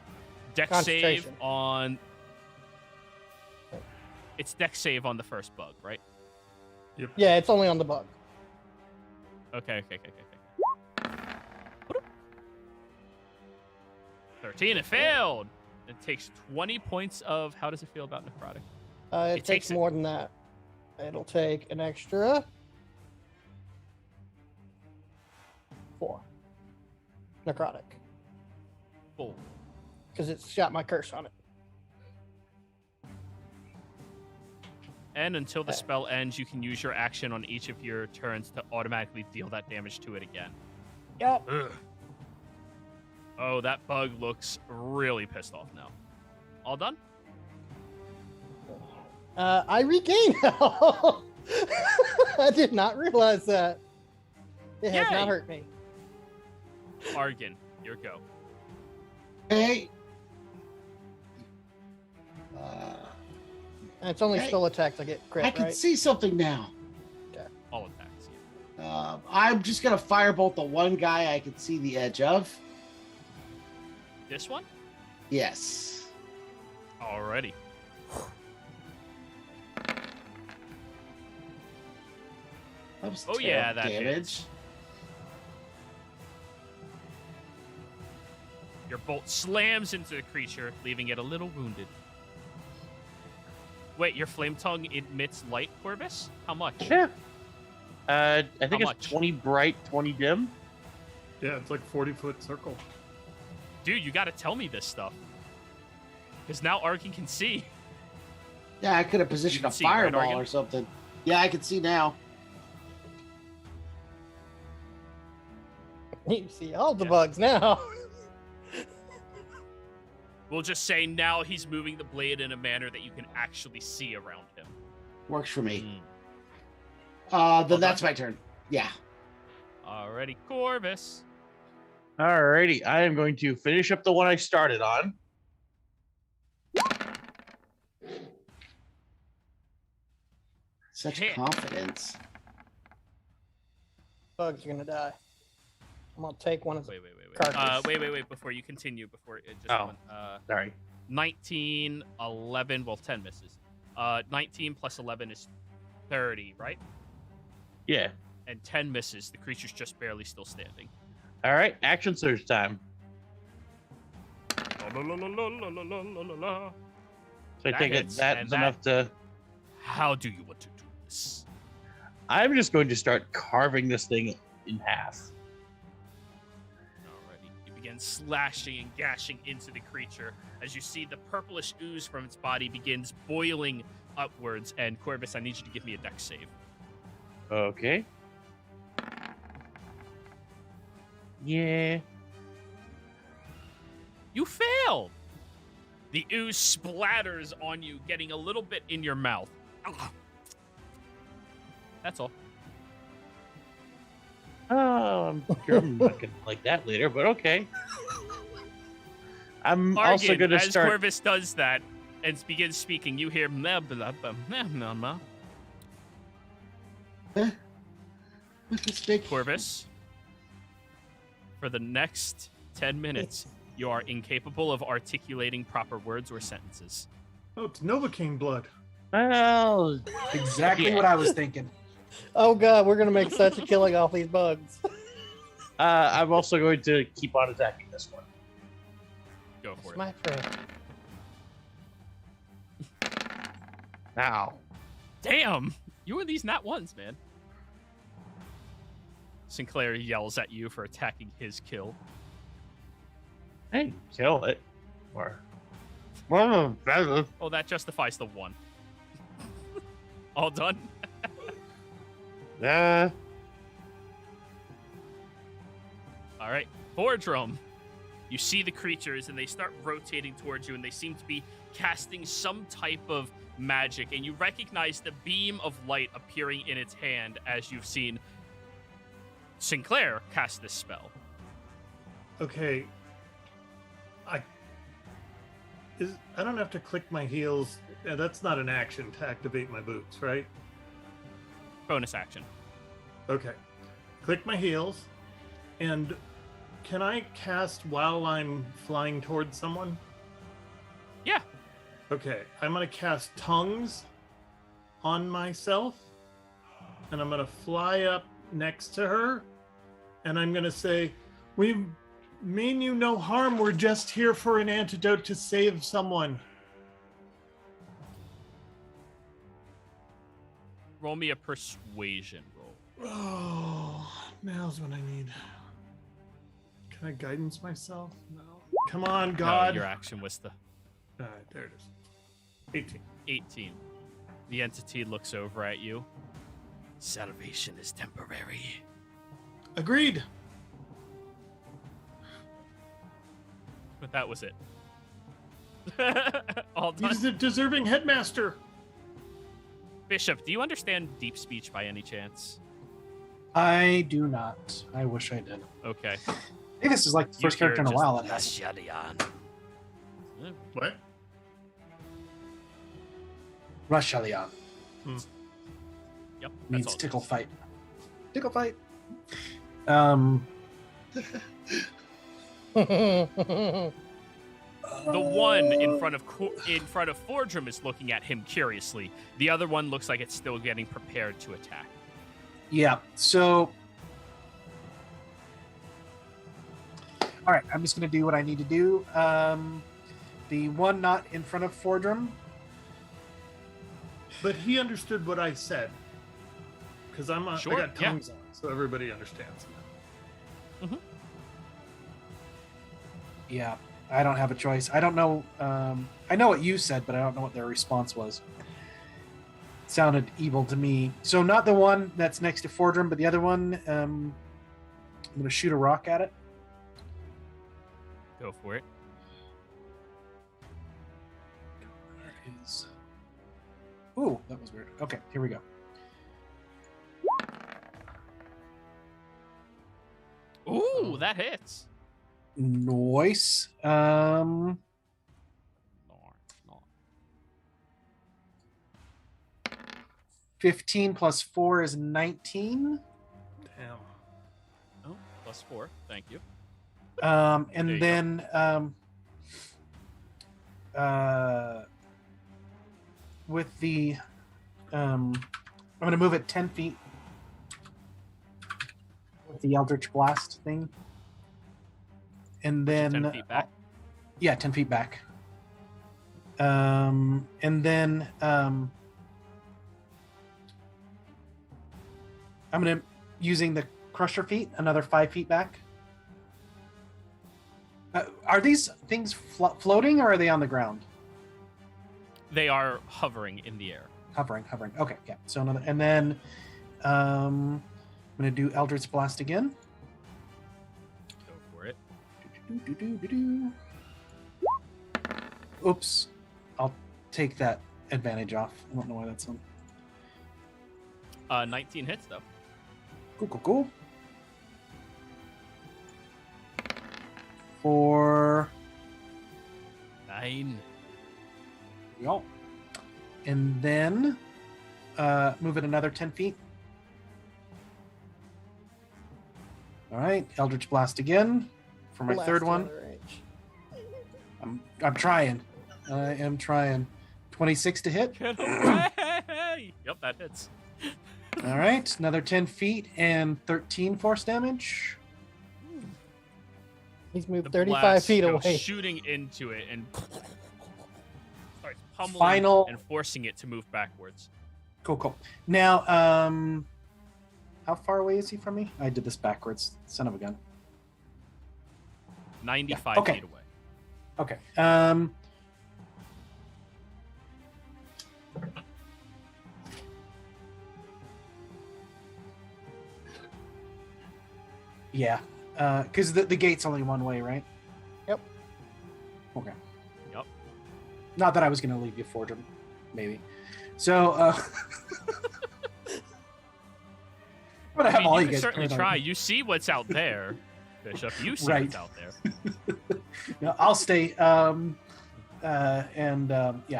Dex save Concentration. on... It's dex save on the first bug, right? Yeah, it's only on the bug. Okay. 13, it failed! It takes 20 points of... How does it feel about necrotic? It takes more than that. It'll take an extra 4 necrotic. Full. Because it's got my curse on it. And until the spell ends, you can use your action on each of your turns to automatically deal that damage to it again. Yep. Ugh. Oh, that bug looks really pissed off now. All done? I regained health. I did not realize that. It has Yay. not hurt me. Argon, your go. Hey. And it's only Hey. spell attacks I get crit, I can right? see something now. All attacks. Yeah. I'm just gonna firebolt the one guy I can see the edge of. This one? Yes. Alrighty. That was Oh, yeah, terrible that damage. hits. Your bolt slams into the creature, leaving it a little wounded. Wait, your flame tongue emits light, Corvus? How much? Yeah. I think How it's much? 20 bright, 20 dim. Yeah, it's like 40-foot circle. Dude, you gotta tell me this stuff. Because now Arkin can see. Yeah, I could have positioned You a can see, right, fireball Argon? or something. Yeah, I can see now. You see all the Yeah. bugs now. We'll just say now he's moving the blade in a manner that you can actually see around him. Works for me. Mm. Then that's my turn. Yeah. Alrighty, Corvus. Alrighty, I am going to finish up the one I started on. Such Hit. confidence. Bugs are gonna die. I'm gonna take one of the Wait. Carcass. Wait. Before you continue, before it just Oh. went, Sorry. 19, 11, well, 10 misses. 19 plus 11 is 30, right? Yeah. And 10 misses. The creature's just barely still standing. All right, action surge time. La, la, la, la, la, la, la, la, la. So I That take it hits, that's and that- enough to. How do you want to do this? I'm just going to start carving this thing in half. Alrighty. You begin slashing and gashing into the creature as you see the purplish ooze from its body begins boiling upwards. And Corvus, I need you to give me a dex save. Okay. Yeah. You failed! The ooze splatters on you, getting a little bit in your mouth. That's all. Oh, I'm sure I'm not gonna like that later, but okay. I'm Argon, also going to as start. Corvus does that and begins speaking, you hear blah, blah, blah, blah, blah, blah. What's this big? Corvus, for the next 10 minutes, you are incapable of articulating proper words or sentences. Oh, it's Novocaine blood. Well, Exactly Yeah. what I was thinking. Oh god, we're gonna make such a killing off these bugs. I'm also going to keep on attacking this one. Go for it. My friend. Now. Damn! You were these not ones, man. Sinclair yells at you for attacking his kill. Hey, kill it. Or. Well, Oh, that justifies the one. All done? uh, All right, Boardroom. You see the creatures, and they start rotating towards you, and they seem to be casting some type of magic, and you recognize the beam of light appearing in its hand as you've seen Sinclair cast this spell. Okay. I don't have to click my heels. That's not an action to activate my boots, right? Bonus action. Okay. Click my heels. And can I cast while I'm flying towards someone? Yeah. Okay. I'm going to cast tongues on myself. And I'm going to fly up next to her. And I'm going to say, we mean you no harm. We're just here for an antidote to save someone. Roll me a persuasion roll. Oh, now's what I need. Can I guidance myself? No. Come on, God. No, your action was the All right, there it is. 18. 18. The entity looks over at you. Salvation is temporary. Agreed. But that was it. All done. He's a deserving headmaster. Bishop, do you understand deep speech by any chance? I do not. I wish I did. Okay. I think this is like the first character in a while that has. What? Rashalion. Yep. That's Means all it tickle is. fight. Tickle fight. The one in front of Fordrum is looking at him curiously. The other one looks like it's still getting prepared to attack. Yeah. So. All right. I'm just going to do what I need to do. The one not in front of Fordrum. But he understood what I said. Because I Sure, got yeah. tongues on, so everybody understands. Yeah. I don't have a choice. I don't know. I know what you said, but I don't know what their response was. It sounded evil to me. So not the one that's next to Fordrum, but the other one. I'm going to shoot a rock at it. Go for it. Where is? Ooh, that was weird. Okay, here we go. Ooh, that hits. Noise. No. 15 plus 4 is 19. Damn. Oh, plus 4. Thank you. And There you then with the I'm going to move it 10 feet with the Eldritch Blast thing. And then 10 feet back. yeah, 10 feet back. And then I'm going to using the Crusher Feet another 5 feet back. Are these things floating or are they on the ground? They are hovering in the air. Hovering. Okay, yeah. So another, and then I'm gonna do Eldritch Blast again. Go for it. Oops, I'll take that advantage off. I don't know why that's on. 19 hits though. Cool. For 9. y'all. And then move it another 10 feet. All right, Eldritch Blast again for my third one. I'm trying. I am trying. 26 to hit. Get away! Yep, that hits. All right, another 10 feet and 13 force damage. He's moved The 35 blast feet goes away. shooting into it and starts pummeling Final- and forcing it to move backwards. Cool. Now, how far away is he from me? I did this backwards. Son of a gun. 95 okay. feet away. Okay. Yeah. Because the gate's only one way, right? Yep. Okay. Yep. Not that I was going to leave you for him, maybe. So, I'm going to have all you you can guys certainly turn try. on. You see what's out there, Bishop. You see Right. what's out there. No, I'll stay. Yeah,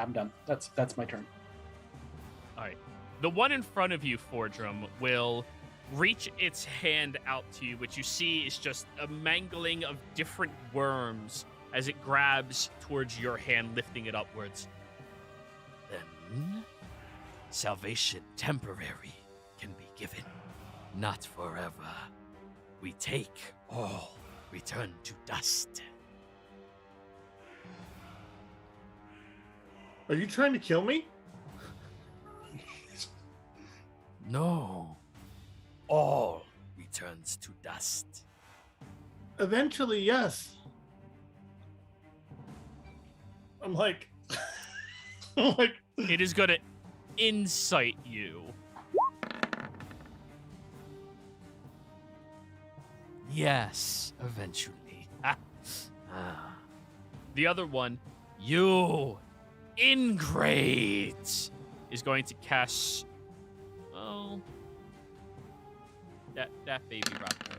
I'm done. That's my turn. All right. The one in front of you, Fordrum, will reach its hand out to you, which you see is just a mangling of different worms as it grabs towards your hand, lifting it upwards. Then, salvation temporary can be given, not forever. We take all, return to dust. Are you trying to kill me? No, all returns to dust. Eventually, yes. I'm like, It is going to insight you. Yes, eventually. The other one, you, ingrate, is going to cast. Oh, that baby raptor.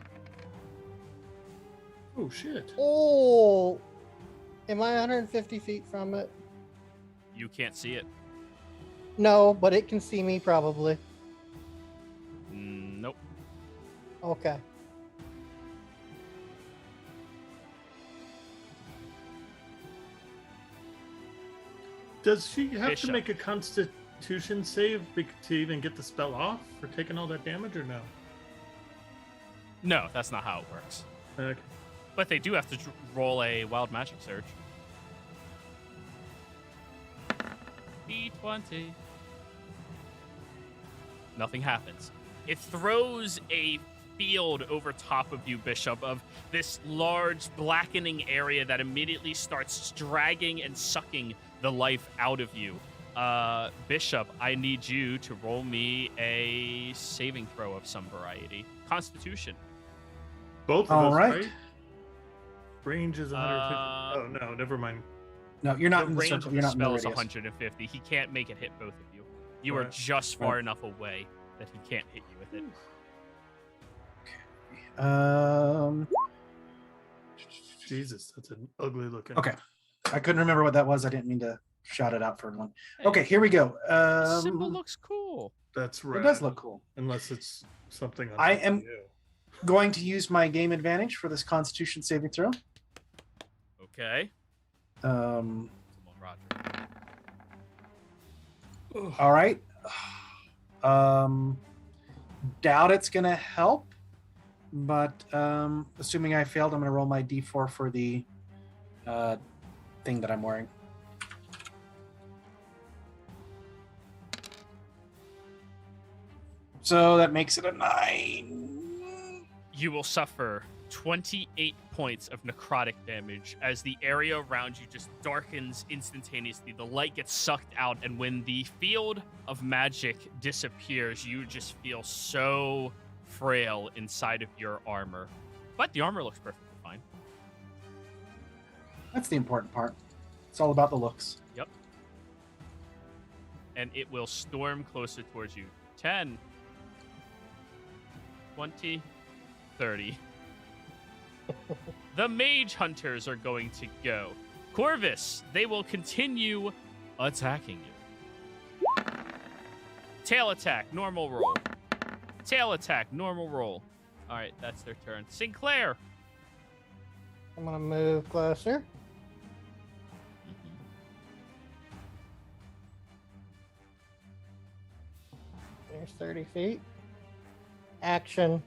oh shit. Oh, am I 150 feet from it? You can't see it. No, but it can see me probably. Nope. Okay. Does she have Bishop. to make a Constitution save to even get the spell off for taking all that damage, or no? No, that's not how it works. Okay. But they do have to roll a wild magic surge. D20. Nothing happens. It throws a field over top of you, Bishop, of this large blackening area that immediately starts dragging and sucking the life out of you. Bishop, I need you to roll me a saving throw of some variety. Constitution. Both of All us, right. Range is 150. Oh no, never mind. No, you're not The in the range circle. of You're the not in the spell is radius. 150. He can't make it hit both of you. You are Right. just far enough away that he can't hit you with it. Jesus, that's an ugly looking. Okay. I couldn't remember what that was. I didn't mean to shout it out for everyone. Hey, Okay, here we go. the symbol looks cool. That's It right. does look cool. Unless it's something. I on am- you. Going to use my game advantage for this Constitution saving throw. Okay. Um, Come on, Roger. all right. Doubt it's gonna help, but assuming I failed, I'm gonna roll my D4 for the thing that I'm wearing. So that makes it a 9. You will suffer 28 points of necrotic damage as the area around you just darkens instantaneously. The light gets sucked out, and when the field of magic disappears, you just feel so frail inside of your armor. But the armor looks perfectly fine. That's the important part. It's all about the looks. Yep. And it will storm closer towards you. 10, 20, 30. The Mage Hunters are going to go. Corvus, they will continue attacking you. Tail attack, normal roll. Tail attack, normal roll. All right, that's their turn. Sinclair. I'm gonna move closer. There's 30 feet. Action.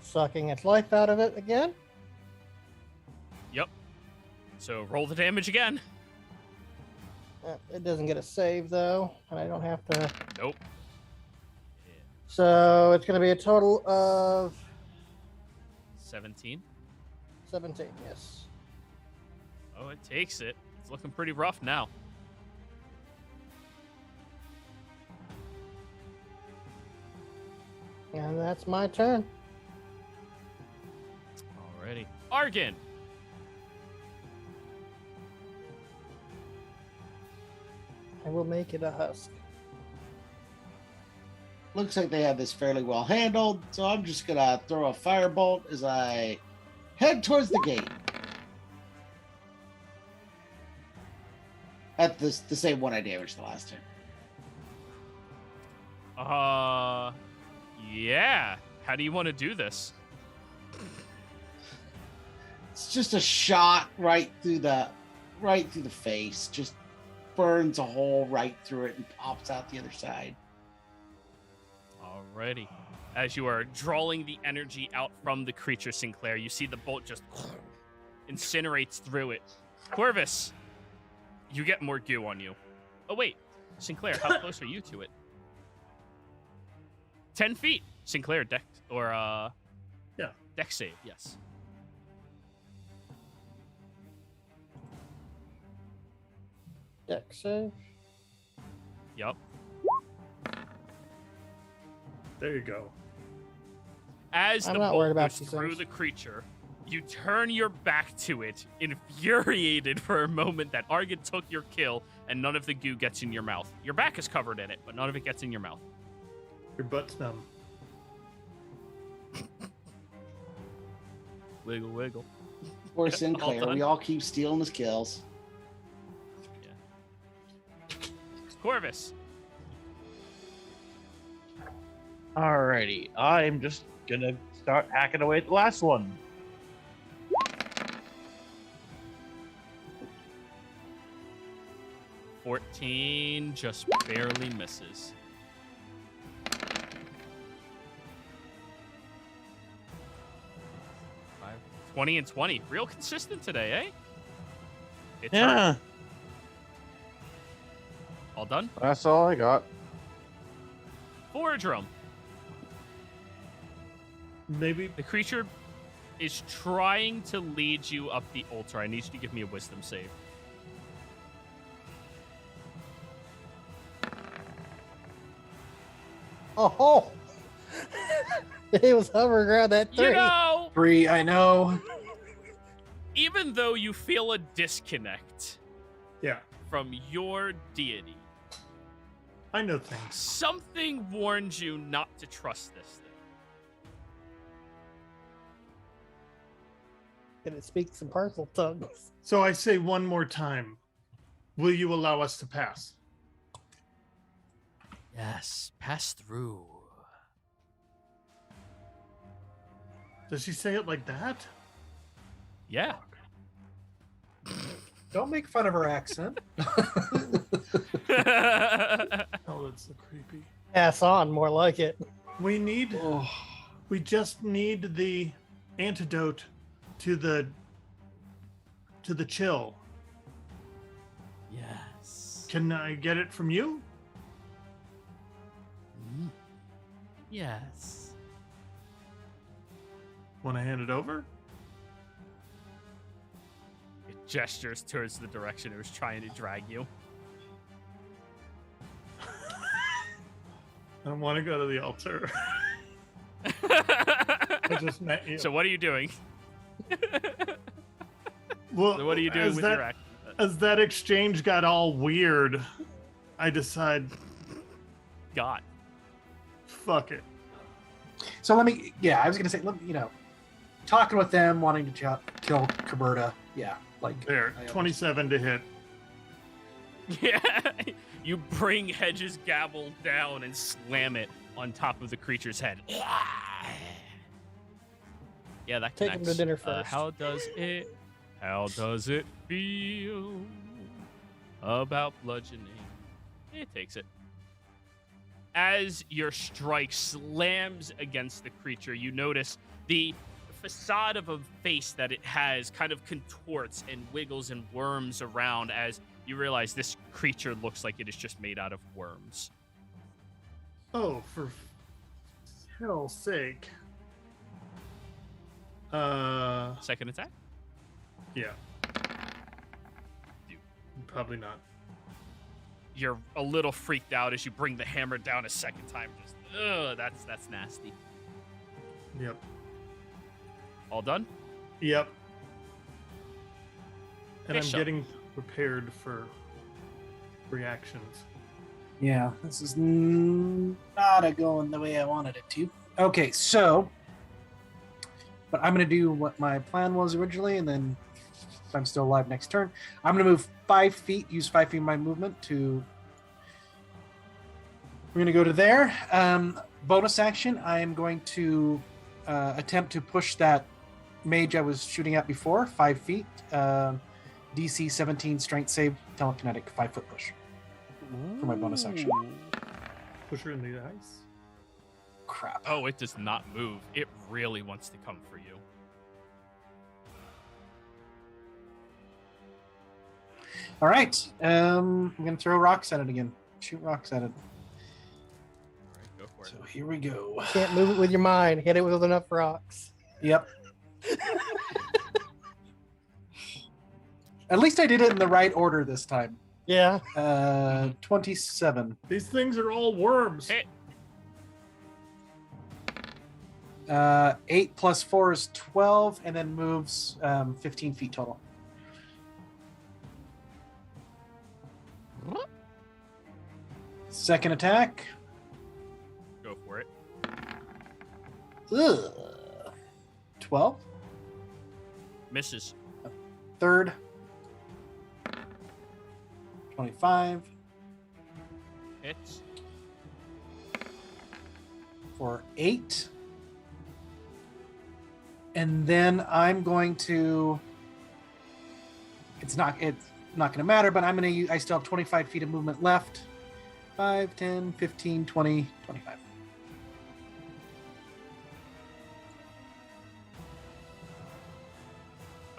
Sucking its life out of it again. Yep. So roll the damage again. It doesn't get a save though, and I don't have to. Nope. So it's gonna be a total of 17. 17. Yes. Oh, it takes it. It's looking pretty rough now. And that's my turn. Alrighty. Argon. I will make it a husk. Looks like they have this fairly well handled, so I'm just gonna throw a firebolt as I head towards the gate. At the same one I damaged the last time. Yeah. How do you want to do this? It's just a shot right through the face. Just burns a hole right through it and pops out the other side. Alrighty. As you are drawing the energy out from the creature, Sinclair, you see the bolt just incinerates through it. Corvus, you get more goo on you. Oh, wait. Sinclair, how close are you to it? 10 feet. Sinclair, dex, or, Yeah. Dex save, yes. Dex save. Yup. There you go. As I'm the not bolt worried about goes these through things. the creature, you turn your back to it, infuriated for a moment that Argon took your kill and none of the goo gets in your mouth. Your back is covered in it, but none of it gets in your mouth. Your butt's numb. Wiggle, wiggle. Poor All Sinclair. done. We all keep stealing his kills. Corvus. Alrighty, I'm just gonna start hacking away at the last one. $14 just barely misses. 20 and 20. Real consistent today, eh? It's Yeah, hurt. All done? that's all I got. Forge room. Maybe The creature is trying to lead you up the altar. I need you to give me a wisdom save. Oh, he was hovering around that 3. You know, 3, I know. even though you feel a disconnect yeah. from your deity, I know things. something warns you not to trust this thing. And it speaks in parcel tongues. So I say one more time. Will you allow us to pass? Yes, pass through. Does she say it like that? Yeah. Don't make fun of her accent. Oh, that's so creepy. Pass on, more like it. Oh, We just need the antidote to the chill. Yes. Can I get it from you? Mm. Yes. Want to hand it over? It gestures towards the direction it was trying to drag you. I want to go to the altar. I just met you. So what are you doing? Well, So what are you doing as with that, your action? As that exchange got all weird, I decide, God. fuck it. so I was gonna say, talking with them, wanting to kill Caberta. Yeah, like There, I 27 to hit. Yeah. You bring Hedge's gavel down and slam it on top of the creature's head. Yeah, that Take him connects. to dinner first. How does it feel about bludgeoning? It takes it. As your strike slams against the creature, you notice the facade of a face that it has kind of contorts and wiggles and worms around as you realize this creature looks like it is just made out of worms. Oh, for hell's sake. Second attack? Yeah. Probably not. You're a little freaked out as you bring the hammer down a second time. Just, that's nasty. Yep. All done? Yep. And I'm Bishop. getting prepared for reactions. Yeah, this is not going the way I wanted it to. Okay, so, but I'm gonna do what my plan was originally, and then if I'm still alive next turn. I'm going to move 5 feet, use 5 feet of my movement to... We're going to go to there. Bonus action, I am going to attempt to push that mage I was shooting at before, 5 feet. DC 17 strength save, telekinetic, 5-foot push for my bonus action. Push her in the ice. Crap. Oh, it does not move. It really wants to come for you. All right. I'm going to throw rocks at it again. Shoot rocks at it. All right, go for it. So here we go. Can't move it with your mind. Hit it with enough rocks. Yep. At least I did it in the right order this time. Yeah. 27. These things are all worms. Hit. 8 plus 4 is 12, and then moves 15 feet total. Second attack. Go for it. Ugh. 12. Misses. Third. 25. Hits. For 8. And then I'm going to... It's not going to matter, but I'm going to use... I still have 25 feet of movement left. 5, 10, 15, 20, 25.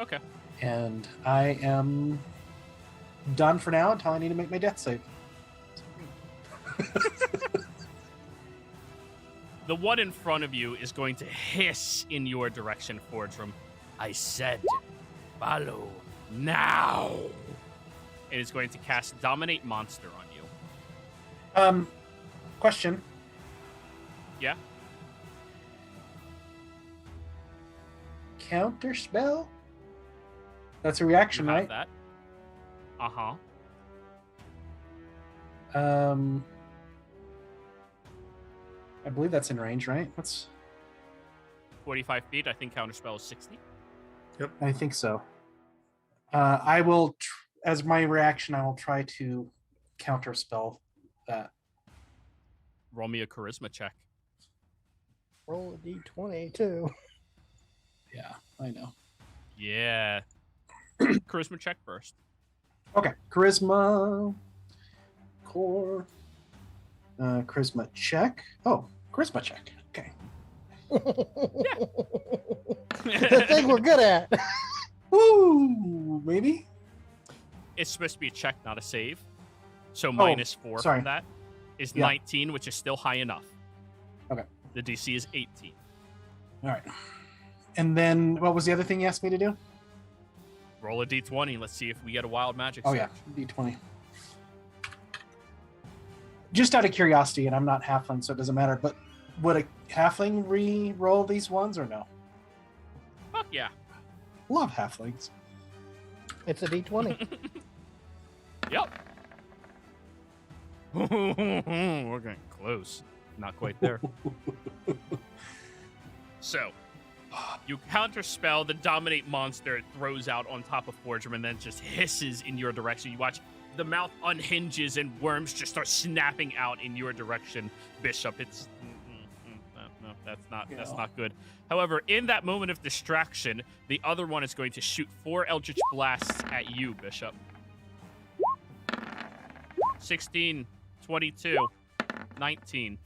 Okay. And I am done for now until I need to make my death save. The one in front of you is going to hiss in your direction, Fordrum. I said, follow now. It is going to cast Dominate Monster on you. Question. Yeah? Counter spell? That's a reaction, You have right? that. Uh-huh. I believe that's in range, right? That's 45 feet. I think Counterspell is 60. I think so. I will, as my reaction, I will try to counterspell that. Roll me a Charisma check. Roll a d20 too. Yeah, I know. Yeah. Charisma check first. Okay, charisma, core, charisma check. Oh, charisma check. Okay. The thing we're good at. Woo, maybe. It's supposed to be a check, not a save. So minus 4 sorry. from that is Yeah. 19, which is still high enough. Okay. The DC is 18. All right. And then what was the other thing you asked me to do? Roll a d20. Let's see if we get a wild magic. Oh, surge. yeah, D20. Just out of curiosity, and I'm not halfling, so it doesn't matter, but would a halfling re-roll these ones or no? Fuck yeah. Love halflings. It's a d20. Yep. We're getting close. Not quite there. So, you counterspell the Dominate Monster. It throws out on top of Forgeman and then just hisses in your direction. You watch the mouth unhinges and worms just start snapping out in your direction, Bishop. It's no, that's not good. However, in that moment of distraction, the other one is going to shoot 4 Eldritch Blasts at you, Bishop. 16, 22, 19.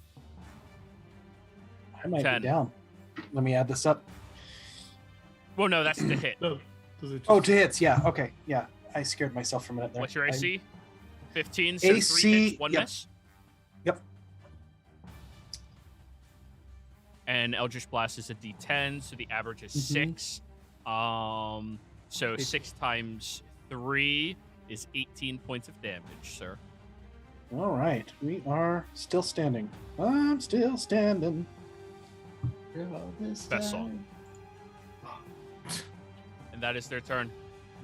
I might 10. be down. Let me add this up. Well, no, that's the hit. No, does it just... Oh, to hits. Yeah. Okay. Yeah. I scared myself for a minute there. What's your I- AC? 15, so AC 3 hits, 1 yep. miss. Yep. And Eldritch Blast is a D10, so the average is Mhm. 6. So 6 times 3 is 18 points of damage, sir. All right. We are still standing. I'm still standing. Best song. And that is their turn.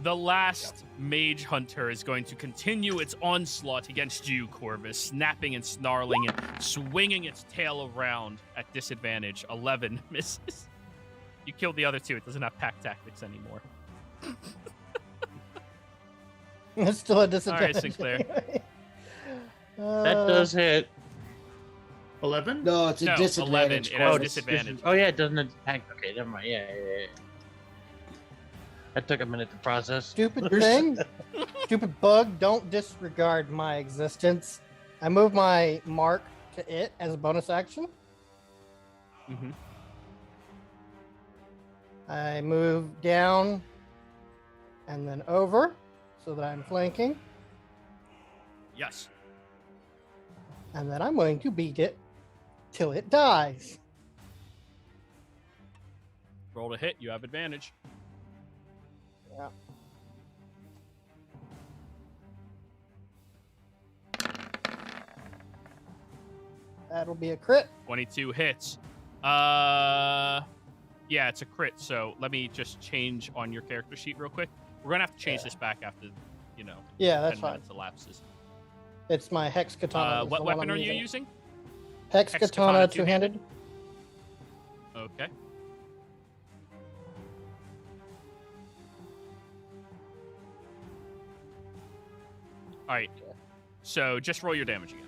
The last Mage Hunter is going to continue its onslaught against you, Corvus, snapping and snarling and swinging its tail around at disadvantage. 11 misses. You killed the other 2. It doesn't have pack tactics anymore. It's still a disadvantage. Sinclair. That does hit. 11? No, it's a No, disadvantage. 11. It has Corvus. disadvantage. Oh yeah, it doesn't attack. Okay, never mind. Yeah. That took a minute to process. Stupid thing. Stupid bug. Don't disregard my existence. I move my mark to it as a bonus action. Mm-hmm. I move down and then over so that I'm flanking. Yes. And then I'm going to beat it till it dies. Roll to hit. You have advantage. Yeah. That'll be a crit. 22 hits. Yeah, it's a crit. So let me just change on your character sheet real quick. We're gonna have to change this back after, Yeah, that's 10 fine. minutes elapses. It's my hex katana. What weapon are you using? Hex Hex katana katana two-handed. Okay. All right. So just roll your damage again.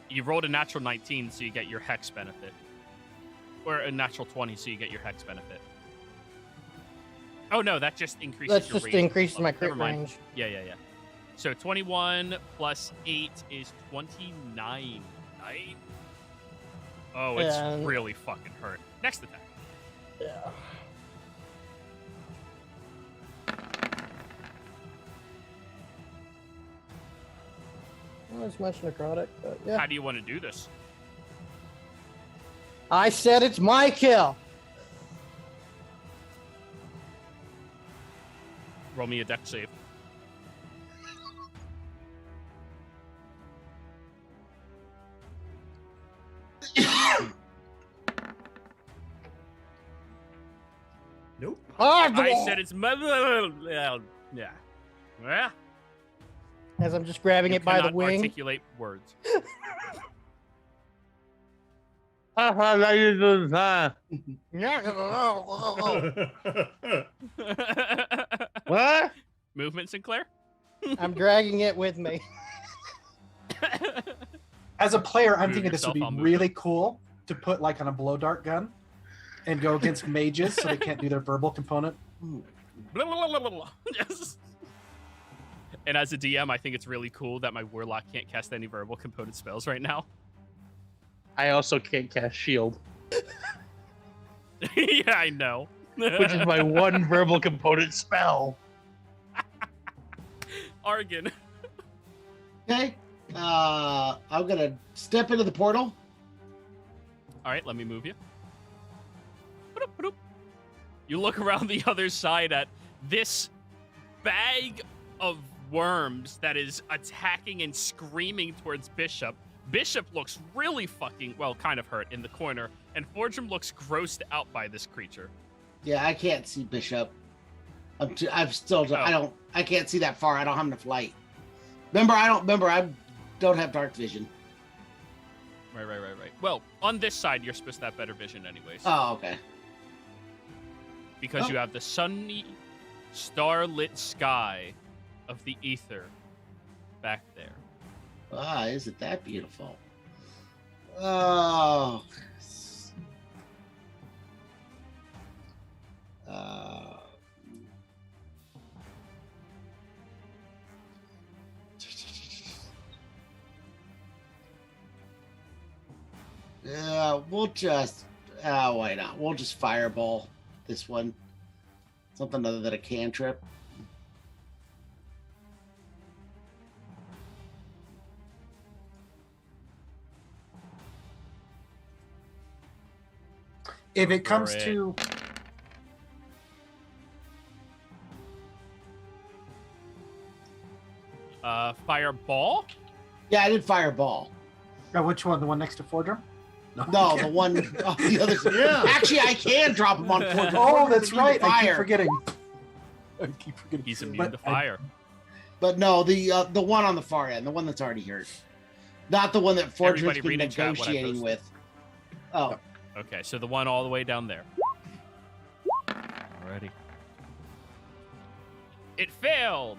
You rolled a natural 19, so you get your hex benefit, or a natural 20, so you get your hex benefit. Oh no, that just increases. That's your just range. increases my Never crit mind. range. Yeah. So 21 plus 8 is 29. Right? Oh, it's And- really fucking hurt. Next attack. Yeah. Not as much necrotic, but yeah. How do you want to do this? I said it's my kill. Roll me a dex save. Nope. I said it's my. Yeah. Yeah. As I'm just grabbing You it by the cannot wing. articulate words. What? Movement, Sinclair? I'm dragging it with me. As a player, I'm Move thinking this would be yourself, I'll move really it. cool to put like on a blow dart gun and go against mages so they can't do their verbal component. Blah, blah, blah, blah, blah. Yes. And as a DM, I think it's really cool that my warlock can't cast any verbal component spells right now. I also can't cast shield, Yeah, I know. which is my one verbal component spell. Argon. Okay. I'm gonna step into the portal. All right, let me move you. Ba-doop, ba-doop. You look around the other side at this bag of worms that is attacking and screaming towards Bishop. Bishop looks really fucking, kind of hurt in the corner, and Fortune looks grossed out by this creature. Yeah, I can't see Bishop. I can't see that far. I don't have enough light. I don't have dark vision. Right. Well, on this side, you're supposed to have better vision anyways. Oh, okay. Because you have the sunny, star-lit sky of the ether back there. Ah, isn't that beautiful? Oh. Yeah, we'll just. Why not? We'll just fireball this one. Something other than a cantrip. If it comes Alright. to Fireball? Yeah, I did fireball. which one? The one next to Fordrum? No, the one on the other side. Yeah. Actually, I can drop him on Fordrum. Oh, Fordrum's that's immune to right. I keep Fire. forgetting. I keep forgetting. He's immune But to fire. But no, the one on the far end, the one that's already hurt, not the one that Fordrum's Everybody been read in chat what I negotiating posted. with. Oh, Okay, so the one all the way down there. Alrighty. It failed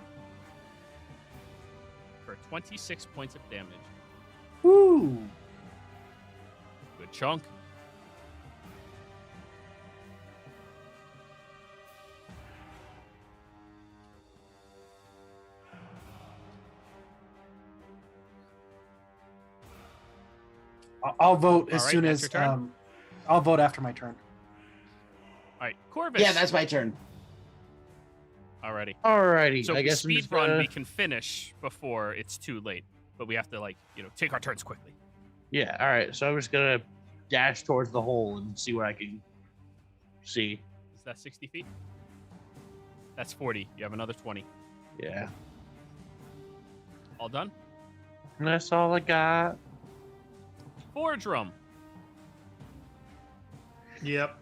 for 26 points of damage. Woo! Good chunk. I'll vote as All right, soon that's as your turn? I'll vote after my turn. All right, Corvus. yeah, that's my turn. Alrighty. Alrighty. So I guess I'm speed just run, gonna- we can finish before it's too late, but we have to take our turns quickly. Yeah. All right. So I'm just gonna dash towards the hole and see what I can see. Is that 60 feet? That's 40. You have another 20. Yeah. All done? And that's all I got. Fordrum. Yep.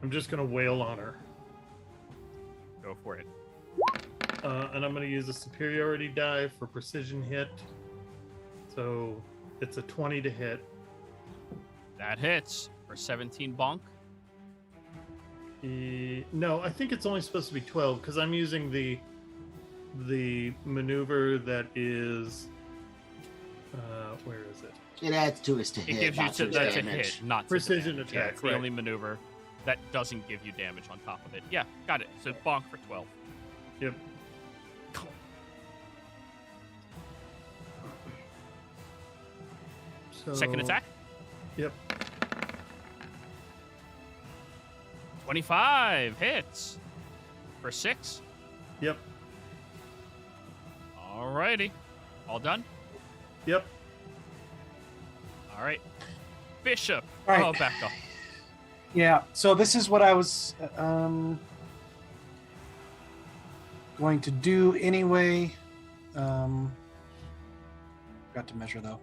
I'm just gonna wail on her. Go for it. And I'm going to use a superiority die for precision hit. So it's a 20 to hit. That hits for 17 bonk. No, I think it's only supposed to be 12 because I'm using the maneuver that is. Where is it? It adds to his to It hit. gives you not to his that's a damage. hit, not to Precision damage. attack, Yeah, it's the right. only maneuver that doesn't give you damage on top of it. Yeah, got it. So bonk for 12. Yep. So, Second attack. Yep. 25 hits for 6. Yep. Alrighty. All done? Yep. All right. Bishop. All right. Oh, back up. Yeah. So this is what I was going to do anyway. Got to measure though.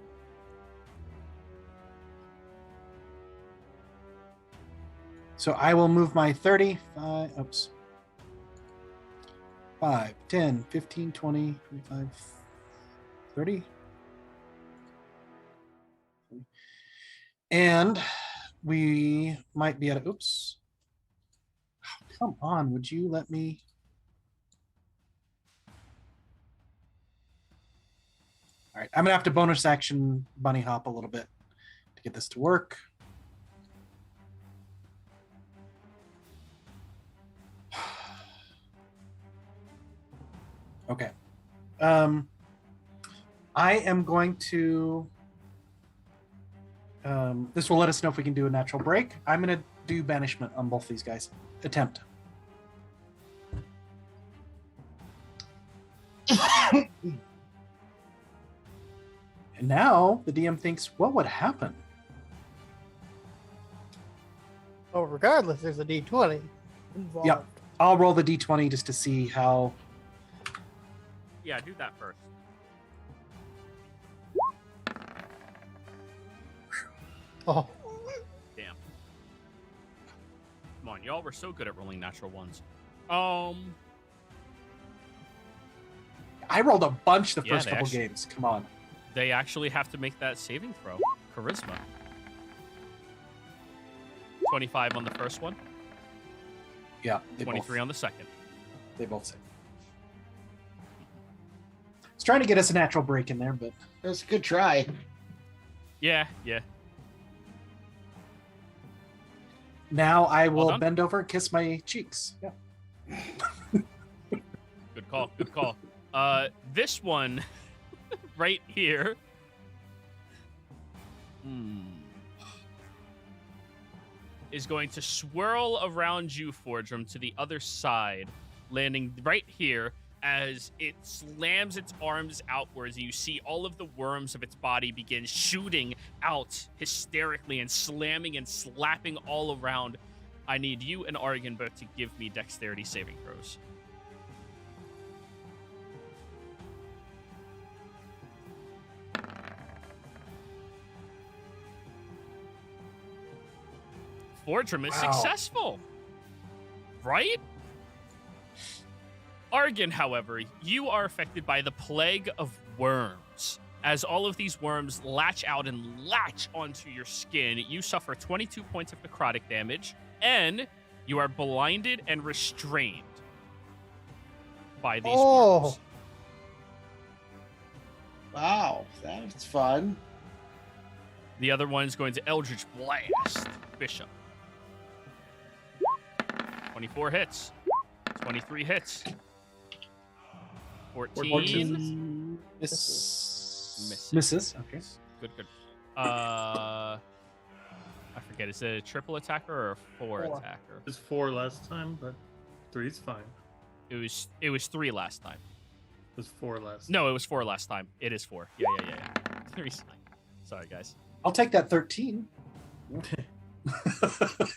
So I will move my 35, 5, 10, 15, 20, 25, 30. And we might be at a, oops. Oh, come on, would you let me? All right, I'm gonna have to bonus action bunny hop a little bit to get this to work. Okay. I am going to. This will let us know if we can do a natural break. I'm going to do banishment on both these guys. Attempt. And now the DM thinks, what would happen? Oh, regardless, there's a D20 involved. Yep. I'll roll the D20 just to see how. Yeah, do that first. Oh, Damn. Come on, y'all were so good at rolling natural ones. I rolled a bunch the Yeah, first they couple actually- games. Come on. They actually have to make that saving throw. Charisma. 25 on the first one, Yeah. They 23 both, on the second. they both say. It's trying to get us a natural break in there, but That's a good try. Yeah, yeah. now I will done? bend over and kiss my cheeks. Yeah. Good call. Good call. This one right here. Is going to swirl around you, Fordrum, to the other side, landing right here as it slams its arms outwards, and you see all of the worms of its body begin shooting out hysterically and slamming and slapping all around. I need you and Argan both to give me dexterity saving throws. Fordrum is Wow. successful, right? Argan, however, you are affected by the plague of worms As all of these worms latch out and latch onto your skin, you suffer 22 points of necrotic damage, and you are blinded and restrained by these worms. Wow, that's fun. The other one is going to Eldritch Blast Bishop. 24 hits. 23 hits. 14. Misses. Okay. Good. I forget. Is it a triple attacker or a four attacker? It was 4 last time, but 3's fine. It was 3 last time. It was 4 last. No, it was 4 last time. It is 4. Yeah. 3's fine. Sorry, guys. I'll take that 13.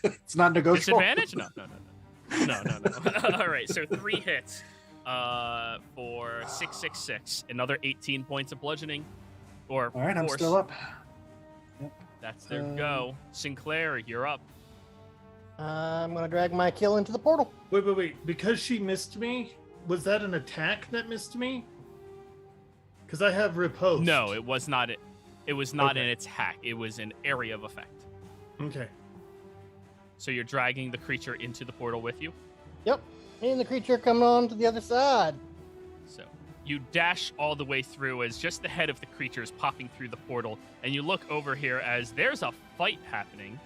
It's not negotiable. Disadvantage? No. All right, so 3 hits for 666. Another 18 points of bludgeoning. Or all right, I'm force. still up. Yep. That's their go. Sinclair, you're up. I'm gonna drag my kill into the portal. Wait. Because she missed me, was that an attack that missed me? Because I have riposte. No, it was not. It was not an attack. It was an area of effect. Okay. So you're dragging the creature into the portal with you? Yep. Me and the creature coming on to the other side. So you dash all the way through as just the head of the creature is popping through the portal, and you look over here as there's a fight happening.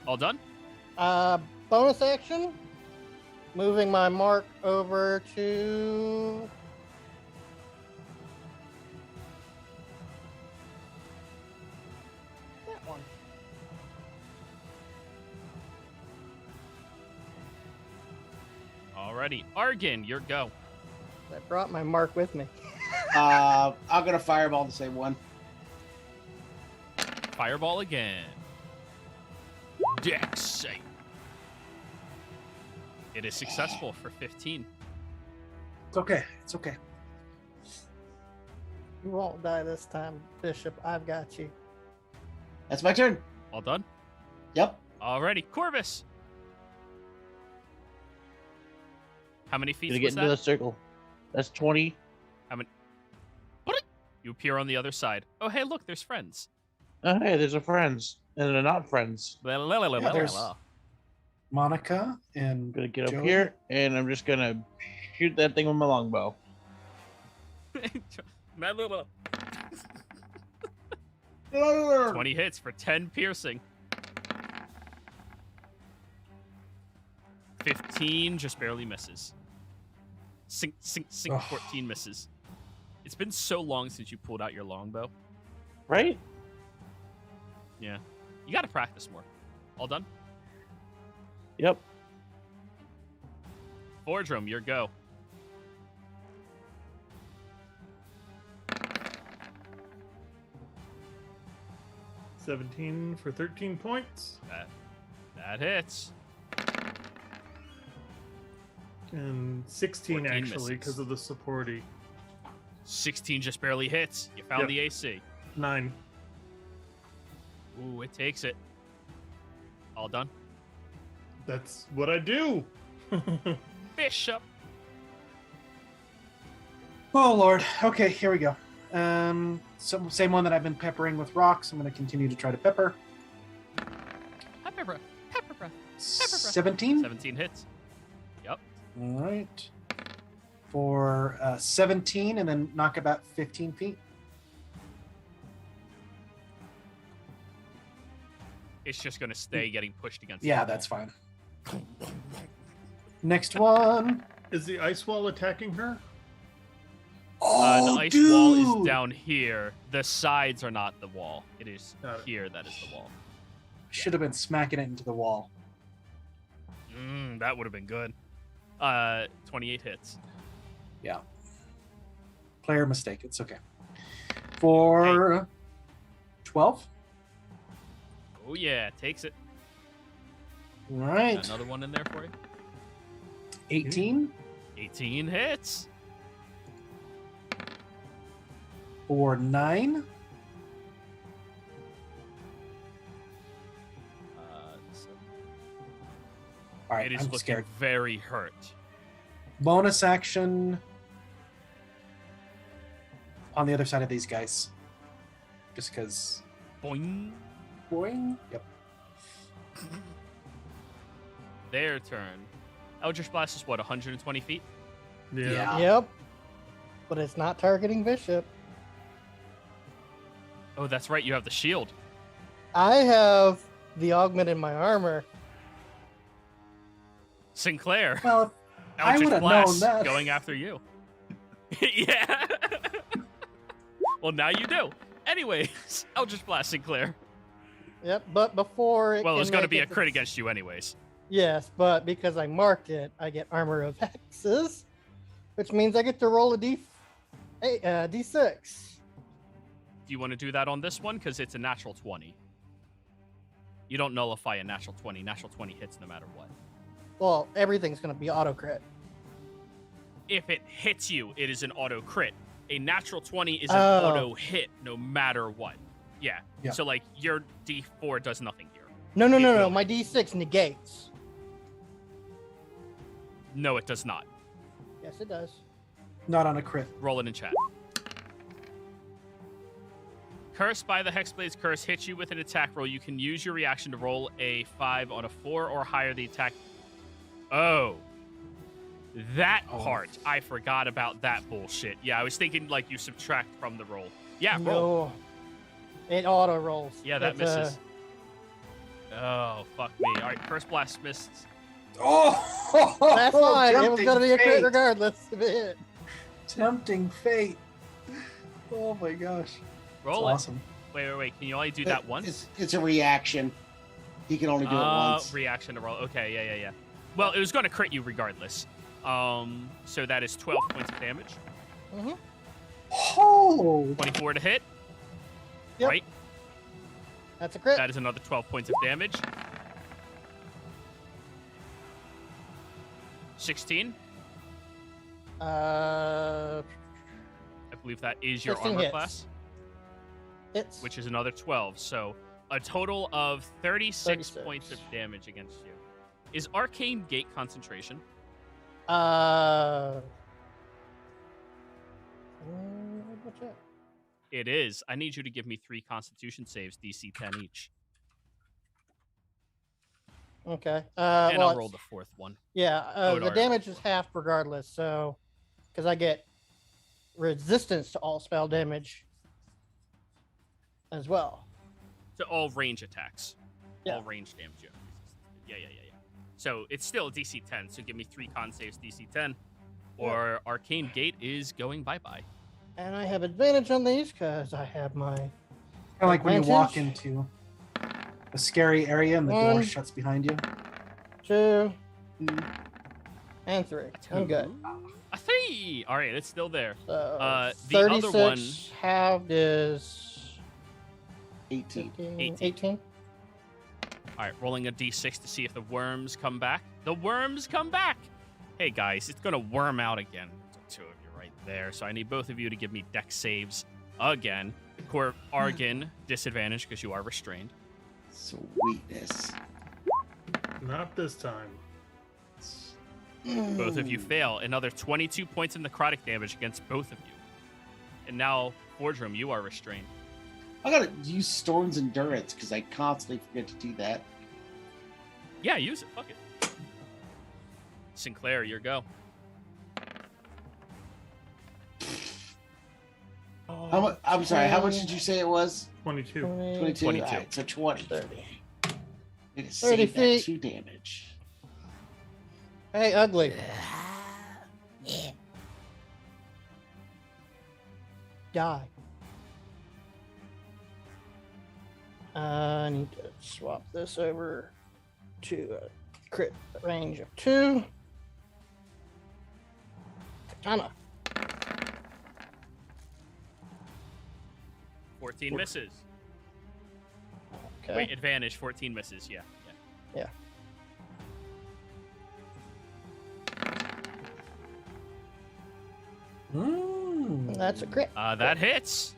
All done? Bonus action. Moving my mark over to that one. Alrighty. Argon, your go. I brought my mark with me. I'm gonna fireball the same one. Fireball again. Dex save. It is successful for 15. It's okay. It's okay. You won't die this time, Bishop. I've got you. That's my turn. All done? Yep. Alrighty. Corvus. How many feet Gonna get was into the that? circle. That's 20. You appear on the other side. Oh, hey, look, there's friends. Oh, hey, there's a friends. And they're not friends. there's- Monica and I'm gonna get up Joey? here, and I'm just gonna shoot that thing with my longbow. 20 hits for 10 piercing. 15 just barely misses. Sink, 14 misses. It's been so long since you pulled out your longbow. Right? Yeah. You gotta practice more. All done? Yep. Fordrum, your go. $17 for 13 points. That hits. And 16 14 actually, misses. because of the supporty. 16 just barely hits. You found Yep. the AC. 9. Ooh, it takes it. All done? That's what I do. Bishop. Oh Lord. Okay, here we go. So same one that I've been peppering with rocks. I'm going to continue to try to pepper. Pepper breath. Pepper breath. 17. 17 hits. Yep. All right. For 17, and then knock about 15 feet. It's just going to stay getting pushed against Yeah, the that's wall. fine. Next one. Is the ice wall attacking her? Oh, the ice dude! wall is down here. The sides are not the wall. It is Got it. here that is the wall. Should have been smacking it into the wall. That would have been good. 28 hits. Yeah. Player mistake. It's okay. For 12. Oh, yeah. Takes it. All right. Got another one in there for you. 18. 18 hits. For 9. All right. It is I'm looking scared. very hurt. Bonus action. on the other side of these guys. Just because. Boing. Boing. Yep. Their turn. Eldritch Blast is what, 120 feet? Yeah. Yep. But it's not targeting Bishop. Oh, that's right. You have the shield. I have the augment in my armor. Sinclair. Well, I Eldritch would have known Blast that. going after you. Yeah. Well, now you do. Anyways, Eldritch Blast, Sinclair. Yep, but before it Well, can it's going to make be a it crit against you anyways. Yes, but because I marked it, I get armor of hexes, which means I get to roll a d6. Do you want to do that on this one? Because it's a natural 20. You don't nullify a natural 20. Natural 20 hits no matter what. Well, everything's going to be auto crit. If it hits you, it is an auto crit. A natural 20 is an Oh. auto hit no matter what. Yeah. Yeah. So, like, your D4 does nothing here. No. It will My hit. d6 negates. No, it does not. Yes, it does. Not on a crit. Roll it in chat. Cursed by the Hexblade's curse hits you with an attack roll. You can use your reaction to roll a 5 on a 4 or higher. The attack. Oh. That part. I forgot about that bullshit. Yeah, I was thinking like you subtract from the roll. Yeah, roll. No. It auto rolls. Yeah, that That's, misses. Oh, fuck me. All right, Curse Blast missed. Oh, That's fine. It was tempting going to be a crit fate. regardless if it hit. Tempting fate. Oh my gosh. Roll That's it. awesome. Wait. Can you only do that once? It's a reaction. He can only do it once. Reaction to roll. Okay, yeah. Well, it was going to crit you regardless. So that is 12 points of damage. Mm-hmm. Oh. 24 to hit. Yep. Right? That's a crit. That is another 12 points of damage. 16. Uh, I believe that is your 16 armor hits. class, It's which is another 12. So a total of 36 points of damage against you. Is Arcane Gate concentration? What's that? It is. I need you to give me 3 Constitution saves, DC 10 each. Okay. And well, I'll roll the 4th one. Yeah, Oh, it the already damage is half regardless, so because I get resistance to all spell damage as well. So all range attacks. Yeah. All range damage. Yeah. So it's still DC 10, so give me 3 con saves DC 10, or Arcane Gate is going bye-bye. And I have advantage on these because I have my Kind of like when you walk Advantage. into a scary area and the door One. shuts behind you. 2 and 3. I'm good. A 3! All right, it's still there. So the other 36 one- halved is 18. 18. All right, rolling a d6 to see if the worms come back. The worms come back! Hey, guys, it's going to worm out again. 2 of you right there. So I need both of you to give me dex saves again. Argon, disadvantage because you are restrained. Sweetness. Not this time. Both of you fail. Another 22 points of necrotic damage against both of you. And now, Fordrum, you are restrained. I gotta use Storm's Endurance because I constantly forget to do that. Yeah, use it. Fuck it. Sinclair, your go. How much? I'm sorry. How much did you say it was? 22. 22. 22. All right, so 20. 30. Need to 30 save that feet. 2 damage. Hey, ugly. Die. I need to swap this over to a crit range of 2. Katana. 14 misses. Okay. Wait, advantage. 14 misses. Yeah. That's a crit. That hits.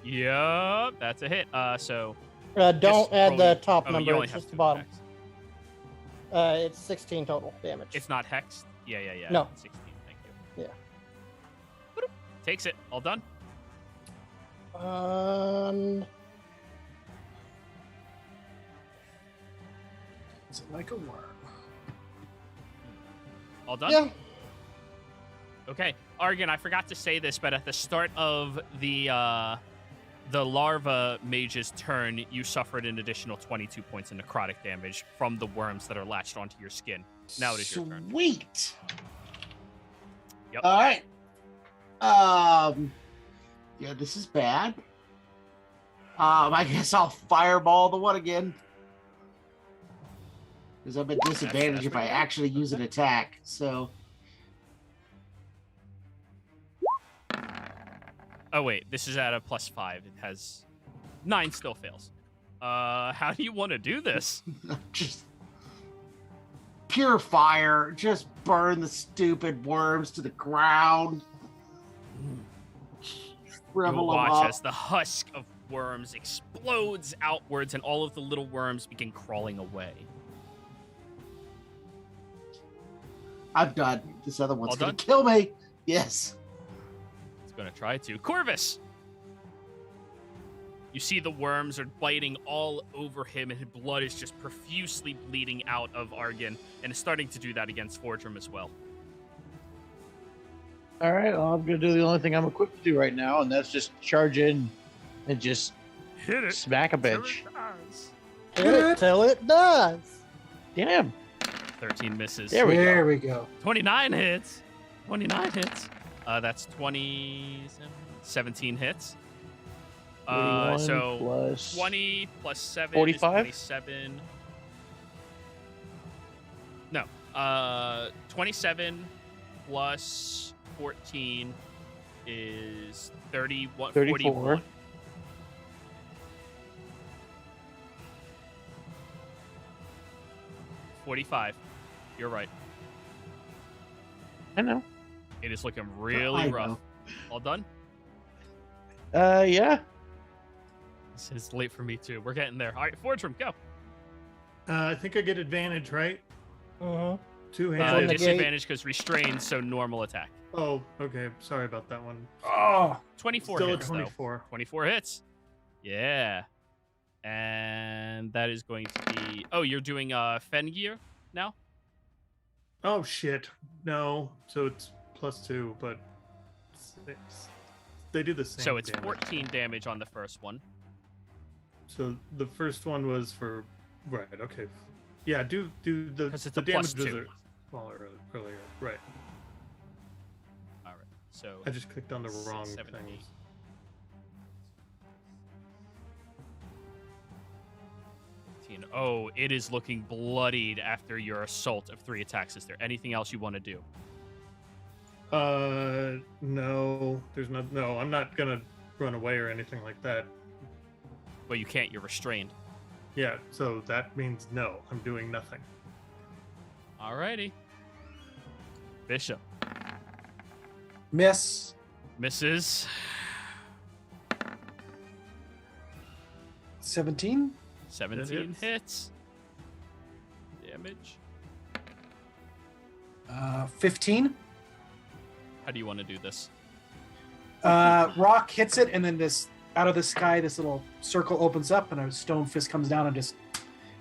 Yup, that's a hit. So Don't just add roll- the top oh, you number, only it's have just 2 the bottom. attacks. It's 16 total damage. It's not hexed. Yeah. No. 16. Thank you. Yeah. Takes it. All done. Is it like a worm? All done? Yeah. Okay, Argon, I forgot to say this, but at the start of the larva mage's turn, you suffered an additional 22 points of necrotic damage from the worms that are latched onto your skin. Now it is your turn. Sweet. Yep. All right. Yeah, this is bad. I guess I'll fireball the one again. Because I'm at disadvantage if I actually use an attack. So. Oh, wait. This is at a +5. It has 9 still fails. How do you want to do this? Just pure fire. Just burn the stupid worms to the ground. You Shrivel will them watch up. as the husk of worms explodes outwards and all of the little worms begin crawling away. I'm done. This other one's All gonna done? kill me. Yes. It's going to try to. Corvus! You see the worms are biting all over him, and his blood is just profusely bleeding out of Argon, and is starting to do that against Fordrum as well. All right, well, I'm going to do the only thing I'm equipped to do right now, and that's just charge in and just Hit it. smack a bitch. Hit it till it does. Damn. 13 misses. There we go. There we go. 29 hits. 29 hits. That's 17 hits. 41 So plus 20 plus 7 45? is 27. No. 27 plus 14 is 31. 34. 41. 45. You're right. I know. It is looking really I rough. know. All done? Yeah. This is late for me too. We're getting there. All right, Fordrum, go. I think I get advantage, right? Uh-huh. Two on handed. the gate. Disadvantage because restrained, so normal attack. Oh, okay. Sorry about that one. Oh, 24 Still a hits, 24. 24 hits. Yeah. And that is going to be... Oh, you're doing Fengear now? Oh shit. No. So it's +2, but they do the same. So it's damage. 14 damage on the first one. So the first one was for right. Okay. Yeah. Do the 'Cause it's the a +2. damages are smaller earlier. Right. All right. So I just clicked on the wrong 6, 7, thing. 8. Oh, it is looking bloodied after your assault of 3 attacks. Is there anything else you want to do? No. There's no. I'm not gonna run away or anything like that. Well, you can't. You're restrained. Yeah. So that means no. I'm doing nothing. Alrighty. Bishop. miss. Misses. 17. 17 hits. hits. Damage. 15. How do you want to do this? Rock hits it, and then this out of the sky, this little circle opens up, and a stone fist comes down and just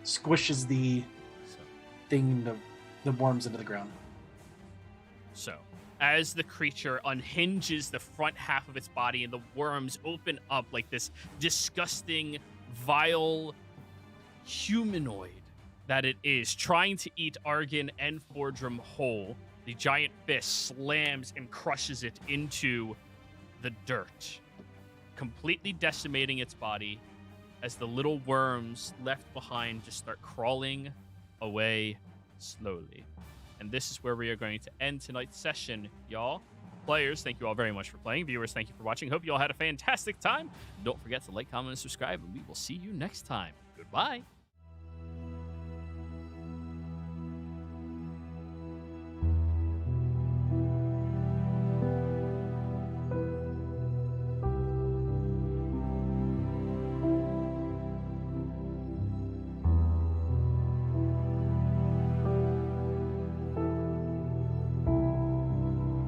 squishes the So, thing, the worms into the ground. so, as the creature unhinges the front half of its body and the worms open up like this disgusting, vile humanoid that it is, trying to eat Argon and Fordrum whole, the giant fist slams and crushes it into the dirt, completely decimating its body as the little worms left behind just start crawling away slowly. And this is where we are going to end tonight's session, y'all. Players, thank you all very much for playing. Viewers, thank you for watching. Hope you all had a fantastic time. Don't forget to like, comment, and subscribe, and we will see you next time. Goodbye.